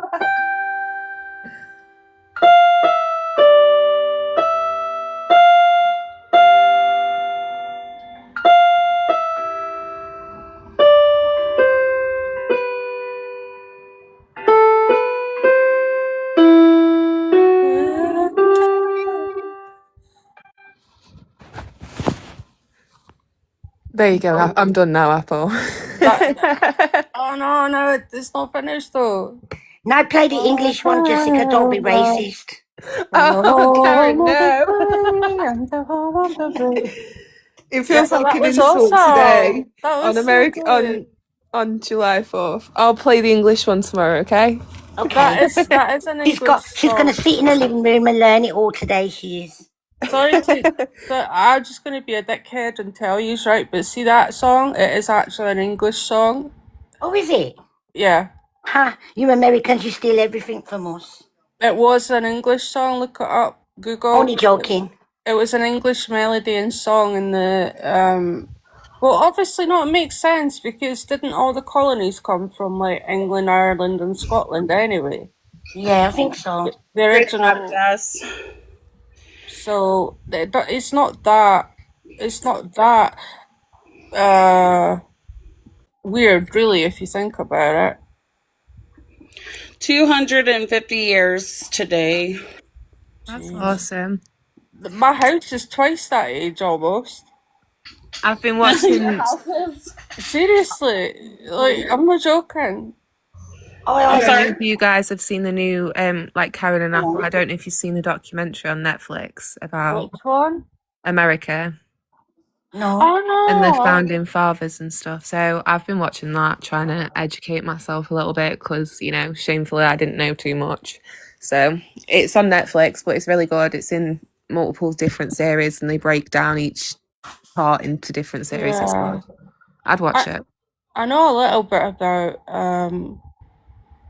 There you go. I'm done now, Apple. Oh no, it's not finished though. Now play the English one, Jessica. Don't be racist. Oh, Karen, no. It feels like That an was insult today awesome. That on was so good. on July 4th. I'll play the English one tomorrow, okay? Okay. That is an English She's gonna song. sit in her living room and learn it all today. She is. Sorry but I'm just gonna be a dickhead and tell you, right? But see that song? It is actually an English song. Oh, is it? Yeah. Ha! You Americans, you steal everything from us. It was an English song. Look it up. Google. Only joking. It was an English melody and song in the well, obviously not. It makes sense because didn't all the colonies come from like England, Ireland, and Scotland anyway? Yeah, I think so. The original. So it's not that. It's not that weird, really, if you think about it. 250 years today. That's awesome. My house is twice that age almost. I've been watching. Seriously, like I'm not joking. I don't know if you guys have seen the new like Karen and Apple. I don't know if you've seen the documentary on Netflix about Which one? America. No. Oh no. And the founding fathers and stuff. So I've been watching that, trying to educate myself a little bit because, you know, shamefully I didn't know too much. So it's on Netflix, but it's really good. It's in multiple different series and they break down each part into different series. It's good. I'd watch it. I know a little bit about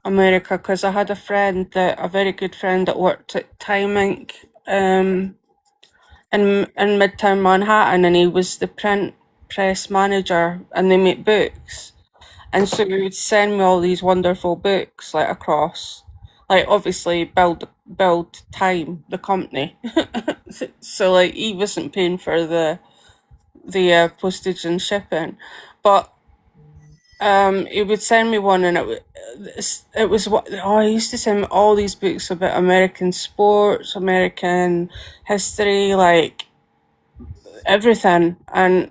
America because I had a very good friend that worked at Time Inc. in Midtown Manhattan, and he was the print press manager, and they make books, and so he would send me all these wonderful books like across, like obviously build Time the company, so like he wasn't paying for the postage and shipping, but he would send me one, and it was what he used to send me all these books about American sports, American history, like everything, and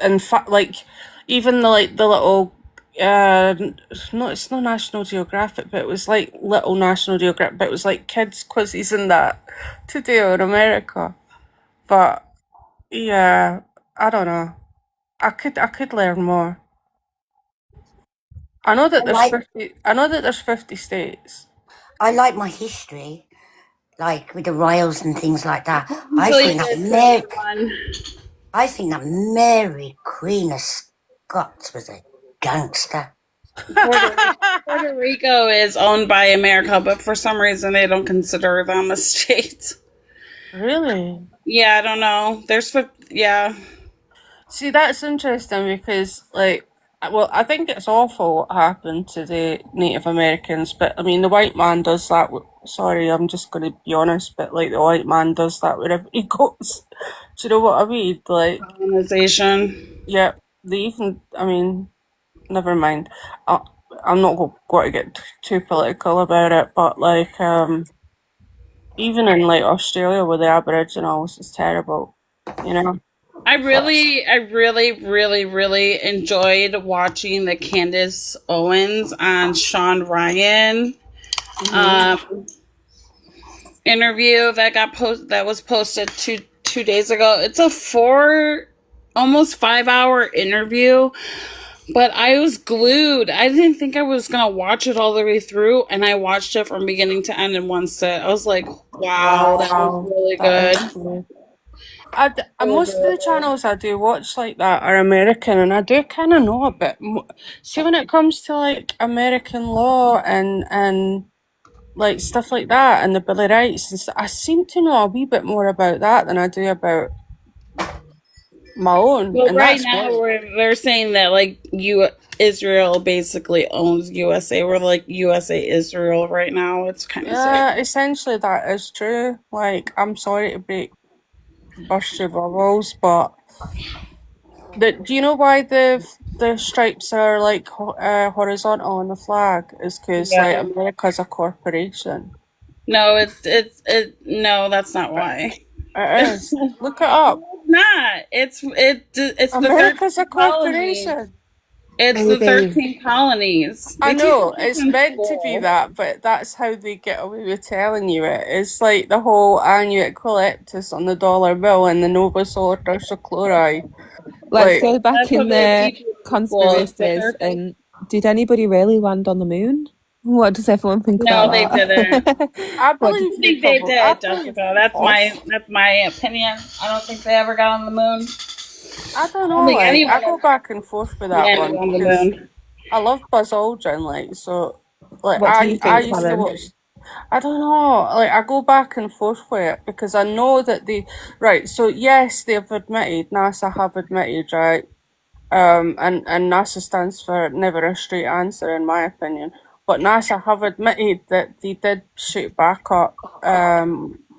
in fact, like even the little no, it's not National Geographic, but it was like little National Geographic, but it was like kids quizzes and that to do in America. But yeah, I don't know. I could learn more. I know that there's 50 states. I like my history, like with the royals and things like that. I think that Mary, Queen of Scots, was a gangster. Puerto Rico is owned by America, but for some reason they don't consider them a state. Really? Yeah, I don't know. Yeah. See, that's interesting because, like, well, I think it's awful what happened to the Native Americans, but I mean, the white man does that. Sorry, I'm just going to be honest, but like, the white man does that wherever he goes. Do you know what I mean? Like, colonization. Yeah, I mean, never mind. I'm not going to get too political about it, but like, even in like Australia with the Aboriginals, it's terrible, you know? I really, really enjoyed watching the Candace Owens and Sean Ryan interview that was posted two days ago. It's a almost 5-hour interview, but I was glued. I didn't think I was gonna watch it all the way through, and I watched it from beginning to end in one sit. I was like, wow, that was really good. Most of the channels I do watch like that are American, and I do kind of know a bit more. See, when it comes to like American law and like stuff like that, and the Bill of Rights and stuff, I seem to know a wee bit more about that than I do about my own. Well, and right that's now they're saying that like Israel basically owns USA. We're like USA Israel right now. It's kind of sick. Essentially that is true. Like, I'm sorry to burst your bubbles, but do you know why the stripes are like horizontal on the flag? Is because like America's a corporation. No, no, that's not why. It is. Look it up. Not. It's the America's 13 a colonies. corporation. It's the Maybe. 13 colonies. I They teach know this it's in meant to be school. that, but that's how they get away with telling you it. It's like the whole annual eucalyptus on the dollar bill and the Novus Ordo Seclorae. Let's Like, go back That's in what they the teach you in school. It's the conspiracies. 13. And did anybody really land on the moon? What does everyone think No, they about didn't. that? I What do I believe they think they probably. I did, believe, Jessica. of course. That's my opinion. I don't think they ever got on the moon. I don't I don't know. think Like, I anyone go back and forth with that landed one on the because moon. I love Buzz Aldrin. Like, so, like, what do you I think, used to Colin? watch. I don't know. Like, I go back and forth with it because I know that they. Right. So yes, they've admitted. NASA have admitted, right. And NASA stands for never a straight answer, in my opinion. But NASA have admitted that they did shoot backup,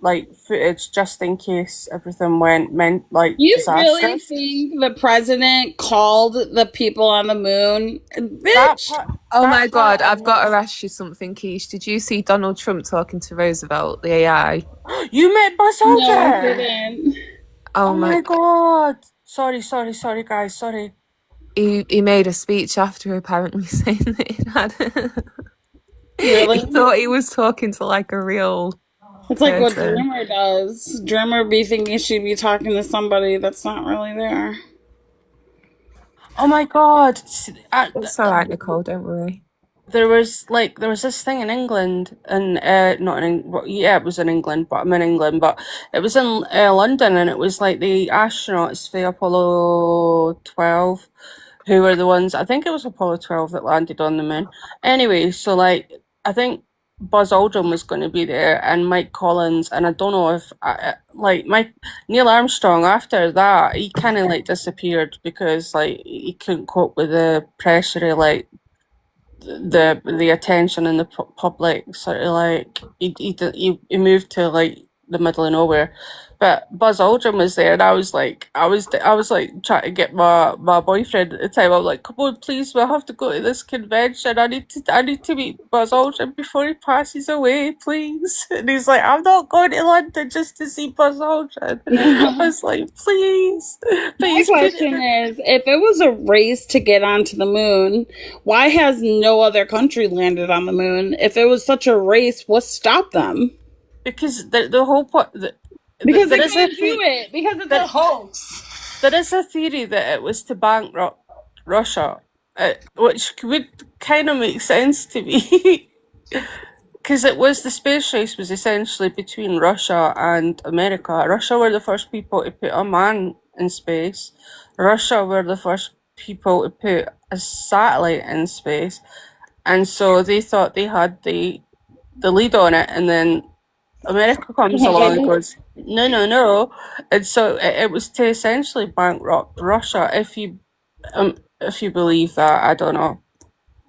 like footage just in case everything went like You really disastrous. think the president called the people on the moon? That Bitch. part, Oh my that part, God, I'm I've got not. to ask you something, Keish. Did you see Donald Trump talking to Roosevelt, the AI? You met Buzz No, I Aldrin. didn't. Oh Oh my, my god. Sorry, guys. Sorry. he made a speech after apparently saying that he had. He Really? thought he was talking to like a real It's like what person. Dreamer does. Dreamer be thinking she'd be talking to somebody that's not really there. Oh my god. It's all right, Nicole. Don't worry. There was this thing in England and not in well, yeah, it was in England, but I'm in England, but it was in London, and it was like the astronauts for Apollo 12 who were the ones. I think it was Apollo 12 that landed on the moon. Anyway, so like I think Buzz Aldrin was going to be there and Mike Collins, and I don't know if like Mike Neil Armstrong after that he kind of like disappeared because like he couldn't cope with the pressure of like the attention in the public, sort of like he moved to like the middle of nowhere. But Buzz Aldrin was there, and I was like trying to get my boyfriend at the time. I'm like, come on, please, we have to go to this convention. I need to meet Buzz Aldrin before he passes away, please. And he's like, I'm not going to London just to see Buzz Aldrin. I was like, please, My please put it question in. is, if it was a race to get onto the moon, why has no other country landed on the moon? If it was such a race, what stopped them? Because the whole point. Because they There is a can't do it. Because it's a hoax. there is a theory that it was to bankrupt Russia, which would kind of make sense to me. Because it was the space race was essentially between Russia and America. Russia were the first people to put a man in space. Russia were the first people to put a satellite in space, and so they thought they had the lead on it, and then America comes along and goes, no, no, no. And so it was to essentially bankrupt Russia. If you believe that, I don't know.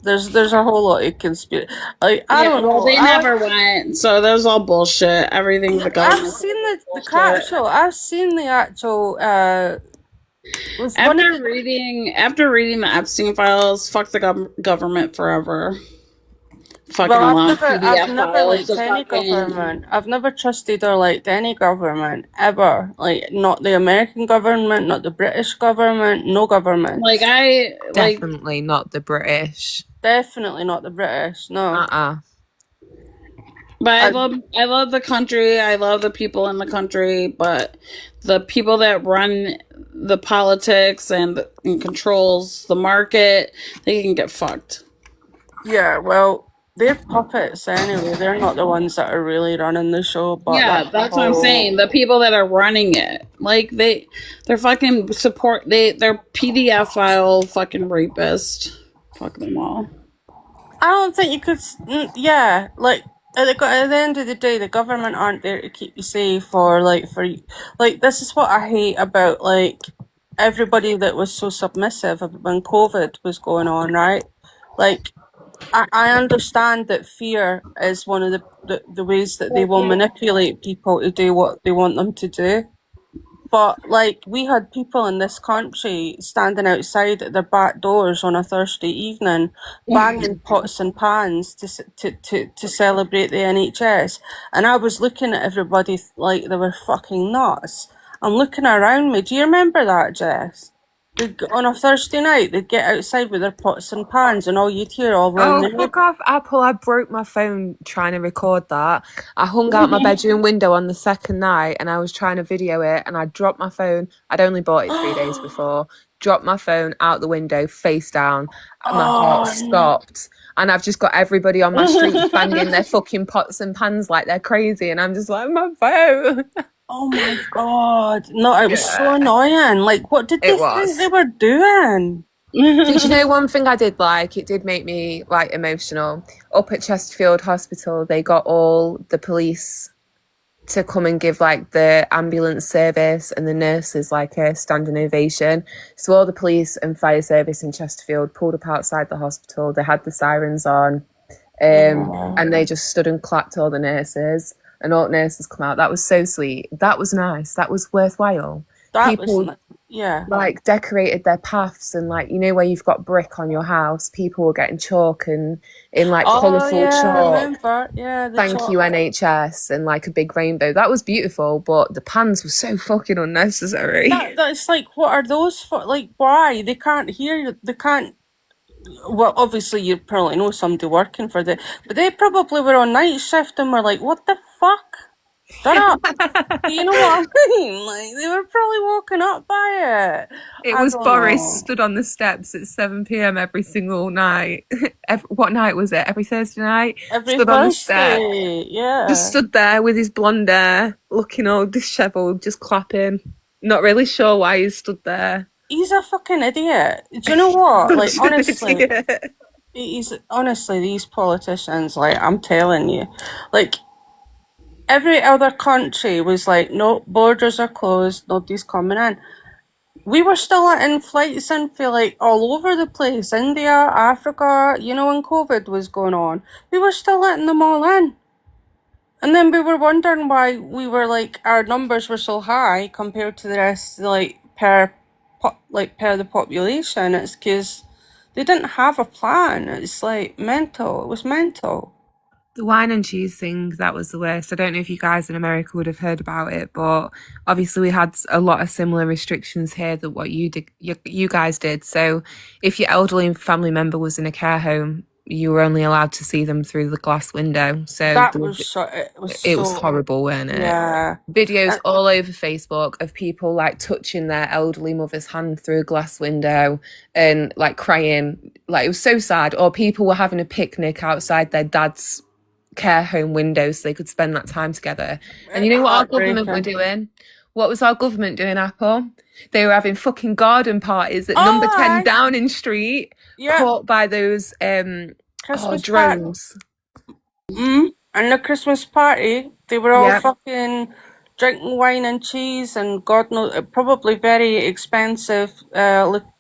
There's a whole lot of conspiracy. Like I don't Well, know. they never went, so that was all bullshit. Everything the I've government seen the bullshit. capsule. I've seen the actual. Was one of After reading the Epstein files, fuck the government forever. Fucking Well, allow I've PDF never files liked to any fucking. government. I've never trusted or liked any government ever. Like not the American government, not the British government, no government. Like Definitely not the British. Definitely not the British. No. But I love the country. I love the people in the country. But the people that run the politics and controls the market, they can get fucked. Yeah, well, they're puppets anyway. They're not the ones that are really running the show. But Yeah, that's what I'm saying. The people that are running it, like they're fucking support. They're PDF file fucking rapist. Fuck them all. I don't think you could. Yeah, like at the end of the day, the government aren't there to keep you safe or like this is what I hate about like everybody that was so submissive when COVID was going on, right? Like I understand that fear is one of the ways that they will manipulate people to do what they want them to do. but like we had people in this country standing outside at their back doors on a Thursday evening, banging pots and pans to celebrate the NHS, and I was looking at everybody like they were fucking nuts. I'm looking around me. Do you remember that, Jess? On a Thursday night, they'd get outside with their pots and pans, and all you'd hear all around Oh, the fuck off, Apple. I broke my phone trying to record that. I hung out my bedroom window on the second night and I was trying to video it and I dropped my phone. I'd only bought it 3 days before. Dropped my phone out the window, face down. My heart Oh no! stopped. And I've just got everybody on my street banging their fucking pots and pans like they're crazy. And I'm just like, my phone. Oh my god! No, it was so Yeah, annoying. Like, what did they it think they was. were doing? Did you know one thing I did like? It did make me like emotional. Up at Chesterfield Hospital, they got all the police to come and give like the ambulance service and the nurses like a standing ovation. So all the police and fire service in Chesterfield pulled up outside the hospital. They had the sirens on, Yeah, and they just stood and clapped all the nurses. And all the nurses come out. That was so sweet. That was nice. That was worthwhile. that was People yeah. like decorated their paths, and like, you know, where you've got brick on your house, people were getting chalk and in like Oh colourful yeah, I chalk, remember. Yeah, the thank you chalk. NHS, and like a big rainbow. That was beautiful, but the pans were so fucking unnecessary. That's like, what are those for? Like, why? They can't hear you. They can't. Well, obviously, you probably know somebody working for the, but they probably were on night shift and were like, "What the fuck? Shut up!" You know what I mean? Like, they were probably woken up by it. It I was don't Boris know. stood on the steps at 7 p.m. every single night. What night was it? Every Thursday night? Every Stood on the step. Thursday, Just yeah. stood there with his blonde hair, looking all dishevelled, just clapping. Not really sure why he stood there. He's a fucking idiot. Do you know what? Like, Such an honestly, idiot. he's honestly, these politicians, like, I'm telling you, like, every other country was like, no, borders are closed, nobody's coming in. We were still letting flights in for like all over the place, India, Africa, you know, when COVID was going on. We were still letting them all in. And then we were wondering why we were like, our numbers were so high compared to the rest, like per the population. It's because they didn't have a plan. It's like mental. It was mental. The wine and cheese thing, that was the worst. I don't know if you guys in America would have heard about it, but obviously we had a lot of similar restrictions here that what you did, you guys did. So if your elderly family member was in a care home, you were only allowed to see them through the glass window. So That was so. it was horrible, weren't it? Yeah. Videos all over Facebook of people like touching their elderly mother's hand through a glass window and like crying. Like, it was so sad. Or people were having a picnic outside their dad's care home windows so they could spend that time together. And you know what our government were doing? What was our government doing, Apple? They were having fucking garden parties at number 10 Downing Street, caught by those Christmas drones. And the Christmas party, they were all fucking drinking wine and cheese and God knows, probably very expensive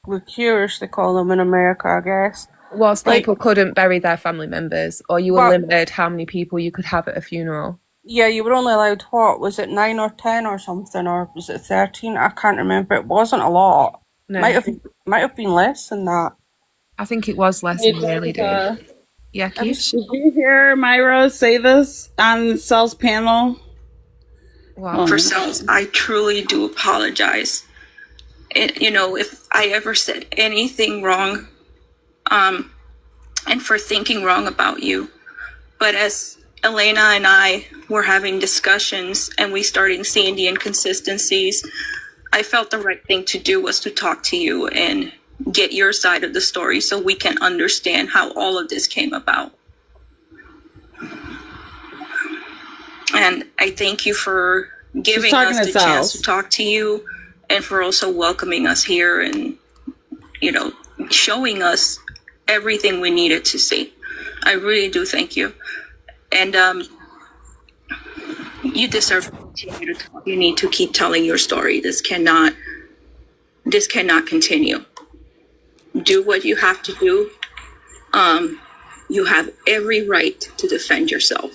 liqueurs, they call them in America, I guess. Whilst people couldn't bury their family members, or you were limited how many people you could have at a funeral. Yeah, you were only allowed, what, was it 9 or 10 or something, or was it 13? I can't remember. It wasn't a lot. No. Might have been less than that. I think it was less in the early days. Yeah, Kesh? Did you hear Myra say this on Sal's panel? Wow. For Sals, I truly do apologize. You know, if I ever said anything wrong, and for thinking wrong about you. But as Elena and I were having discussions and we started seeing the inconsistencies, I felt the right thing to do was to talk to you and get your side of the story so we can understand how all of this came about. And I thank you for giving us the chance to talk to you and for also welcoming us here and, you know, showing us everything we needed to see. I really do thank you. And you deserve to continue to talk. You need to keep telling your story. This cannot continue. Do what you have to do. You have every right to defend yourself.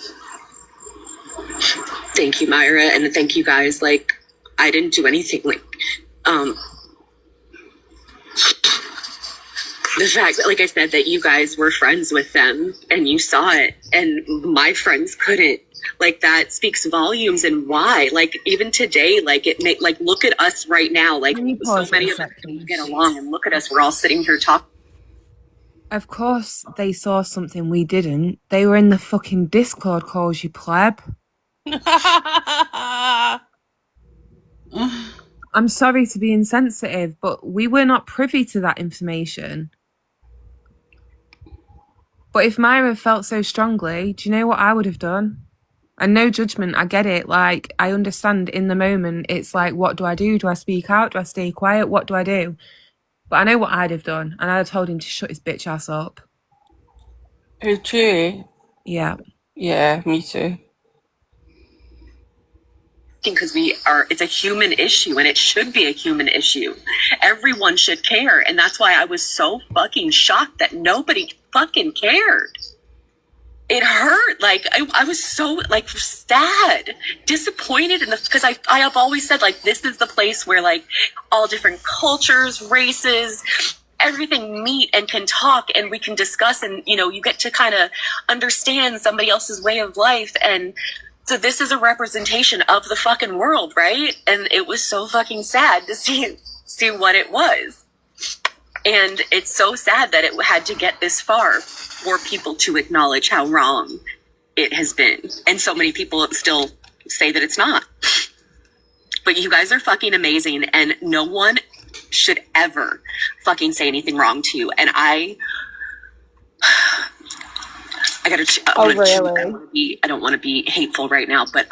Thank you, Myra, and thank you guys. Like, I didn't do anything. Like, the fact that, like I said, that you guys were friends with them and you saw it and my friends couldn't, like, that speaks volumes. And why, like, even today, like, it may, like, look at us right now, like, so many of us don't get along, and look at us, we're all sitting here talking. Of course they saw something we didn't. They were in the fucking Discord calls, you pleb. I'm sorry to be insensitive, but we were not privy to that information. But if Myra felt so strongly, do you know what I would have done? And no judgment, I get it. Like, I understand in the moment, it's like, what do I do? Do I speak out? Do I stay quiet? What do I do? But I know what I'd have done, and I'd have told him to shut his bitch ass up. Who, Jay? Yeah. Yeah, me too. Because it's a human issue, and it should be a human issue. Everyone should care, and that's why I was so fucking shocked that nobody fucking cared. It hurt. Like, I was so, like, sad, disappointed in because I have always said, like, this is the place where, like, all different cultures, races, everything meet and can talk, and we can discuss, and, you know, you get to kind of understand somebody else's way of life. And so this is a representation of the fucking world, right? And it was so fucking sad to see what it was. And it's so sad that it had to get this far for people to acknowledge how wrong it has been. And so many people still say that it's not. But you guys are fucking amazing, and no one should ever fucking say anything wrong to you. And I don't want to be hateful right now, but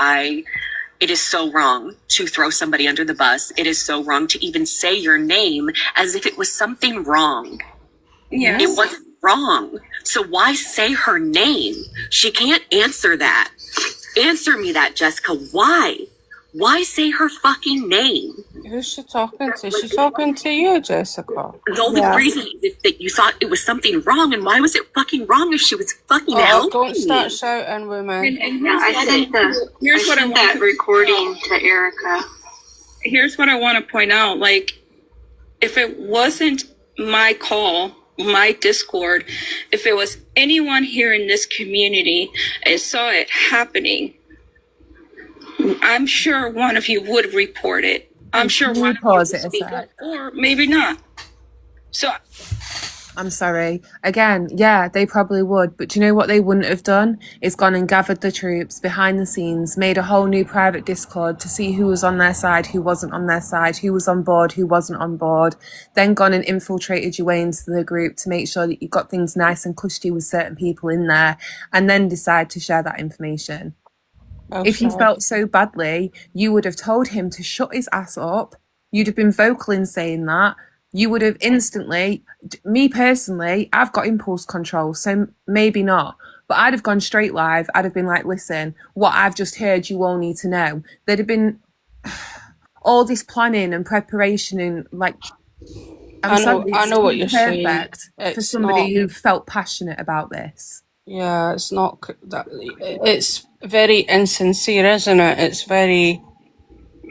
it is so wrong to throw somebody under the bus. It is so wrong to even say your name as if it was something wrong. Yes. It wasn't wrong. So why say her name? She can't answer that. Answer me that, Jessica. Why? Why say her fucking name? Who's she talking to? She's talking to you, Jessica. The only reason is that you thought it was something wrong, and why was it fucking wrong if she was fucking helping? Don't start shouting, women. I sent that recording to Erica. Here's what I want to point out. Like, if it wasn't my call, my Discord, if it was anyone here in this community and saw it happening, I'm sure one of you would report it. I'm sure one of you would speak up, or maybe not. So I'm sorry. Again, yeah, they probably would. But do you know what they wouldn't have done? Is gone and gathered the troops behind the scenes, made a whole new private Discord to see who was on their side, who wasn't on their side, who was on board, who wasn't on board. Then gone and infiltrated your way into the group to make sure that you got things nice and cushy with certain people in there, and then decide to share that information. If you felt so badly, you would have told him to shut his ass up. You'd have been vocal in saying that. You would have instantly, me personally, I've got impulse control, so maybe not. But I'd have gone straight live. I'd have been like, listen, what I've just heard, you all need to know. There'd have been all this planning and preparation and, like, I know what you're saying. Perfect for somebody who felt passionate about this. Yeah, it's not that. It's very insincere, isn't it? It's very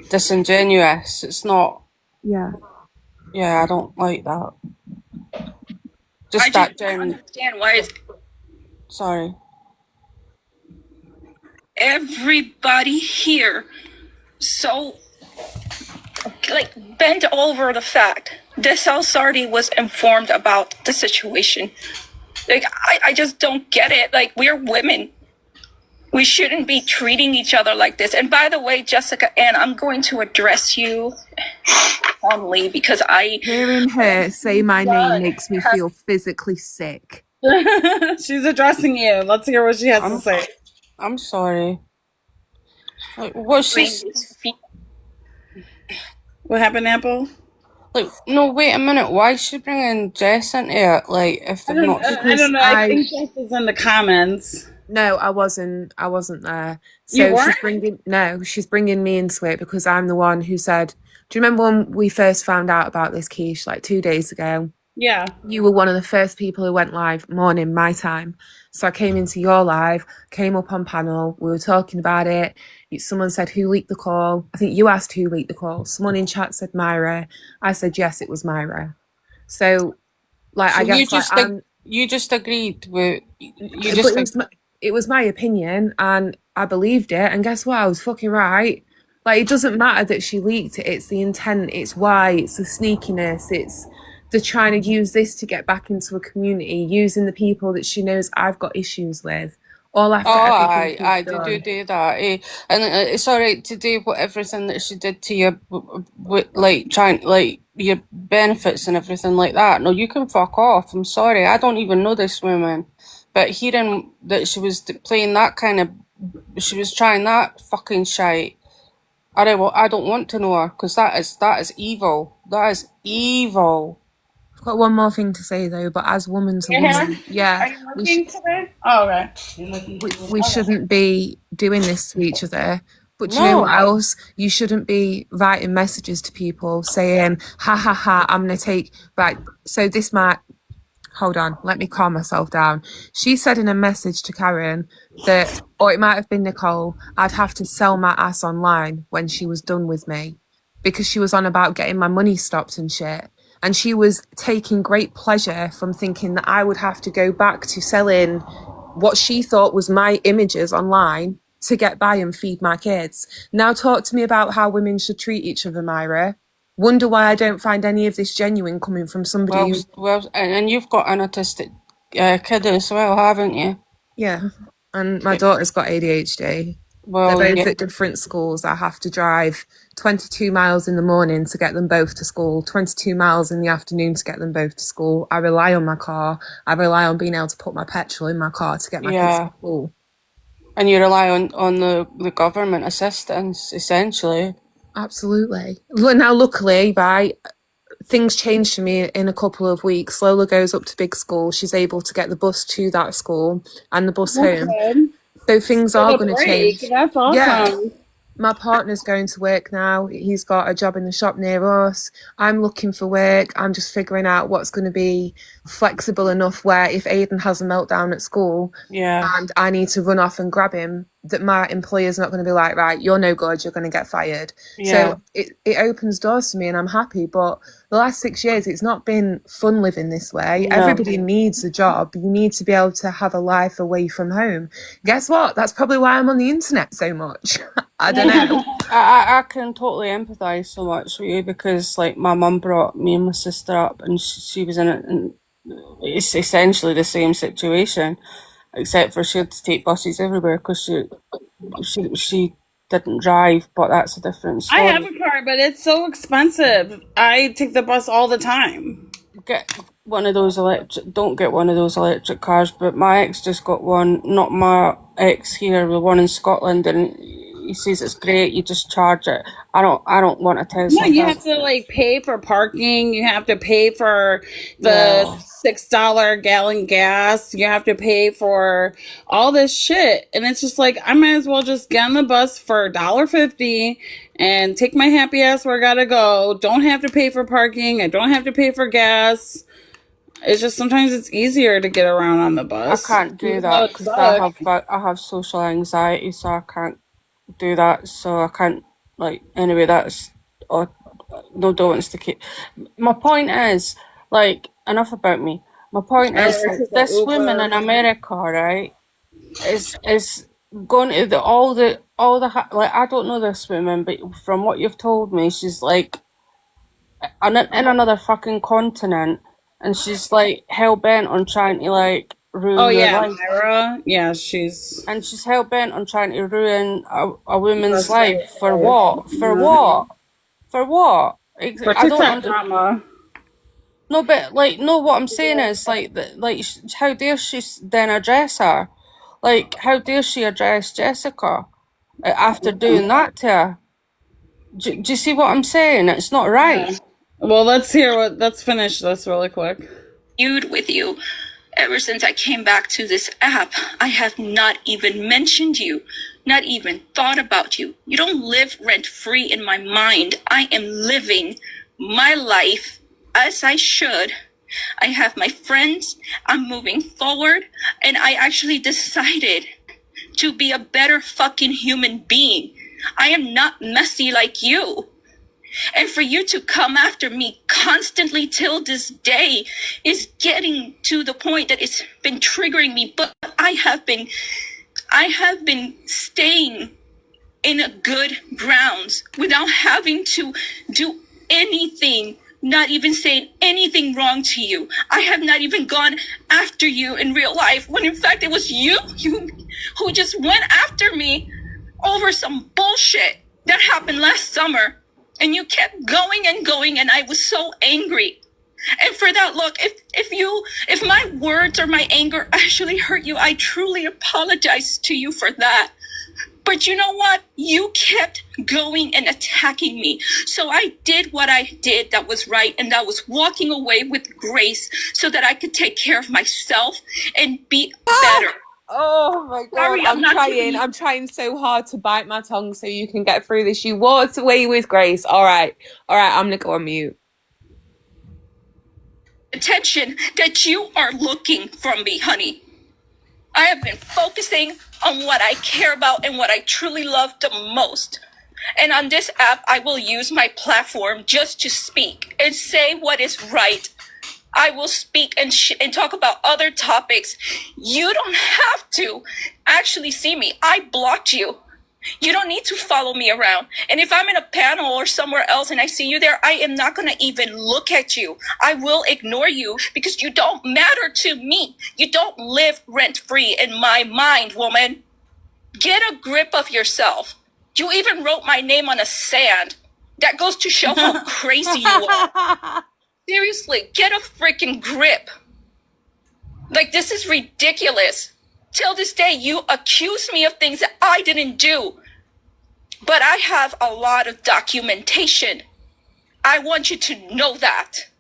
disingenuous. It's not. Yeah. Yeah, I don't like that. I don't understand why it's. Sorry. Everybody here so, like, bent over the fact this Sardi was informed about the situation. Like, I just don't get it. Like, we're women. We shouldn't be treating each other like this. And by the way, Jessica Ann, I'm going to address you calmly because hearing her say my name makes me feel physically sick. She's addressing you. Let's hear what she has to say. I'm sorry. Like, what happened, Apple? Like, no, wait a minute. Why is she bringing Jess into it? Like, if they're not. I don't know. I think Jess is in the comments. No, I wasn't there. So she's bringing me into it because I'm the one who said. Do you remember when we first found out about this, Kesh, like 2 days ago? Yeah. You were one of the first people who went live morning my time. So I came into your live, came up on panel, we were talking about it. Someone said, who leaked the call? I think you asked who leaked the call. Someone in chat said Myra. I said, yes, it was Myra. So, like, So I guess, like, you just agreed with you but just it was my opinion and I believed it. And guess what? I was fucking right. Like, it doesn't matter that she leaked it. It's the intent. It's why. It's the sneakiness. It's the trying to use this to get back into a community, using the people that she knows I've got issues with. All Oh, after everything she's I did done. do that, eh? And it's all right to do what everything that she did to you, like trying, like your benefits and everything like that. No, you can fuck off. I'm sorry, I don't even know this woman, but hearing that she was playing that kind of, she was trying that fucking shite. I don't want to know her because that is evil. That is evil. I've got one more thing to say though, but as woman to Your hair? woman, yeah, Are you looking today? Oh, okay. we shouldn't be doing this to each other. But do you know what No. else? You shouldn't be writing messages to people saying, ha ha ha, I'm going to take, right. So this might, hold on, let me calm myself down. She said in a message to Karen that, or it might have been Nicole, I'd have to sell my ass online when she was done with me because she was on about getting my money stopped and shit. And she was taking great pleasure from thinking that I would have to go back to selling what she thought was my images online to get by and feed my kids. Now talk to me about how women should treat each other, Myra. Wonder why I don't find any of this genuine coming from somebody who... Well, and you've got an autistic kid as well, haven't you? Yeah. And my daughter's got ADHD. They're Well, both yeah, at different schools. I have to drive 22 miles in the morning to get them both to school, 22 miles in the afternoon to get them both to school. I rely on my car. I rely on being able to put my petrol in my car to get my kids to yeah. school. And you rely on the government assistance, essentially. Absolutely. Now, luckily, right, things changed for me in a couple of weeks. Lola goes up to big school. She's able to get the bus to that school and the bus That's home. good. So things Get are a going to break. change. That's Yeah. awesome. My partner's going to work now. He's got a job in the shop near us. I'm looking for work. I'm just figuring out what's going to be flexible enough where if Aiden has a meltdown at school Yeah, and I need to run off and grab him, that my employer's not going to be like, right, you're no good, you're going to get fired. yeah. So it opens doors for me and I'm happy. But the last 6 years, it's not been fun living this way. No. Everybody needs a job. You need to be able to have a life away from home. Guess what? That's probably why I'm on the internet so much. I don't know. I can totally empathize so much with you because, like, my mum brought me and my sister up, and she was in it, and it's essentially the same situation, except for she had to take buses everywhere because she didn't drive. But that's a different I have story. a car, but it's so expensive. I take the bus all the time. Get one of those electric. Don't get one of those electric cars. But my ex just got one. Not my ex here, the one in Scotland, and he says it's great. You just charge it. I don't want a No, Tesla you car. have to like pay for parking. You have to pay for the Yeah. $6 gallon gas. You have to pay for all this shit, and it's just like I might as well just get on the bus for $1.50 and take my happy ass where I gotta go. Don't have to pay for parking. I don't have to pay for gas. It's just sometimes it's easier to get around on the I bus. can't do Even though that it because sucks. I have social anxiety, so I can't do that. So I can't, like, anyway. That's no wants to keep. My point is, like, enough about me. My point Or is I that take an this woman Uber. in America, right, is going to like, I don't know this woman, but from what you've told me, she's like in another fucking continent, and she's like hell bent on trying to like Oh ruin your yeah, life. Myra. Yeah, she's And she's hell bent on trying to ruin a woman's that's life. For right. what? For Yeah. what? For what? For I don't TikTok under. drama. No, but like, no. What I'm saying is like, how dare she then address her? Like, how dare she address Jessica after doing that to her? Do you see what I'm saying? It's not right. Yeah. Well, let's finish this really quick. Feud with you. Ever since I came back to this app, I have not even mentioned you, not even thought about you. You don't live rent free in my mind. I am living my life as I should, I have my friends. I'm moving forward. And I actually decided to be a better fucking human being. I am not messy like you. And for you to come after me constantly till this day is getting to the point that it's been triggering me. But I have been staying in a good grounds without having to do anything, not even saying anything wrong to you. I have not even gone after you in real life, when in fact it was you who just went after me over some bullshit that happened last summer. And you kept going and going, and I was so angry. And for that, look, if my words or my anger actually hurt you, I truly apologize to you for that. But you know what? You kept going and attacking me. So I did what I did that was right, and that was walking away with grace so that I could take care of myself and be better. Oh my god, Sorry, I'm trying so hard to bite my tongue so you can get through this. You walked away with grace. All right, I'm gonna go on mute. Attention that you are looking from me, honey. I have been focusing on what I care about and what I truly love the most. And on this app, I will use my platform just to speak and say what is right. I will speak and talk about other topics. You don't have to actually see me. I blocked you. You don't need to follow me around. And if I'm in a panel or somewhere else and I see you there, I am not going to even look at you. I will ignore you because you don't matter to me. You don't live rent-free in my mind, woman. Get a grip of yourself. You even wrote my name on a sand. That goes to show how crazy you are. Seriously, get a freaking grip. Like, this is ridiculous. Till this day, you accuse me of things that I didn't do. But I have a lot of documentation. I want you to know that.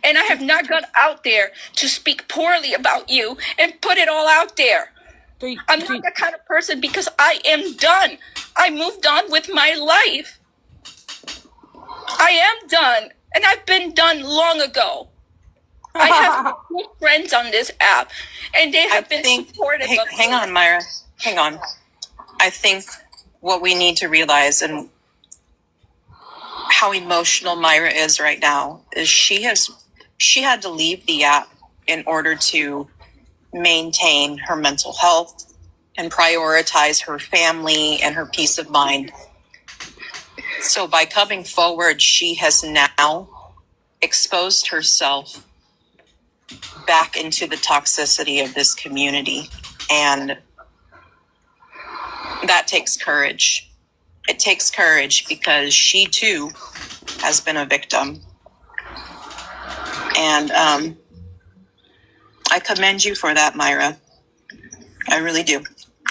And I have not gone out there to speak poorly about you and put it all out there. I'm not that kind of person because I am done. I moved on with my life. I am done. And I've been done long ago. I have good friends on this app, and they have been supportive. Hang on, Myra. Hang on. I think what we need to realize and how emotional Myra is right now is she had to leave the app in order to maintain her mental health and prioritize her family and her peace of mind. So by coming forward, she has now exposed herself back into the toxicity of this community. And that takes courage. It takes courage because she too has been a victim. And I commend you for that, Myra. I really do.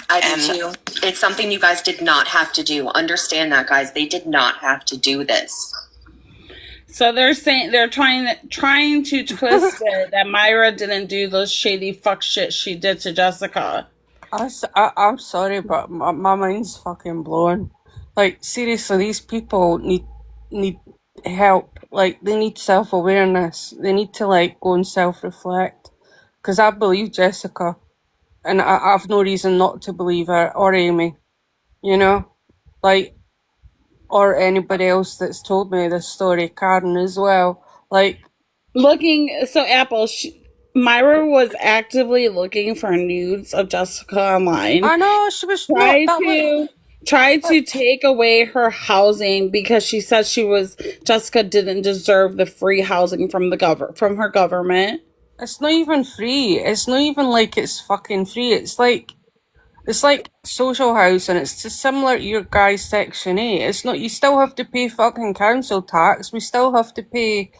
I do too. It's something you guys did not have to do. Understand that, guys. They did not have to do this. So they're saying they're trying to twist it that Myra didn't do those shady fuck shit she did to Jessica. I'm sorry, but my mind's fucking blown. Like, seriously, these people need help. Like, they need self-awareness. They need to, like, go and self-reflect. Because I believe Jessica. And I've no reason not to believe her, or Amy, you know, like, or anybody else that's told me this story, Karen as well. Like, Apple, Myra was actively looking for nudes of Jessica online. I know she was tried to take away her housing because she said Jessica didn't deserve the free housing from her government. It's not even free. It's not even like it's fucking free. It's like social housing. It's just similar to your guys' Section 8. It's not. You still have to pay fucking council tax. We still have to pay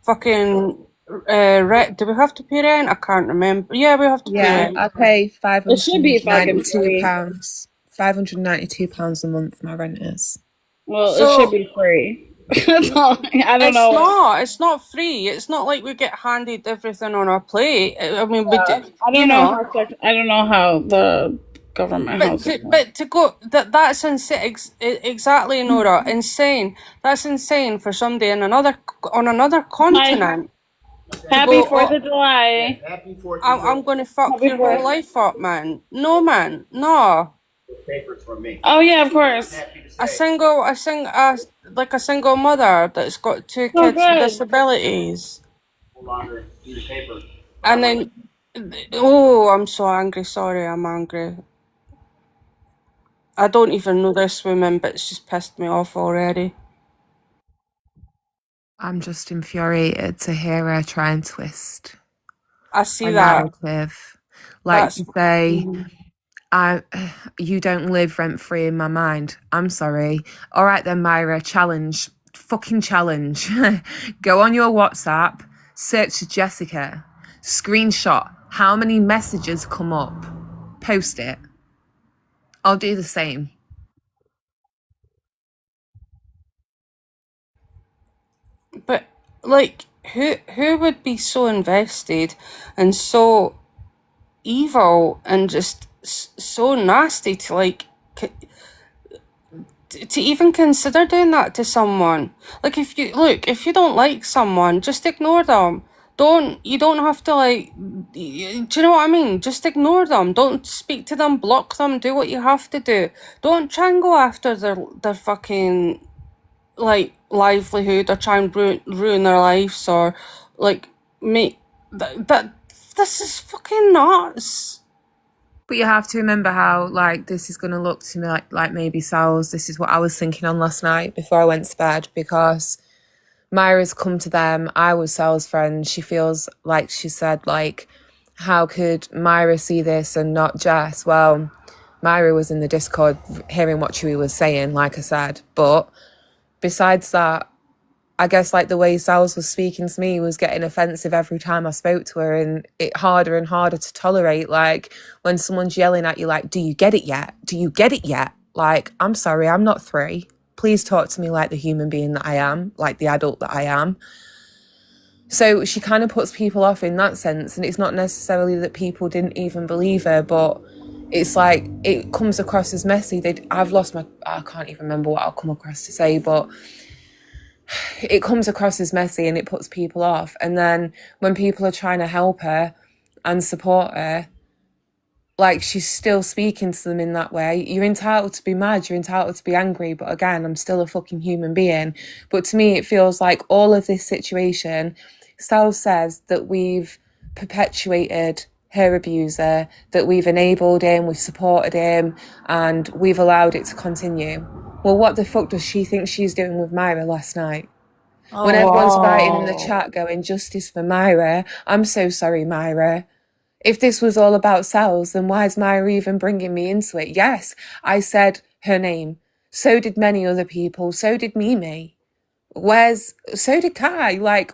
fucking rent. Do we have to pay rent? I can't remember. Yeah, we have to pay rent. I pay £592. It should be fucking free. £592 a month. My rent is. Well, it should be free. That's all. I don't know. It's not free. It's not like we get handed everything on our plate. I mean, we do. I don't know how the government housing. But to go that's insane. Exactly, Nora. Insane. That's insane for somebody on another continent. Happy go, 4th oh, of July. Happy 4th of I'm July. gonna fuck Happy your whole 4th. life up, man. No, man, no. Papers from me. Oh, yeah, of course. A single mother that's got two Oh, kids with good. disabilities. No longer do the paper. And then, oh, I'm so angry. Sorry, I'm angry. I don't even know this woman, but it's just pissed me off already. I'm just infuriated to hear her try and twist I see a that. narrative. Like That's to say, you don't live rent free in my mind. I'm sorry. All right then, Myra, challenge. Fucking challenge. Go on your WhatsApp, search Jessica, screenshot how many messages come up, post it. I'll do the same. But like, who would be so invested and so evil and just so nasty to like to even consider doing that to someone? Like, if you don't like someone, just ignore them. You don't have to like, do you know what I mean? Just ignore them. Don't speak to them, block them, do what you have to do. Don't try and go after their fucking like livelihood or try and ruin their lives or like make that this is fucking nuts. But you have to remember how like this is going to look to me like maybe Sal's. This is what I was thinking on last night before I went to bed, because Myra's come to them. I was Sal's friend. She feels like she said, like, how could Myra see this and not Jess? Well, Myra was in the Discord hearing what Chewie was saying, like I said. But besides that, I guess like the way Sal's was speaking to me was getting offensive every time I spoke to her, and it harder and harder to tolerate. Like when someone's yelling at you, like, do you get it yet? Do you get it yet? Like, I'm sorry, I'm not 3. Please talk to me like the human being that I am, like the adult that I am. So she kind of puts people off in that sense. And it's not necessarily that people didn't even believe her, but it's like it comes across as messy. I can't even remember what I'll come across to say, but it comes across as messy and it puts people off. And then when people are trying to help her and support her, like she's still speaking to them in that way. You're entitled to be mad, you're entitled to be angry, but again, I'm still a fucking human being. But to me, it feels like all of this situation, Sal says that we've perpetuated her abuser, that we've enabled him, we've supported him, and we've allowed it to continue. Well, what the fuck does she think she's doing with Myra last night? When everyone's writing in the chat going, justice for Myra, I'm so sorry, Myra. If this was all about Sal's, then why is Myra even bringing me into it? Yes, I said her name. So did many other people. So did Mimi. So did Kai. Like,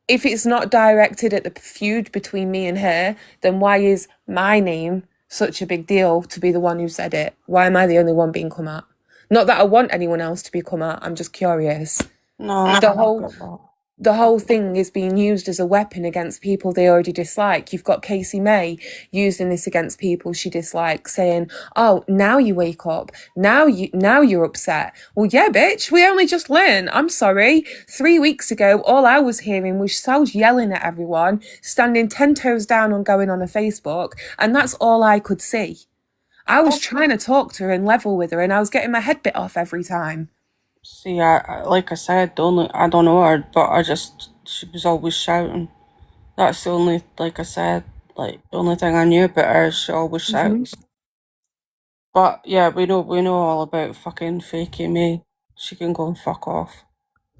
if it's not directed at the feud between me and her, then why is my name such a big deal to be the one who said it? Why am I the only one being come at? Not that I want anyone else to be come at. I'm just curious. No, The whole thing is being used as a weapon against people they already dislike. You've got Casey May using this against people she dislikes, saying, "Oh, now you wake up. Now you're upset." Well, yeah, bitch. We only just learned. I'm sorry. 3 weeks ago, all I was hearing was Sal's yelling at everyone, standing 10 toes down on going on a Facebook, and that's all I could see. I was trying to talk to her and level with her, and I was getting my head bit off every time. See, like I said, I don't know her, but she was always shouting. That's the only, like I said, like the only thing I knew about her is she always shouts. But yeah, we know all about fucking fakey me. She can go and fuck off.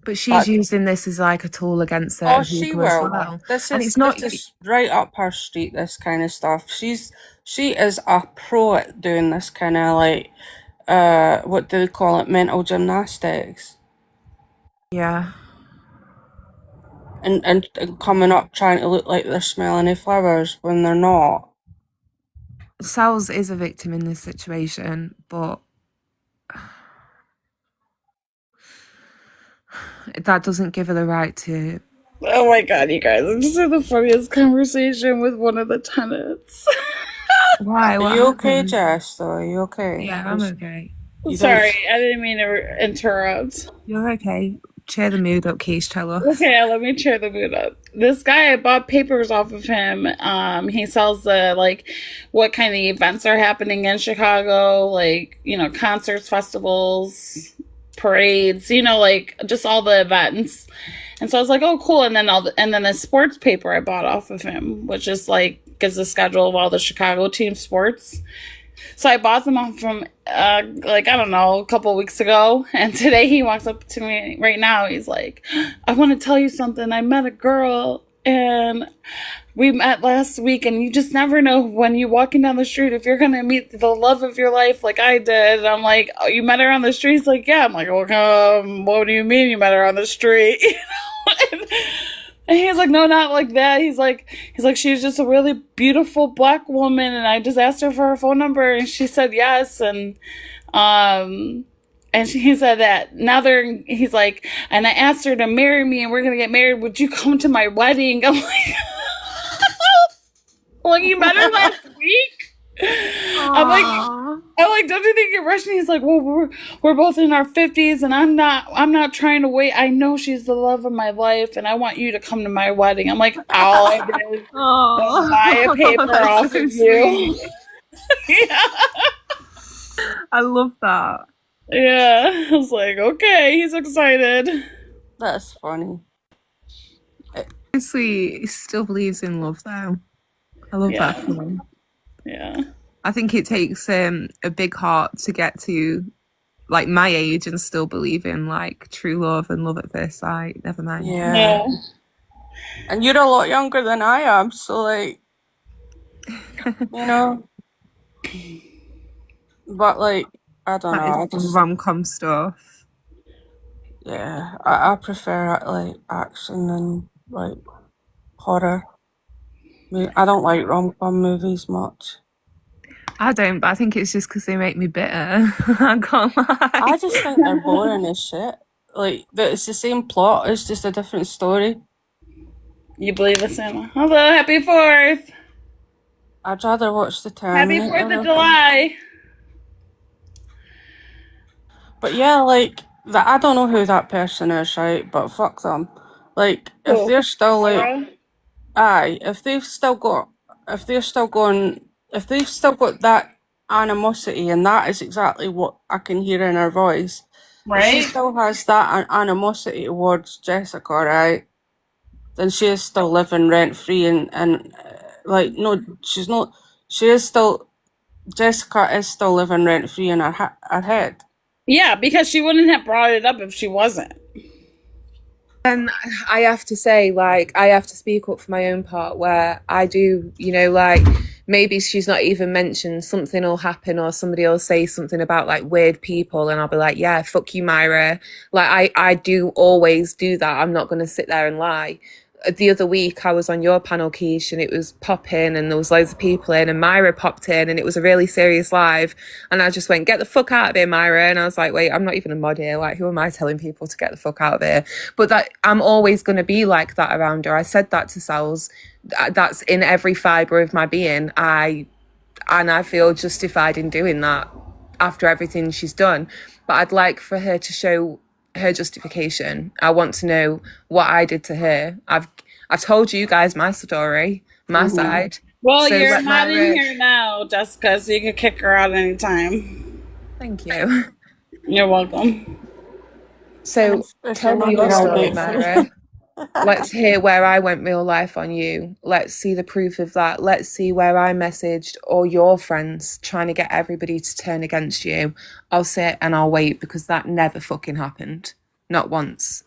But she's using this as like a tool against certain she people as will. well. This And is it's not. this is right up her street. This kind of stuff. She is a pro at doing this kind of like, what do they call it? Mental gymnastics. Yeah. And coming up trying to look like they're smelling of flowers when they're not. Sal's is a victim in this situation, but that doesn't give her the right to. Oh my god, you guys! I just had the funniest conversation with one of the tenants. Why? Are you okay, Jess? Though, are you okay? Yeah, I'm okay. Sorry, I didn't mean to interrupt. You're okay. Cheer the mood up, Kesh, tell us. Okay, let me cheer the mood up. This guy, I bought papers off of him. He sells the, like, what kind of events are happening in Chicago, like, you know, concerts, festivals, parades, you know, like, just all the events. And so I was like, oh, cool. And then the sports paper I bought off of him, which is like, gives the schedule of all the Chicago team sports. So I bought them off from, like, I don't know, a couple of weeks ago. And today he walks up to me right now. He's like, I want to tell you something. I met a girl and we met last week, and you just never know when you're walking down the street if you're going to meet the love of your life like I did. And I'm like, oh, you met her on the street? He's like, yeah. I'm like, well, what do you mean you met her on the street? You know? And he's like, no, not like that. He's like, she's just a really beautiful black woman, and I just asked her for her phone number, and she said yes, and he said that now he's like, and I asked her to marry me, and we're gonna get married. Would you come to my wedding? I'm like, well, you met her last week. I'm like, don't you think you're rushing? He's like, well, we're both in our 50s, and I'm not trying to wait. I know she's the love of my life, and I want you to come to my wedding. I'm like, all I did was buy a paper off of you. Yeah. I love that. Yeah, I was like, okay, he's excited. That's funny. Obviously, he still believes in love, though. I love that for him. Yeah. I think it takes a big heart to get to, like, my age and still believe in, like, true love and love at first sight. Never mind. Yeah. And you're a lot younger than I am, so, like, you know. But, like, I don't know. I just rom-com stuff. Yeah, I prefer, like, action and, like, horror. I don't like rom-com movies much. I don't, but I think it's just because they make me bitter. I can't lie. I just think they're boring as shit. Like, it's the same plot, it's just a different story. You believe it, Santa? Hello, happy 4th. I'd rather watch the Terminator. Happy 4th of July. But yeah, like, I don't know who that person is, right? But fuck them. Like, if they're still, like, if they've still got that animosity, and that is exactly what I can hear in her voice. Right. If she still has that animosity towards Jessica, right? Then she is still living rent free, and like, no, she's not. Jessica is still living rent free in her head. Yeah, because she wouldn't have brought it up if she wasn't. And I have to say, like, I have to speak up for my own part where I do, you know, like, maybe she's not even mentioned, something will happen or somebody will say something about, like, weird people, and I'll be like, yeah, fuck you, Myra. Like, I do always do that. I'm not going to sit there and lie. The other week I was on your panel, Kesh, and it was popping and there was loads of people in, and Myra popped in, and it was a really serious live, and I just went, get the fuck out of here, Myra. And I was like, wait, I'm not even a mod here, like, who am I telling people to get the fuck out of here? But that I'm always going to be like that around her. I said that to Sal's. That's in every fibre of my being. I feel justified in doing that after everything she's done. But I'd like for her to show her justification. I want to know what I did to her. I've told you guys my story, my side. Well, So you're not in here now, Jessica, so you can kick her out anytime. Thank you. You're welcome. So tell me your story, Myra. Let's hear where I went real life on you. Let's see the proof of that. Let's see where I messaged all your friends trying to get everybody to turn against you. I'll sit and I'll wait, because that never fucking happened. Not once.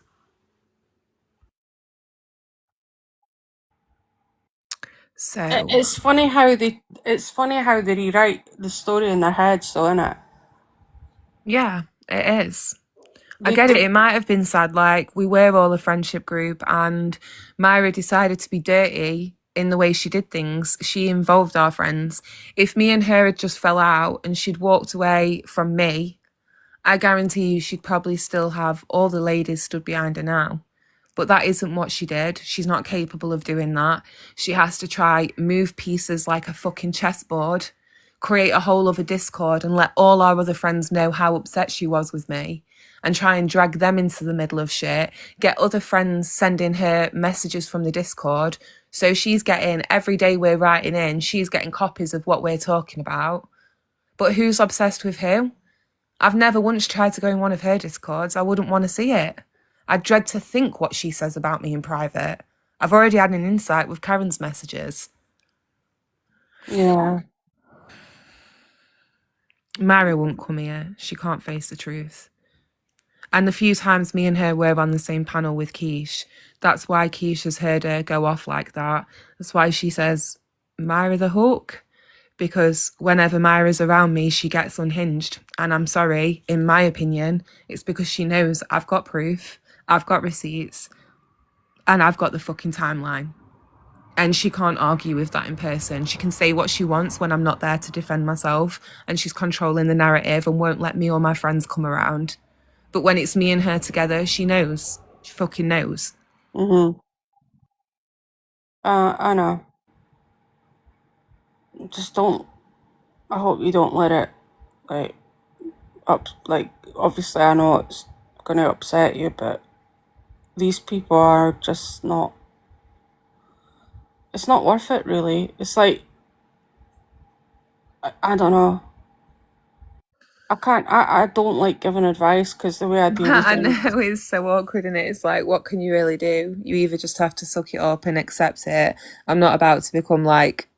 So it's funny how they rewrite the story in their heads, though, isn't it? Yeah, it is. I get it. It might have been sad. Like, we were all a friendship group, and Myra decided to be dirty in the way she did things. She involved our friends. If me and her had just fell out and she'd walked away from me, I guarantee you she'd probably still have all the ladies stood behind her now. But that isn't what she did. She's not capable of doing that. She has to try move pieces like a fucking chessboard, create a whole other discord, and let all our other friends know how upset she was with me. and try and drag them into the middle of shit, get other friends sending her messages from the Discord. So she's getting, every day we're writing in, she's getting copies of what we're talking about. But who's obsessed with who? I've never once tried to go in one of her Discords. I wouldn't want to see it. I dread to think what she says about me in private. I've already had an insight with Karen's messages. Yeah. Mara won't come here. She can't face the truth. And the few times me and her were on the same panel with Kesh, that's why Kesh has heard her go off like that. That's why she says, Myra the hook. Because whenever Myra's around me, she gets unhinged. And I'm sorry, in my opinion, it's because she knows I've got proof, I've got receipts, and I've got the fucking timeline. And she can't argue with that in person. She can say what she wants when I'm not there to defend myself, and she's controlling the narrative and won't let me or my friends come around. But when it's me and her together, she knows. She fucking knows. I know. Just don't. I hope you don't let it, obviously I know it's gonna upset you, but these people are just not. It's not worth it, really. It's like, I don't know. I don't like giving advice because the way I deal with I things. know, it's so awkward, and it's like, what can you really do? You either just have to suck it up and accept it. I'm not about to become like,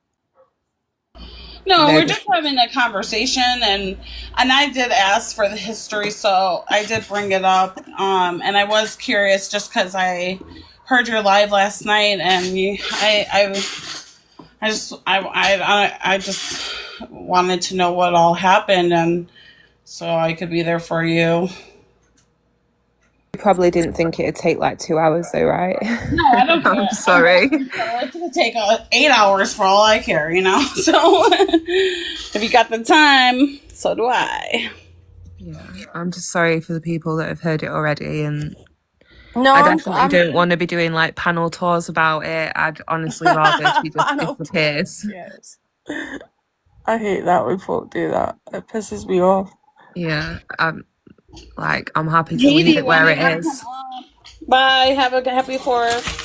No, we're just having a conversation, and I did ask for the history, so I did bring it up, and I was curious just because I heard your live last night, and I just wanted to know what all happened, and so I could be there for you. You probably didn't think it'd take like 2 hours though, right? No, I don't care. I'm sorry. It could take 8 hours for all I care, So if you got the time, so do I. Yeah, I'm just sorry for the people that have heard it already, and No, I definitely don't want to be doing like panel tours about it. I'd honestly rather she just disappears. Yes. I hate that when folk do that. It pisses me off. Yeah, I'm happy to leave it where it is. Bye. Have a happy 4th.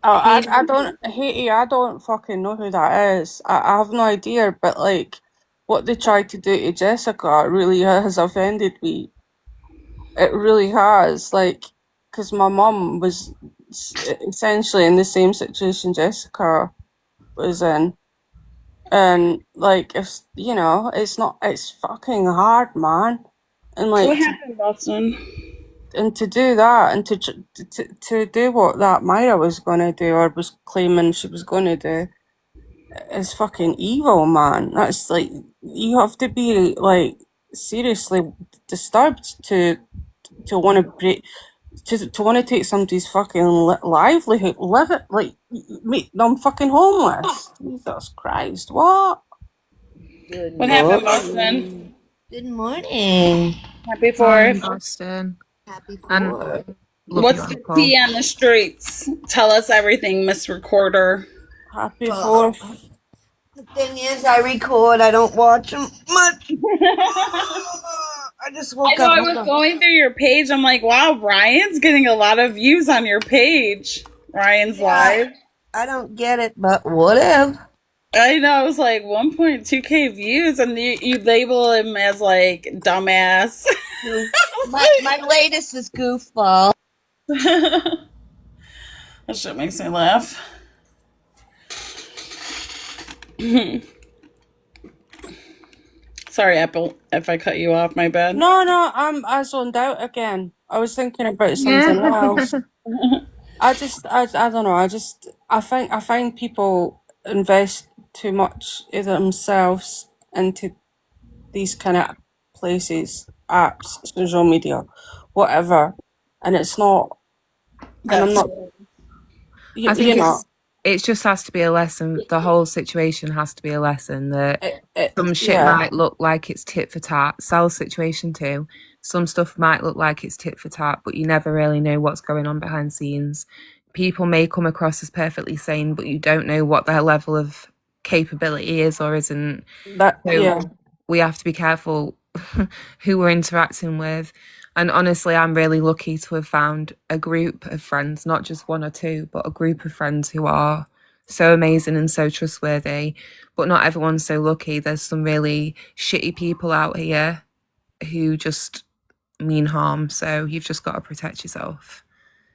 Oh, I don't, Haiti, I don't fucking know who that is. I have no idea, but what they tried to do to Jessica really has offended me. It really has, because my mum was essentially in the same situation Jessica was in. And, it's fucking hard, man. And, what happened, Boston? And to do that, and to do what that Myra was going to do, or was claiming she was going to do, is fucking evil, man. That's you have to be, seriously disturbed to want to break, to want to take somebody's fucking livelihood, live it, make them fucking homeless. Jesus Christ, what? What happened, Boston? Good morning. Happy 4th. Boston. Happy 4th. And what's the tea on the streets? Tell us everything, Miss Recorder. Happy 4th. The thing is, I record. I don't watch them much. I just woke up. I was going through your page. I'm like, wow, Ryan's getting a lot of views on your page. Ryan's live. I don't get it, but whatever. I know. I was like 1.2K views, and you label him as like dumbass. my latest is goofball. That shit makes me laugh. Sorry, Apple, if I cut you off, my bad. No, I zoned out again. I was thinking about something else. I don't know. I find people invest too much of themselves into these kind of places, apps, social media, whatever, and it's not. And I'm not. I think it just has to be a lesson. The whole situation has to be a lesson that some shit might look like it's tit for tat. Sal's situation too. Some stuff might look like it's tit for tat, but you never really know what's going on behind the scenes. People may come across as perfectly sane, but you don't know what their level of capability is or isn't. we have to be careful who we're interacting with. And honestly, I'm really lucky to have found a group of friends, not just one or two, but a group of friends who are so amazing and so trustworthy. But not everyone's so lucky. There's some really shitty people out here who just mean harm. So you've just got to protect yourself.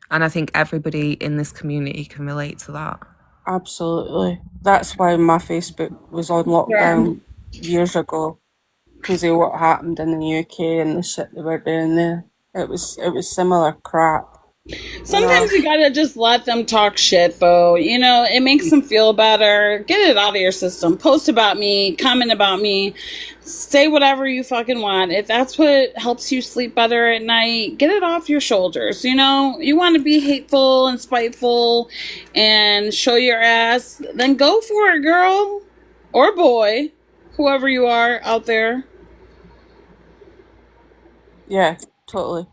And I think everybody in this community can relate to that. Absolutely. That's why my Facebook was on lockdown years ago, because of what happened in the UK and the shit they were doing there. It was similar crap. Sometimes you gotta just let them talk shit, Bo. You know, it makes them feel better. Get it out of your system. Post about me, comment about me, say whatever you fucking want. If that's what helps you sleep better at night, get it off your shoulders. You know, you want to be hateful and spiteful and show your ass, then go for it, girl or boy, whoever you are out there. Yeah, totally.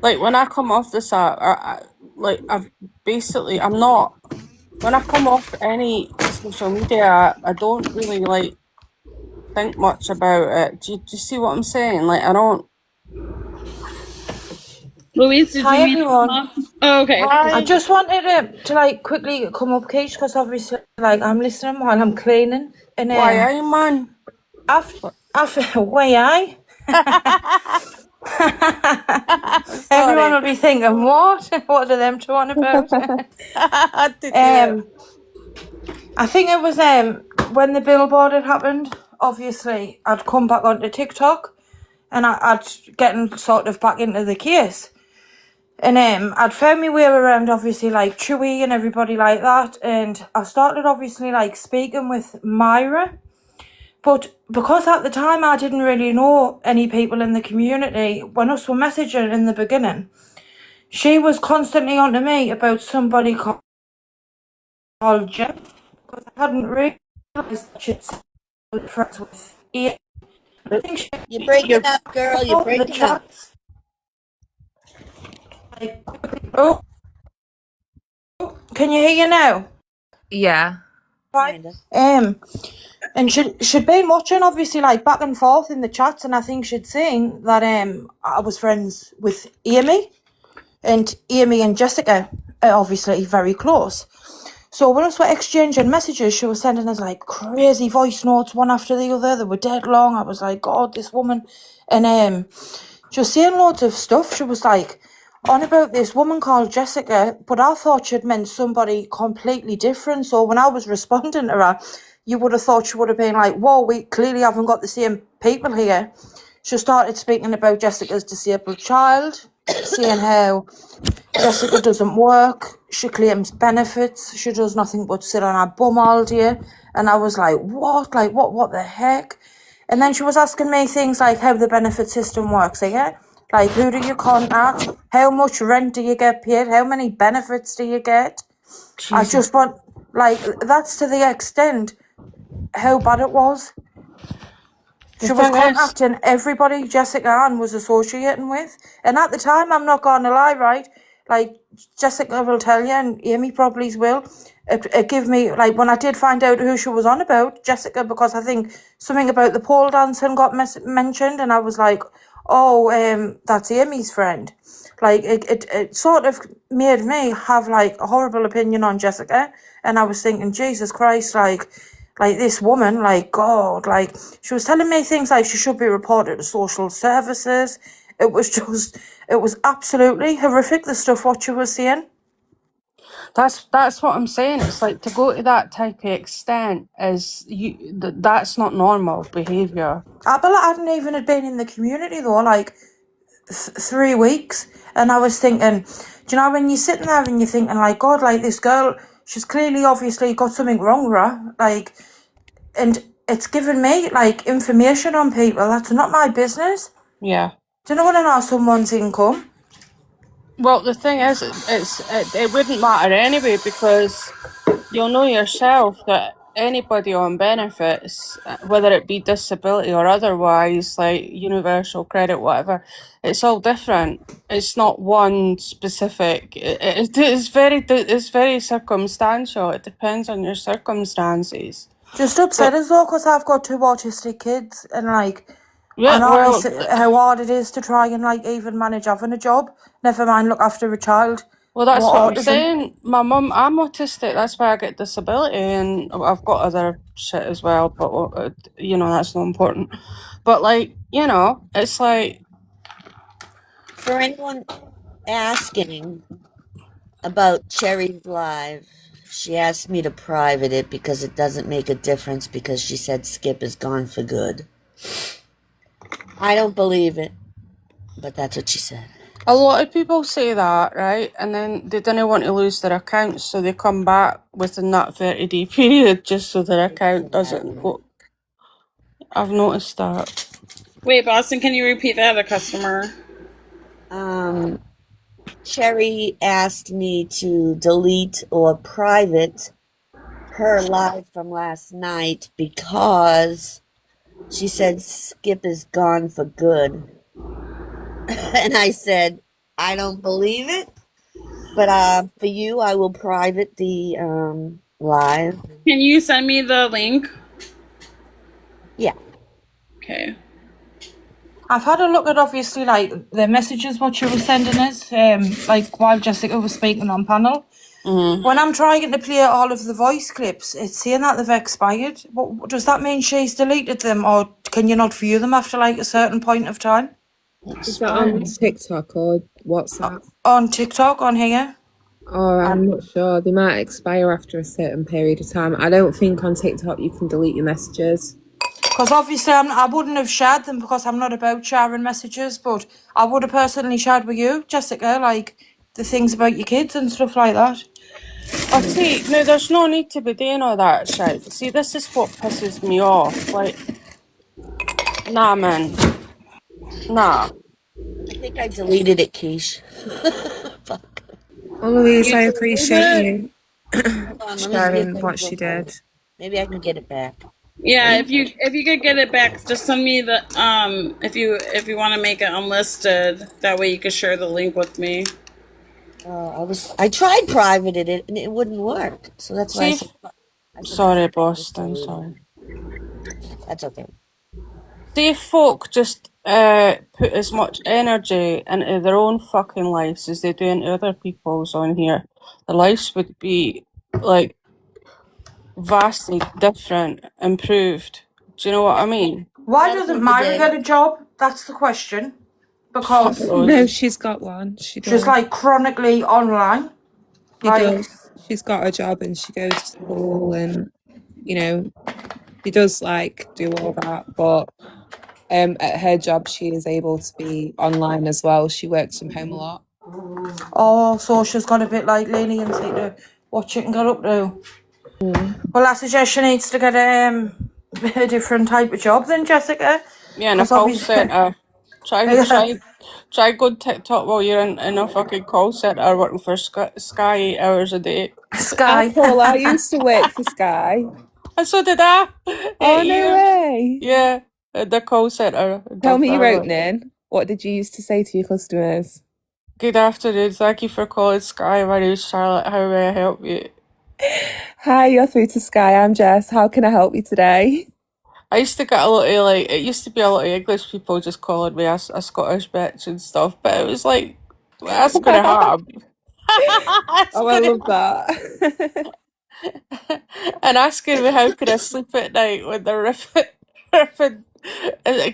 Like, when I come off this app, I'm not, when I come off any social media app, I don't really, like, think much about it. Do you see what I'm saying? Like, I don't. Louise, did Hi you mean to come everyone. up? Oh, okay. I just wanted to like quickly come up, Kesh, because obviously like I'm listening while I'm cleaning, and Why, aye, man? after way I. Everyone will be thinking, what? What are them two on about? I think it was when the billboard had happened. Obviously, I'd come back onto TikTok, and I'd getting sort of back into the case, and I'd found my way around obviously like Chewy and everybody like that, and I started obviously like speaking with Myra. But because at the time I didn't really know any people in the community, when us were messaging in the beginning, she was constantly on to me about somebody called Jeff, because I hadn't realised that she'd been friends with Ian. I think You're breaking up, girl. You're the breaking up. chats. Oh, can you hear you now? Yeah. Right. And she'd been watching obviously like back and forth in the chats, and I think she'd seen that I was friends with Amy, and Amy and Jessica are obviously very close. So when us were exchanging messages, she was sending us like crazy voice notes one after the other. They were dead long. I was like, God, this woman, and she was saying loads of stuff. She was like on about this woman called Jessica, but I thought she'd meant somebody completely different. So when I was responding to her, you would have thought she would have been like, whoa, we clearly haven't got the same people here. She started speaking about Jessica's disabled child, saying how Jessica doesn't work, she claims benefits, she does nothing but sit on her bum all day. And I was like, what? Like, what the heck? And then she was asking me things like how the benefit system works, yeah? Like, who do you contact? How much rent do you get paid? How many benefits do you get? I just want, like, that's to the extent how bad it was. She was contacting everybody Jessica Ann was associating with. And at the time, I'm not going to lie, right? Like, Jessica will tell you, and Amy probably will. It give me, like, when I did find out who she was on about, Jessica, because I think something about the pole dancing got mentioned, and I was like, oh, that's Amy's friend. Like, it sort of made me have, like, a horrible opinion on Jessica. And I was thinking, Jesus Christ, like this woman, like, God, like, she was telling me things like she should be reported to social services. It was absolutely horrific, the stuff what she was saying. That's what I'm saying. It's like, to go to that type of extent that's not normal behaviour. I hadn't even been in the community though, like 3 weeks, and I was thinking, do you know when you're sitting there and you're thinking, like, God, like, this girl, she's clearly obviously got something wrong with her, like, and it's given me like information on people that's not my business. Yeah. Do you know what I know someone's income? Well, the thing is, it wouldn't matter anyway, because you'll know yourself that anybody on benefits, whether it be disability or otherwise, like universal credit, whatever, it's all different. It's not one specific. It's very circumstantial. It depends on your circumstances. Just upset us though, because I've got 2 autistic kids, and like, I Yeah, know well, how hard it is to try and like even manage having a job. Never mind look after a child. well, that's What what I'm autism? saying. My mum, I'm autistic. That's why I get disability, and I've got other shit as well. But you know, that's not important. But like, you know, it's like For anyone asking about Cherry's live, she asked me to private it because it doesn't make a difference because she said Skip is gone for good. I don't believe it, but that's what she said. a lot of people say that, right? And then they don't want to lose their accounts, so they come back within that 30-day period just so their account doesn't go. I've noticed that. Wait, Boston, can you repeat that? A customer. Cherry asked me to delete or private her live from last night because she said Skip is gone for good. And I said, I don't believe it. But for you, I will private the live. Can you send me the link? Yeah. Okay. I've had a look at obviously like the messages what you were sending us, like while Jessica was speaking on panel. Mm-hmm. When I'm trying to play all of the voice clips, it's saying that they've expired. What does that mean? She's deleted them, or can you not view them after like a certain point of time? Is that on TikTok or WhatsApp? On TikTok, on here. Oh, I'm not sure. They might expire after a certain period of time. I don't think on TikTok you can delete your messages. Because obviously I wouldn't have shared them because I'm not about sharing messages, but I would have personally shared with you, Jessica, like the things about your kids and stuff like that. Oh, see, no, there's no need to be doing all that shit. See, this is what pisses me off. Like, nah, man. Nah. I think I deleted it, Kesh. Fuck. Well, Louise, You I deleted appreciate it? you Hold on, let me see if sharing I what can she go find did. it. Maybe I can get it back. Yeah, if you could get it back, just send me the if you want to make it unlisted, that way you could share the link with me. I tried privated it and it wouldn't work. So that's why I See, said sorry, Boston, sorry. That's okay. See if folk just put as much energy into their own fucking lives as they do into other people's on here, their lives would be like vastly different, improved. Do you know what I mean? Why doesn't Myra get a job? That's the question. Fuck Because No, knows. she's got one. She she's does. like chronically online. She Like, does. She's got a job and she goes to school and, you know, she does like do all that. But at her job, she is able to be online as well. She works from home a lot. oh, so she's got a bit like leniency to what she can get up to. Well, I suggest she needs to get a different type of job then, Jessica. Yeah, in a 'Cause call obviously, center. Try good TikTok while you're in a fucking call center working for Sky 8 hours a day. Sky. Paul, I used to work for Sky. And so did I. Oh, 8 no years. way. Yeah, at the call center. Tell me your opening. What did you used to say to your customers? Good afternoon. Thank you for calling Sky. My name is Charlotte. How may I help you? Hi, you're through to Sky. I'm Jess. How can I help you today? I used to get a lot of like, it used to be a lot of English people just calling me a Scottish bitch and stuff, but it was like, that's gonna happen. Oh, I love that. And asking me how can I sleep at night when they're ripping,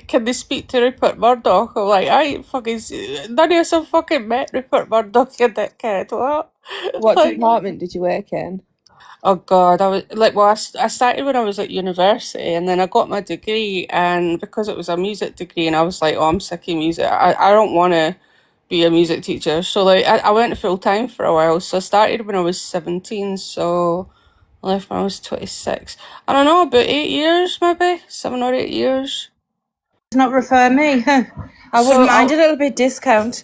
can they speak to Rupert Murdoch? I'm like, I ain't fucking, none of us have fucking met Rupert Murdoch, you dickhead. What? What Like, department did you work in? oh God, I was like, well, I started when I was at university, and then I got my degree, and because it was a music degree, and I was like, oh, I'm sick of music. I don't want to be a music teacher. So like, I went full time for a while. So I started when I was 17. So I left when I was 26. I don't know, about 8 years, maybe 7 or 8 years. Not refer me. I So wouldn't mind a little bit discount.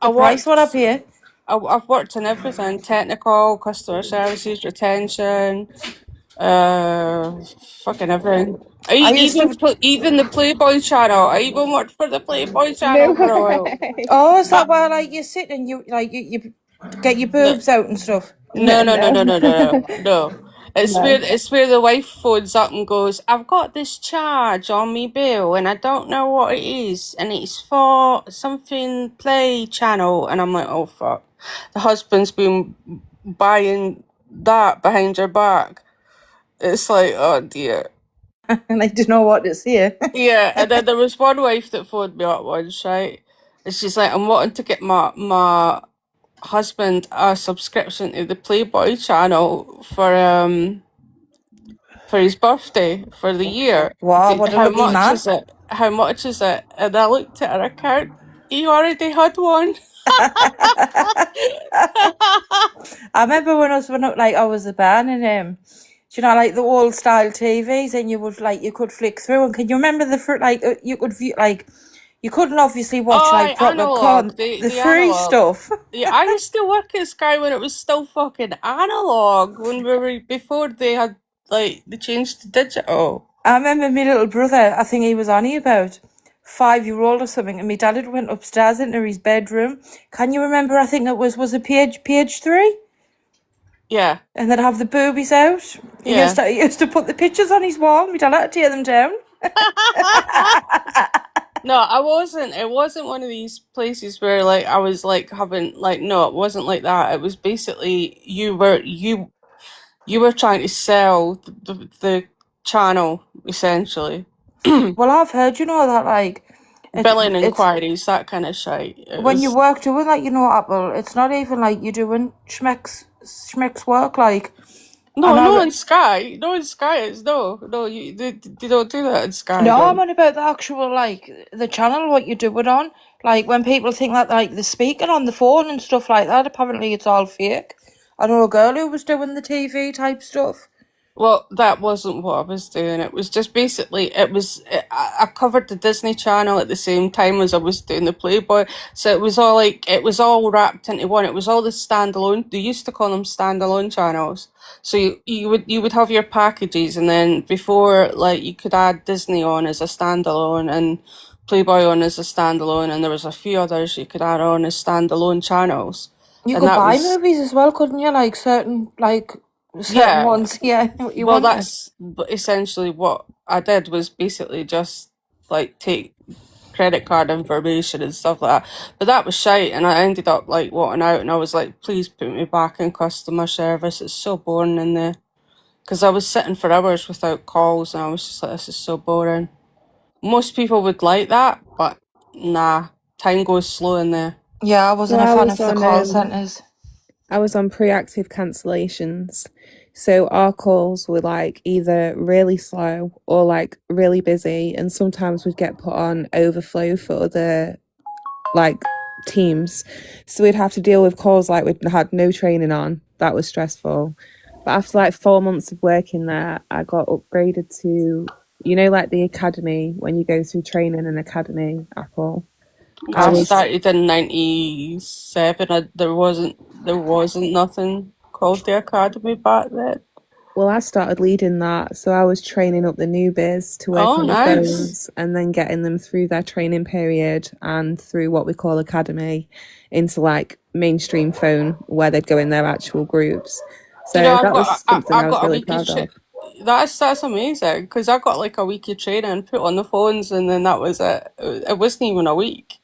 I The price what I worked. pay. I've worked in everything: technical, customer services, retention, fucking everything. I used to. Even the Playboy channel. I even worked for the Playboy No channel for a while. way. Oh, is Uh, that where like you sit and you like you get your no, boobs out and stuff? no, no, no, No. no, no, no, no. It's where the wife phones up and goes, I've got this charge on me bill and I don't know what it is and it's for something play channel, and I'm like, oh fuck. The husband's been buying that behind your back. It's like, oh dear. And I don't know what to say. Yeah, and then there was one wife that phoned me up once, right? And she's like, I'm wanting to get my husband a subscription to the Playboy channel for his birthday for the year. Wow, what a How lucky much man. is it? How much is it? And I looked at her account. He already had one. I remember when I was a band and do you know, like the old style TVs, and you would you could flick through, and can you remember you could view you couldn't obviously watch Oh, proper analog. the The free analog. stuff. Yeah, I used to work at Sky when it was still fucking analog. When we were before they had they changed to digital. I remember my little brother, I think he was only about 5-year-old or something, and my dad had went upstairs into his bedroom. Can you remember? I think it was a page 3? Yeah. And they'd have the boobies out. Yeah. He used to put the pictures on his wall. My dad had to tear them down. No, I wasn't. It wasn't one of these places where I was having no, it wasn't like that. It was basically you were trying to sell the channel essentially. Well, I've heard, that Billing it's inquiries, that kind of shit. It when you was work doing Apple, it's not even like you're doing schmeck's work. I no know. in Sky. No in Sky is no, they don't do that in Sky No, I'm then. on about the actual the channel, what you do it on. When people think that they're speaking on the phone and stuff like that, apparently it's all fake. I know a girl who was doing the TV type stuff. Well, that wasn't what I was doing. It was just basically, I covered the Disney Channel at the same time as I was doing the Playboy. So it was all wrapped into one. It was all the standalone, they used to call them standalone channels. So you would have your packages, and then before, you could add Disney on as a standalone and Playboy on as a standalone, and there was a few others you could add on as standalone channels. You And could that buy was, movies as well, couldn't you? Certain yeah. ones. Yeah, what you Well, want. that's essentially what I did, was basically just take credit card information and stuff like that. But that was shite, and I ended up wanting out, and I was like, please put me back in customer service. It's so boring in there. Because I was sitting for hours without calls, and I was just like, this is so boring. Most people would like that, but nah, time goes slow in there. Yeah, I So wasn't a fan of the call centres. I was on pre-active cancellations. So our calls were either really slow or really busy, and sometimes we'd get put on overflow for other teams. So we'd have to deal with calls we'd had no training on. That was stressful. But after 4 months of working there, I got upgraded to the academy, when you go through training in academy, Apple. I started in 97. There wasn't nothing called the academy back then. Well, I started leading that, so I was training up the newbies to work on the phones, and then getting them through their training period and through what we call academy into mainstream phone, where they'd go in their actual groups. So that was something I was got a really week of proud of. That's amazing, because I got a week of training put on the phones, and then that was it. It wasn't even a week.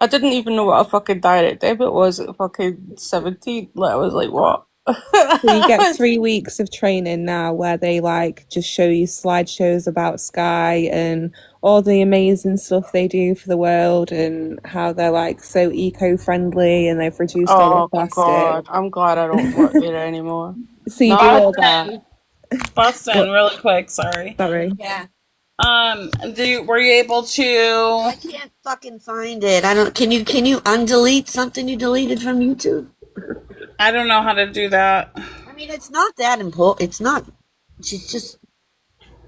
I didn't even know what a fucking direct debit was at fucking 17. I was like, what? So you get 3 weeks of training now, where they just show you slideshows about Sky and all the amazing stuff they do for the world, and how they're so eco-friendly, and they've reduced all the plastic. God, I'm glad I don't work there anymore. So you do all that. Boston, really quick, sorry. Yeah. Were you able to? I can't fucking find it. I don't. Can you undelete something you deleted from YouTube? I don't know how to do that. I mean, it's not that important. It's not. She's just.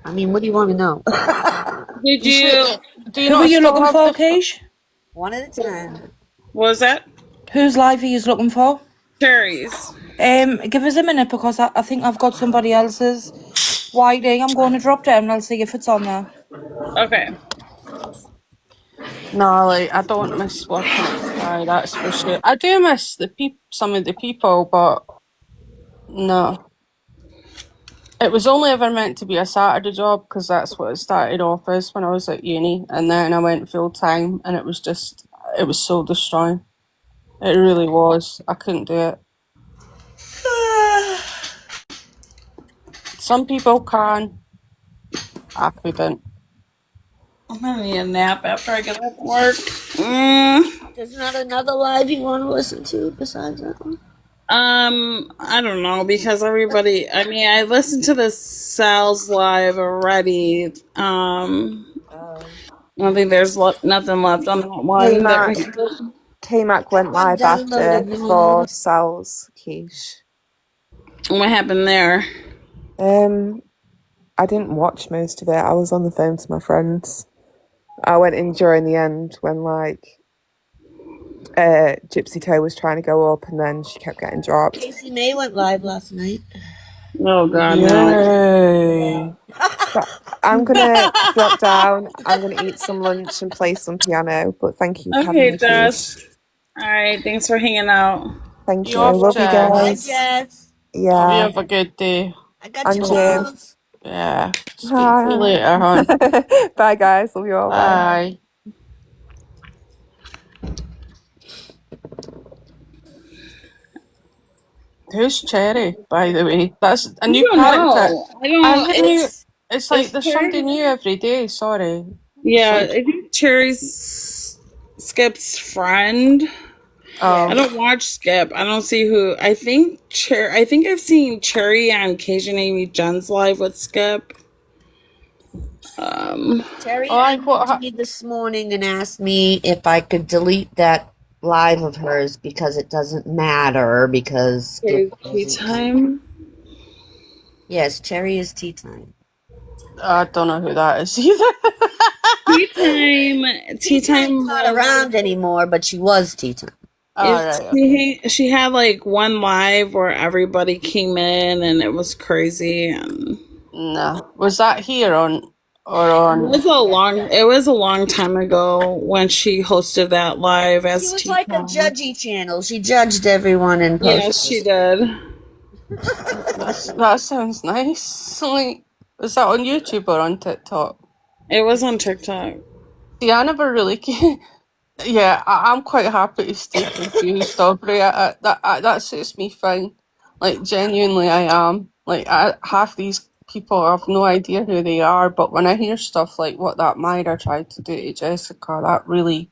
I mean, what do you want to know? Did Do you Who not were you still looking have for, the Kesh? One at a time. What was that? Whose live are you looking for? Cherries. Give us a minute, because I think I've got somebody else's YD. I'm going to drop down and I'll see if it's on there. Okay. No, I don't miss working at Sky, that's for sure. I do miss some of the people, but no. It was only ever meant to be a Saturday job because that's what it started off as when I was at uni, and then I went full time, and it was so destroying. It really was. I couldn't do it. Some people can. I couldn't. I'm gonna need a nap after I get off work. There's not another live you want to listen to besides that one? I don't know because everybody. I mean, I listened to the Sal's live already. I don't think there's nothing left on that one that we K-Mac, can listen. K-Mac went I live after downloaded for Sal's Quiche. What happened there? I didn't watch most of it. I was on the phone to my friends. I went in during the end when Gypsy Toe was trying to go up and then she kept getting dropped. Casey May went live last night. Oh God, Yay. I'm gonna drop down. I'm gonna eat some lunch and play some piano. But thank you for having Okay, me, Jess. Quiche. All right, thanks for hanging out. Thank you. You off, Love you Jess? Bye, guys. Jess. Hope you Yeah. have a good day. I got And your you. clothes. Yeah. Speak to you later, hon. Bye, guys. Love you all. Bye. Bye. Who's Cherry, by the way? That's a new don't character. know. I don't. It's like there's Cherry. something new every day. Sorry. Yeah, It's like, I think Cherry's Skip's friend. I don't watch Skip. I don't see who. I think I've seen Cherry on Cajun Amy Jen's live with Skip. Terry called me this morning and asked me if I could delete that live of hers because it doesn't matter because Tea time. Yes, Cherry is tea time. I don't know who that is either. Tea time. Tea time. Not around anymore, but she was tea time. She had like one live where everybody came in and it was crazy. And no, was that here on or on? It was a long time ago when she hosted that live as She was tea like time. a judgy channel. She judged everyone and posted. Yes, she did. That sounds nice. Like, was that on YouTube or on TikTok? It was on TikTok. See, I never really. Yeah, I'm quite happy to stay confused, Aubrey. That suits me fine. Like, genuinely, I am. Like, half these people I have no idea who they are, but when I hear stuff like what that Myra tried to do to Jessica, that really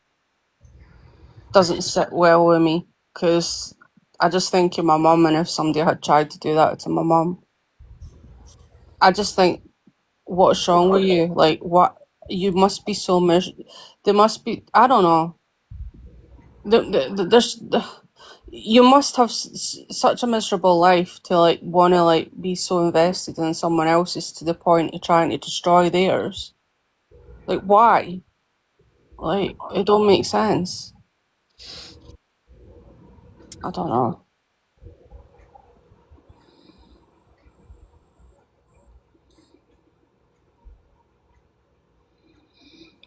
doesn't sit well with me, because I just think of my mum, and if somebody had tried to do that to my mum, I just think, what's wrong with you? Like, what? You must be so there must be, I don't know. You must have such a miserable life to like want to like be so invested in someone else's to the point of trying to destroy theirs. Like, why? Like, it don't make sense. I don't know.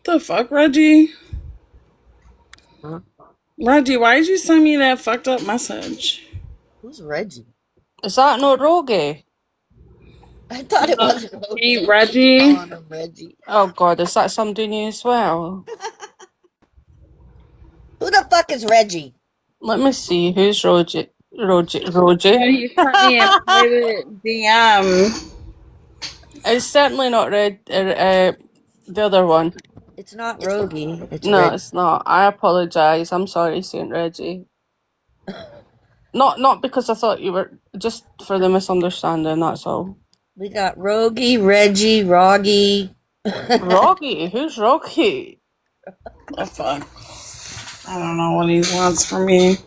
The fuck, Reggie? Huh? Reggie, why did you send me that fucked up message? Who's Reggie? Is that not Rogie? I thought it was Hey, Reggie. Reggie. Oh God, is that somebody new as well? Who the fuck is Reggie? Let me see. Who's Rogie? Rogie. Yeah, you sent me a private DM. It's certainly not the other one. It's not Rogie. It's No, Reggie. it's not. I apologize. I'm sorry, Saint Reggie. Not because I thought you were, just for the misunderstanding. That's all. We got Rogie, Reggie, Roggy. Rogie? Who's Rogie? The fuck? I don't know what he wants from me.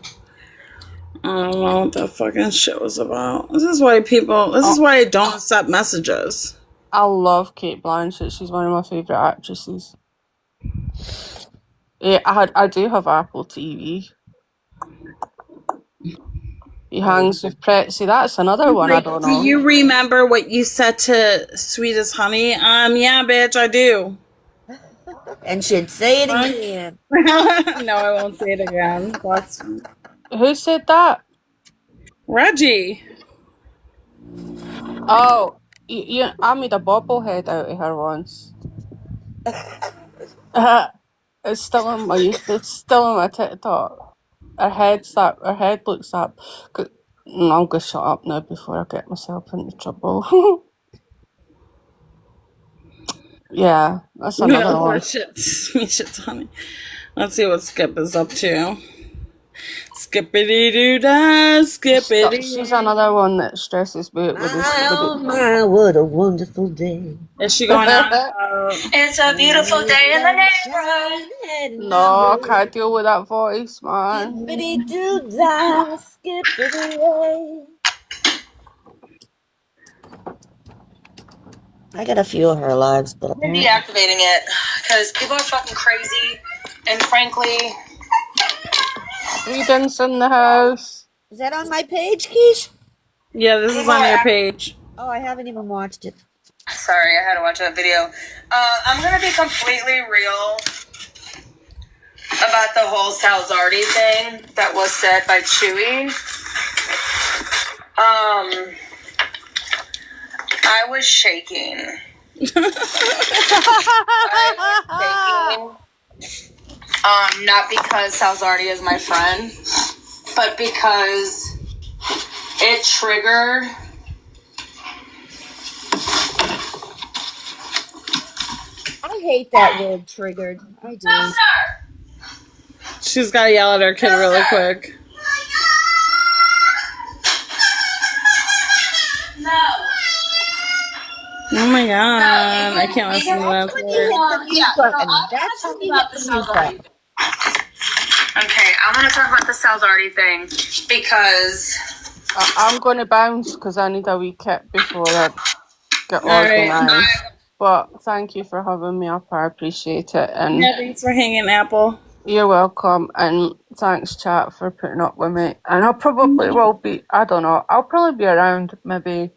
I don't know what that fucking shit was about. This is why I don't accept messages. I love Kate Blanchett. She's one of my favorite actresses. Yeah, I do have Apple TV. He hangs with Pretzi. That's another one I don't know. Do you remember what you said to Sweet as Honey? Yeah, bitch, I do. And should say it again. No, I won't say it again. Who said that? Reggie. Oh, I made a bobblehead out of her once. It's still on my TikTok. Her head looks up. No, I'm gonna shut up now before I get myself into trouble. Yeah, that's another No, one. shit's funny. Let's see what Skip is up to. Skippity doo dah, skippity. She's another one that stresses me out with this. Oh my, what a wonderful day. Is she going on? It's a beautiful day in the neighborhood. No, I can't deal with that voice, man. Skippity doo dah, skippity way. I got a few of her lives, but I'm deactivating it because people are fucking crazy, and frankly, Freedom's in the house. Is that on my page, Kesh? Yeah, this is on your page. Oh, I haven't even watched it. Sorry, I had to watch that video. I'm gonna be completely real about the whole Salzardi thing that was said by Chewy. I was shaking. Not because Salzardi is my friend, but because it triggered. I hate that word triggered. I do. She's got to yell at her kid really quick. No. Oh my god, I can't listen to that. That's when you hit the mute button. Okay, I'm gonna talk about the Salzardi thing because I'm going to bounce because I need a wee kit before I get organised. Right. But thank you for having me up. I appreciate it. And yeah, thanks for hanging, Apple. You're welcome. And thanks, chat, for putting up with me. And I probably will be, I don't know, I'll probably be around maybe,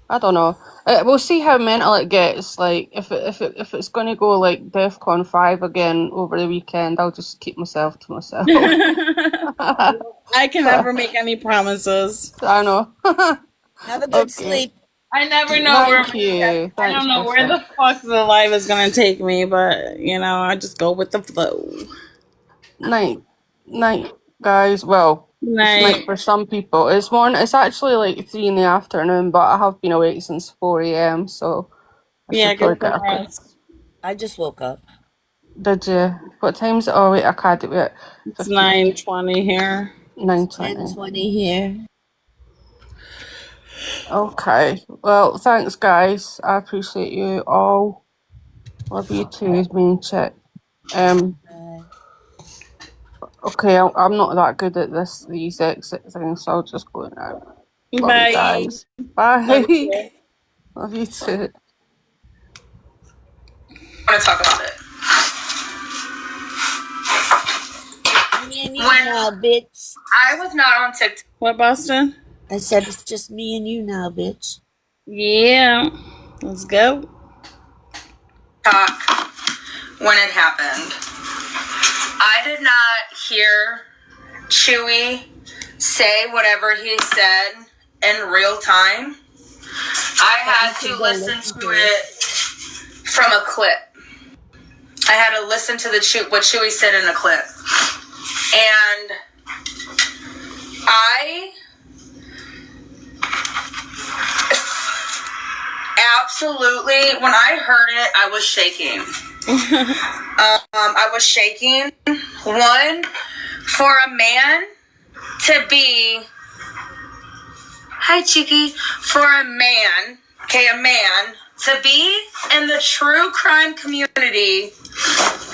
I don't know. We'll see how mental it gets. Like, if it's going to go like DEFCON 5 again over the weekend, I'll just keep myself to myself. I can never make any promises. I know. Have a good sleep. I never know where I don't know where the fuck the life is gonna take me, but you know, I just go with the flow. Night, guys. Well, it's night for some people. It's actually like 3 in the afternoon, but I have been awake since 4 a.m. So yeah, good for us. I just woke up. Did you? What time is it? Oh wait, I can't do it. It's 9:20 here. 9:20. 10:20 here. Okay. Well, thanks, guys. I appreciate you all. Love you too, me and Chick. Okay, I'm not that good at these exit things, so I'll just go now. Love Bye. you guys. Bye. Love you. Love you too. I want to talk about it. Me and you now, bitch. I was not on TikTok. What, Boston? I said it's just me and you now, bitch. Yeah. Let's go. When it happened, I did not hear Chewy say whatever he said in real time. I had to listen to it from a clip. I had to listen to what Chewy said in a clip. And I absolutely, when I heard it, I was shaking. I was shaking. One, for a man to be, hi Cheeky, for a man to be in the true crime community,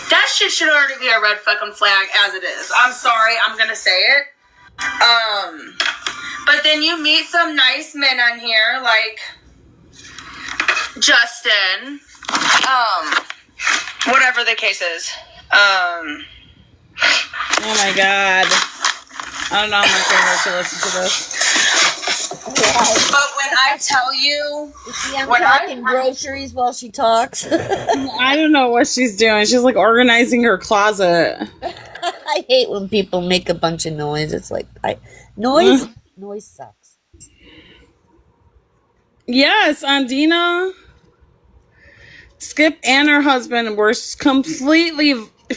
that shit should already be a red fucking flag as it is. I'm sorry, I'm gonna say it. But then you meet some nice men on here like Justin, whatever the case is. Oh my god. I don't know how much I have to listen to this. But when I tell you, when I'm groceries while she talks. I don't know what she's doing. She's like organizing her closet. I hate when people make a bunch of noise. It's like noise sucks. Yes, Andina, Skip, and her husband were completely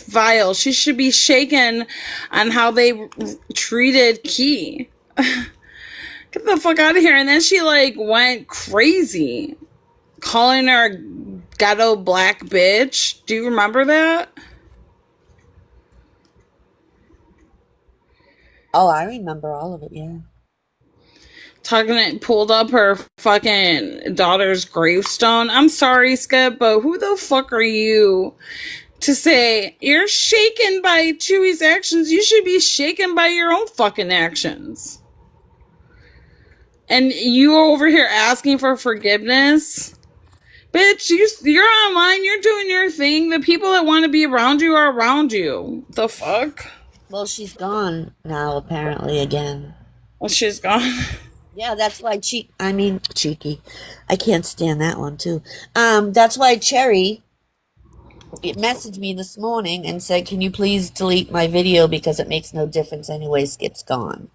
vile. She should be shaken on how they treated Key. Get the fuck out of here. And then she like went crazy, calling her a ghetto black bitch. Do you remember that? Oh, I remember all of it, yeah. Pulled up her fucking daughter's gravestone. I'm sorry, Skip, but who the fuck are you to say you're shaken by Chewie's actions? You should be shaken by your own fucking actions. And you over here asking for forgiveness? Bitch, you're online, you're doing your thing. The people that want to be around you are around you. The fuck? Well, she's gone now, apparently, again. Well, she's gone. Yeah, that's why cheeky. I can't stand that one, too. That's why Cherry messaged me this morning and said, can you please delete my video because it makes no difference anyway, Skip's gone.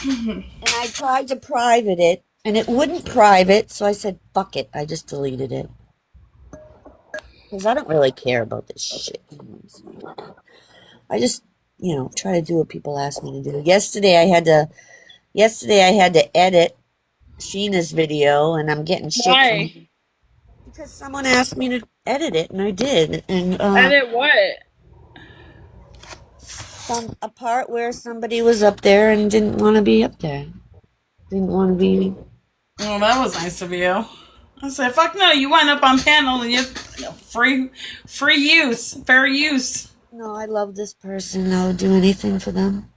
And I tried to private it, and it wouldn't private, so I said, fuck it. I just deleted it. Because I don't really care about this shit. I just, try to do what people ask me to do. Yesterday I had to edit Sheena's video, and I'm getting shit. Why? Because someone asked me to edit it, and I did. And edit what? A part where somebody was up there and didn't want to be up there. Didn't want to be. Well, that was nice of you. I said, fuck no, you went up on panel and you free use, fair use. No, I love this person. I would do anything for them.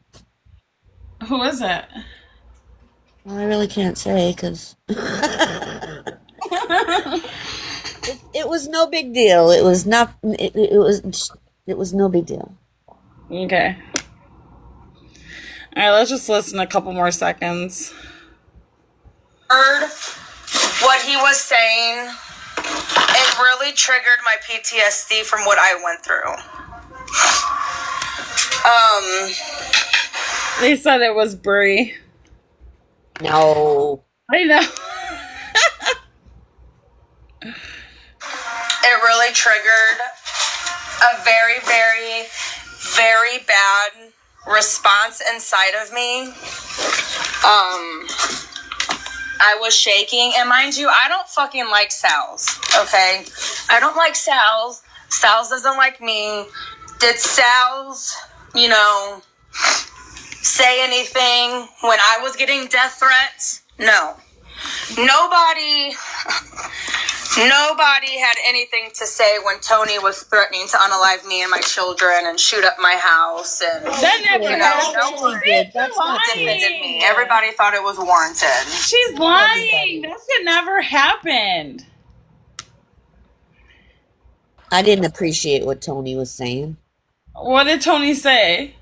Who is it? Well, I really can't say because it was no big deal. It was not. It was no big deal. Okay. All right, let's just listen a couple more seconds. Heard what he was saying. It really triggered my PTSD from what I went through. They said it was Brie. No. I know. It really triggered a very, very, very bad response inside of me. I was shaking, and mind you, I don't fucking like Sal's, okay? I don't like Sal's. Sal's doesn't like me. Did Sal's, say anything when I was getting death threats? No. Nobody had anything to say when Tony was threatening to unalive me and my children and shoot up my house. And that never happened. No one defended me. Everybody thought it was warranted. She's lying. That shit never happened. I didn't appreciate what Tony was saying. What did Tony say?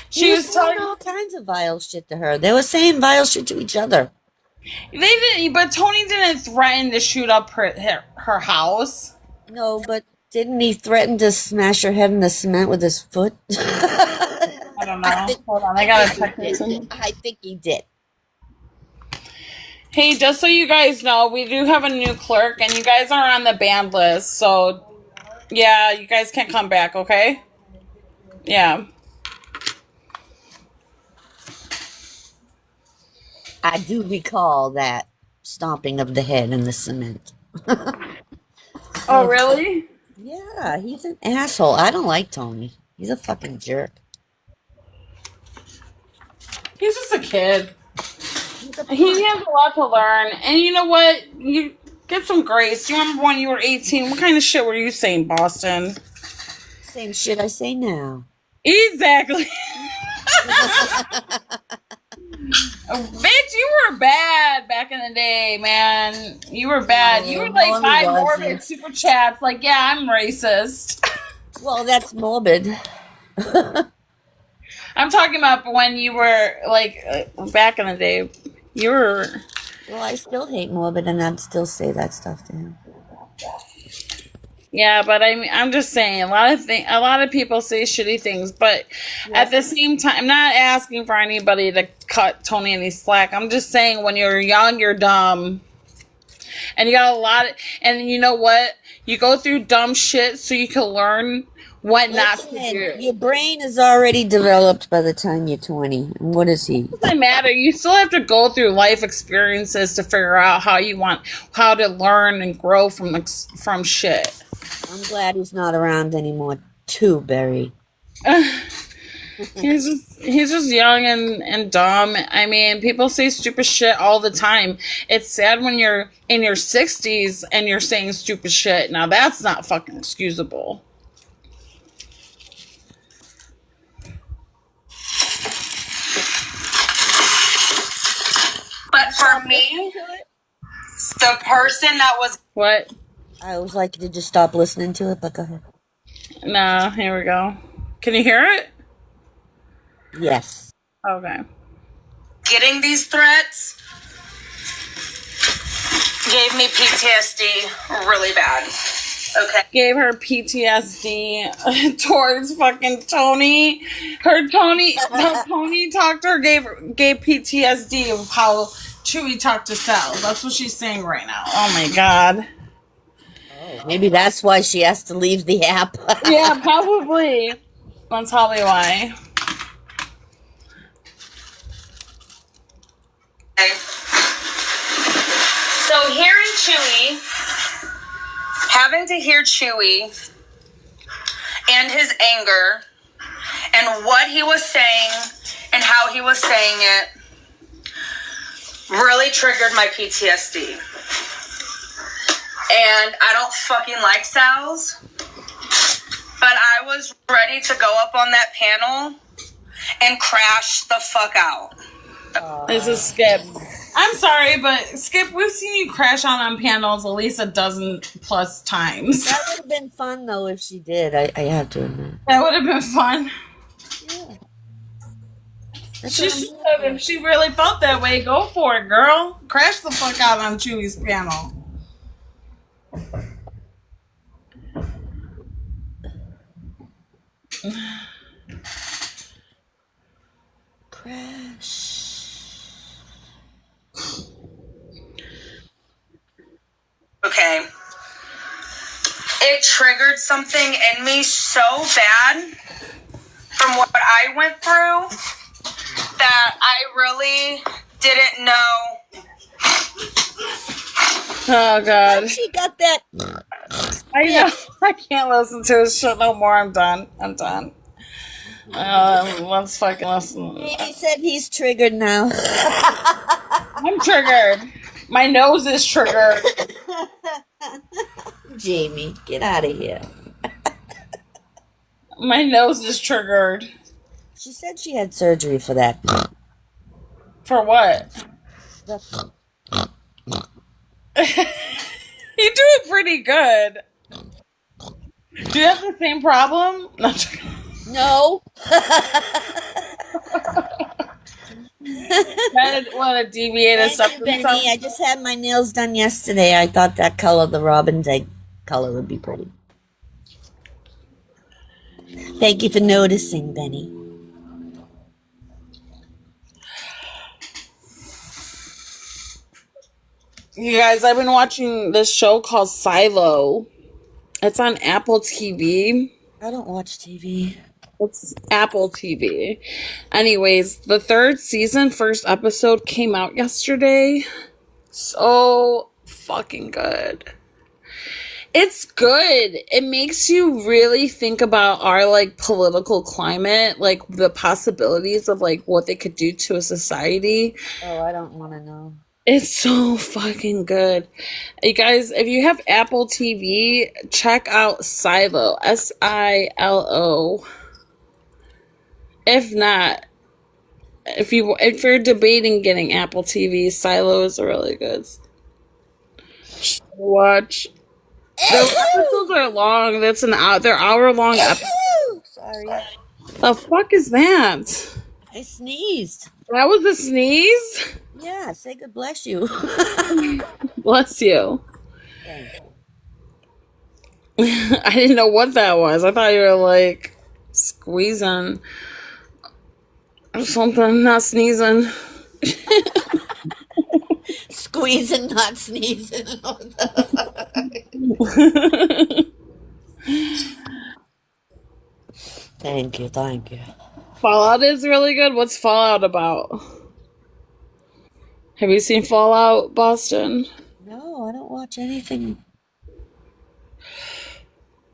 She was telling all kinds of vile shit to her. They were saying vile shit to each other. They didn't, but Tony didn't threaten to shoot up her house. No, but didn't he threaten to smash her head in the cement with his foot? I don't know. Hold on, I gotta check this. I think he did. Hey, just so you guys know, we do have a new clerk, and you guys are on the banned list. So, yeah, you guys can't come back, okay? Yeah. I do recall that stomping of the head in the cement. Oh, really? Yeah, he's an asshole. I don't like Tony. He's a fucking jerk. He's just a kid. He has a lot to learn. And you know what? You get some grace. You remember when you were 18? What kind of shit were you saying, Boston? Same shit I say now. Exactly. Bitch, you were bad back in the day, man. You were bad. You were like my morbid super chats. Like, yeah, I'm racist. Well, that's morbid. I'm talking about when you were like back in the day. You were. Well, I still hate morbid, and I'd still say that stuff to him. Yeah, but I mean, I'm just saying a lot of people say shitty things, but at the same time, I'm not asking for anybody to cut Tony any slack. I'm just saying when you're young, you're dumb, and you got a lot. And you know what? You go through dumb shit so you can learn what not to do. Your brain is already developed by the time you're 20. And what is he? It doesn't matter. You still have to go through life experiences to figure out how to learn and grow from shit. I'm glad he's not around anymore too, Barry. He's just young and dumb. I mean, people say stupid shit all the time. It's sad when you're in your 60s and you're saying stupid shit. Now that's not fucking excusable. But for me, the person that was what? I was like, did you stop listening to it? But go ahead. No, here we go. Can you hear it? Yes. Okay. getting these threats gave me PTSD really bad. Okay. Gave her PTSD towards fucking Tony. Tony talked to her, gave PTSD of how Chewie talked to Sal. That's what she's saying right now. Oh my god. Oh, maybe that's why she has to leave the app. Yeah, probably. That's probably why. Okay. So hearing Chewie, having to hear Chewie and his anger and what he was saying and how he was saying it really triggered my PTSD. And I don't fucking like Sal's, but I was ready to go up on that panel and crash the fuck out. This is Skip. I'm sorry, but Skip, we've seen you crash on panels at least 12+ times. That would have been fun, though, if she did. I have to admit. That would have been fun. Yeah. She should have. If she really felt that way, go for it, girl. Crash the fuck out on Chewie's panel. Crash. Okay. It triggered something in me so bad from what I went through that I really didn't know. Oh god. She got that. I know. I can't listen to his shit no more. I'm done. Let's fucking listen. He said he's triggered now. I'm triggered. My nose is triggered. Jamie, get out of here. My nose is triggered. She said she had surgery for that. For what? You're doing pretty good. Do you have the same problem? No. Want to deviate a Thank you, Benny. I just had my nails done yesterday. I thought that color, the robin's egg color, would be pretty. Thank you for noticing, Benny. You guys, I've been watching this show called Silo. It's on Apple TV. I don't watch TV. It's Apple TV. Anyways, the 3rd season, 1st episode came out yesterday. So fucking good. It's good. It makes you really think about our like political climate, like the possibilities of like what they could do to a society. Oh, I don't want to know. It's so fucking good. You guys, if you have Apple TV, check out Silo. Silo. If not, if you're debating getting Apple TV, Silo is really good. Watch. The episodes are long. They're hour-long episodes. Sorry. The fuck is that? I sneezed. That was a sneeze? Yeah, say God bless you. Bless you. Thank you. I didn't know what that was. I thought you were like squeezing or something, not sneezing. Squeezing, not sneezing. Thank you, thank you. Fallout is really good. What's Fallout about? Have you seen Fallout Boston? No, I don't watch anything.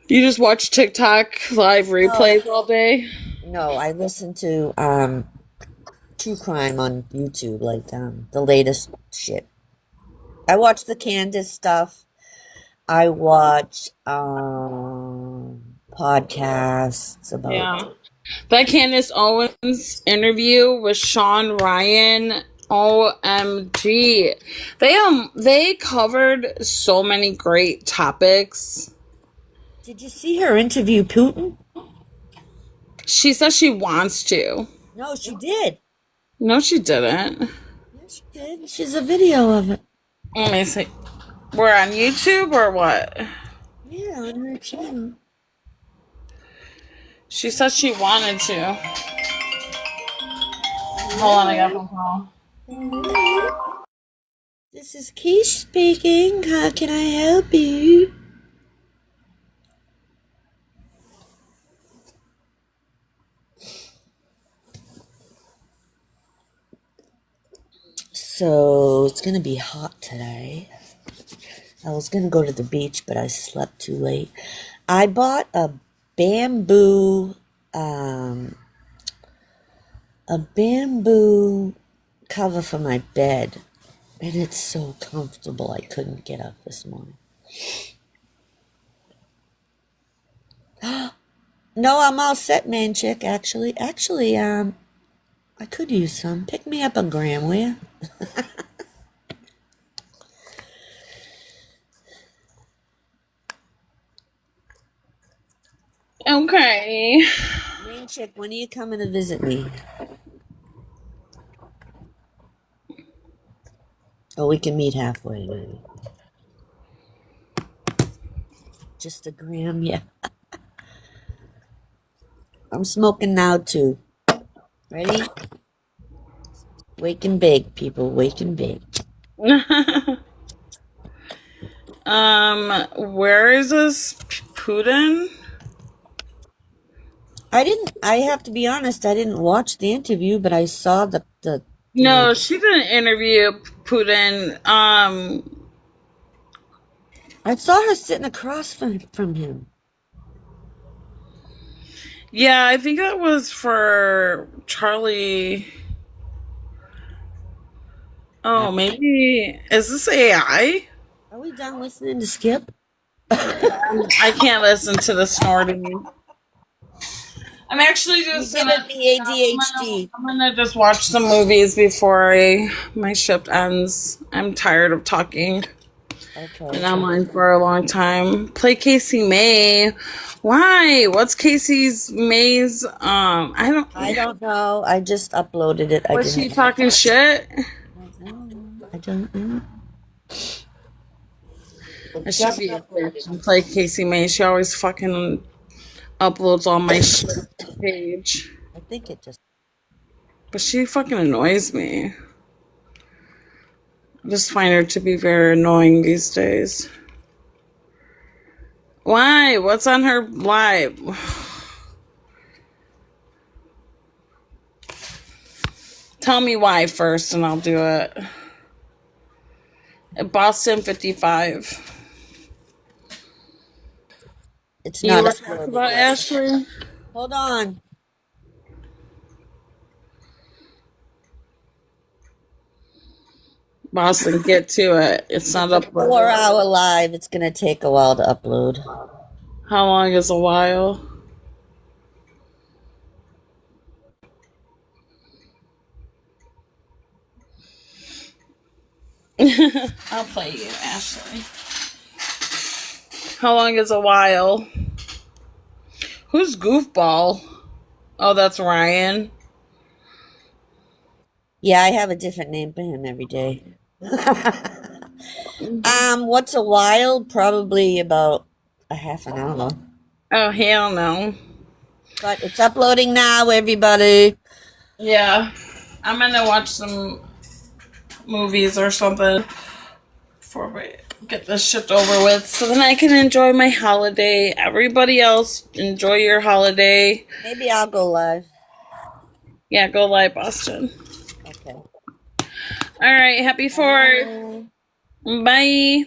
You just watch TikTok live replays all day? No, I listen to true crime on YouTube, like the latest shit. I watch the Candace stuff. I watch podcasts about. Yeah. That Candace Owens interview with Sean Ryan, OMG. They covered so many great topics. Did you see her interview Putin? She says she wants to. No, she did. No, she didn't. Yes, she did. She's a video of it. Let me see. We're on YouTube or what? Yeah, on her channel. She said she wanted to. Hold on, I got a phone call. This is Kesh speaking. How can I help you? So it's gonna be hot today. I was gonna go to the beach, but I slept too late. I bought a bamboo cover for my bed, and it's so comfortable. I couldn't get up this morning. No, I'm all set, man, chick. Actually, I could use some. Pick me up a gram, will ya? Okay. Man, chick, when are you coming to visit me? Oh, we can meet halfway, maybe. Just a gram, yeah. I'm smoking now, too. Ready? Wake and bake, people. Wake and bake. Where is this Putin? I have to be honest, I didn't watch the interview, but I saw the No, she didn't interview Putin. I saw her sitting across from him. Yeah, I think that was for Charlie. Oh, maybe. Is this AI? Are we done listening to Skip? I can't listen to the snorting. I'm actually just gonna the ADHD. I'm gonna just watch some movies before my shift ends. I'm tired of talking. Okay. Been online for a long time. Play Casey May. Why? What's Casey's May's? I don't know. I just uploaded it. Was she talking shit? I don't know. I should be a bitch and play Casey May. She always fucking uploads all my shit to the page. I think it just. But she fucking annoys me. I just find her to be very annoying these days. Why? What's on her live? Tell me why first and I'll do it. Boston 55. It's You not were uploaded talking about yet. Ashley? Hold on. Boston, get to it. It's not uploaded. 4-hour live. It's gonna take a while to upload. How long is a while? I'll play you, Ashley. How long is a while? Who's Goofball? Oh, that's Ryan. Yeah, I have a different name for him every day. What's a while? Probably about a half an hour. Oh, hell no. But it's uploading now, everybody. Yeah. I'm gonna watch some movies or something before we get this shit over with so then I can enjoy my holiday. Everybody else, enjoy your holiday. Maybe I'll go live. Yeah, go live, Boston. Okay. Alright, happy 4th. Bye.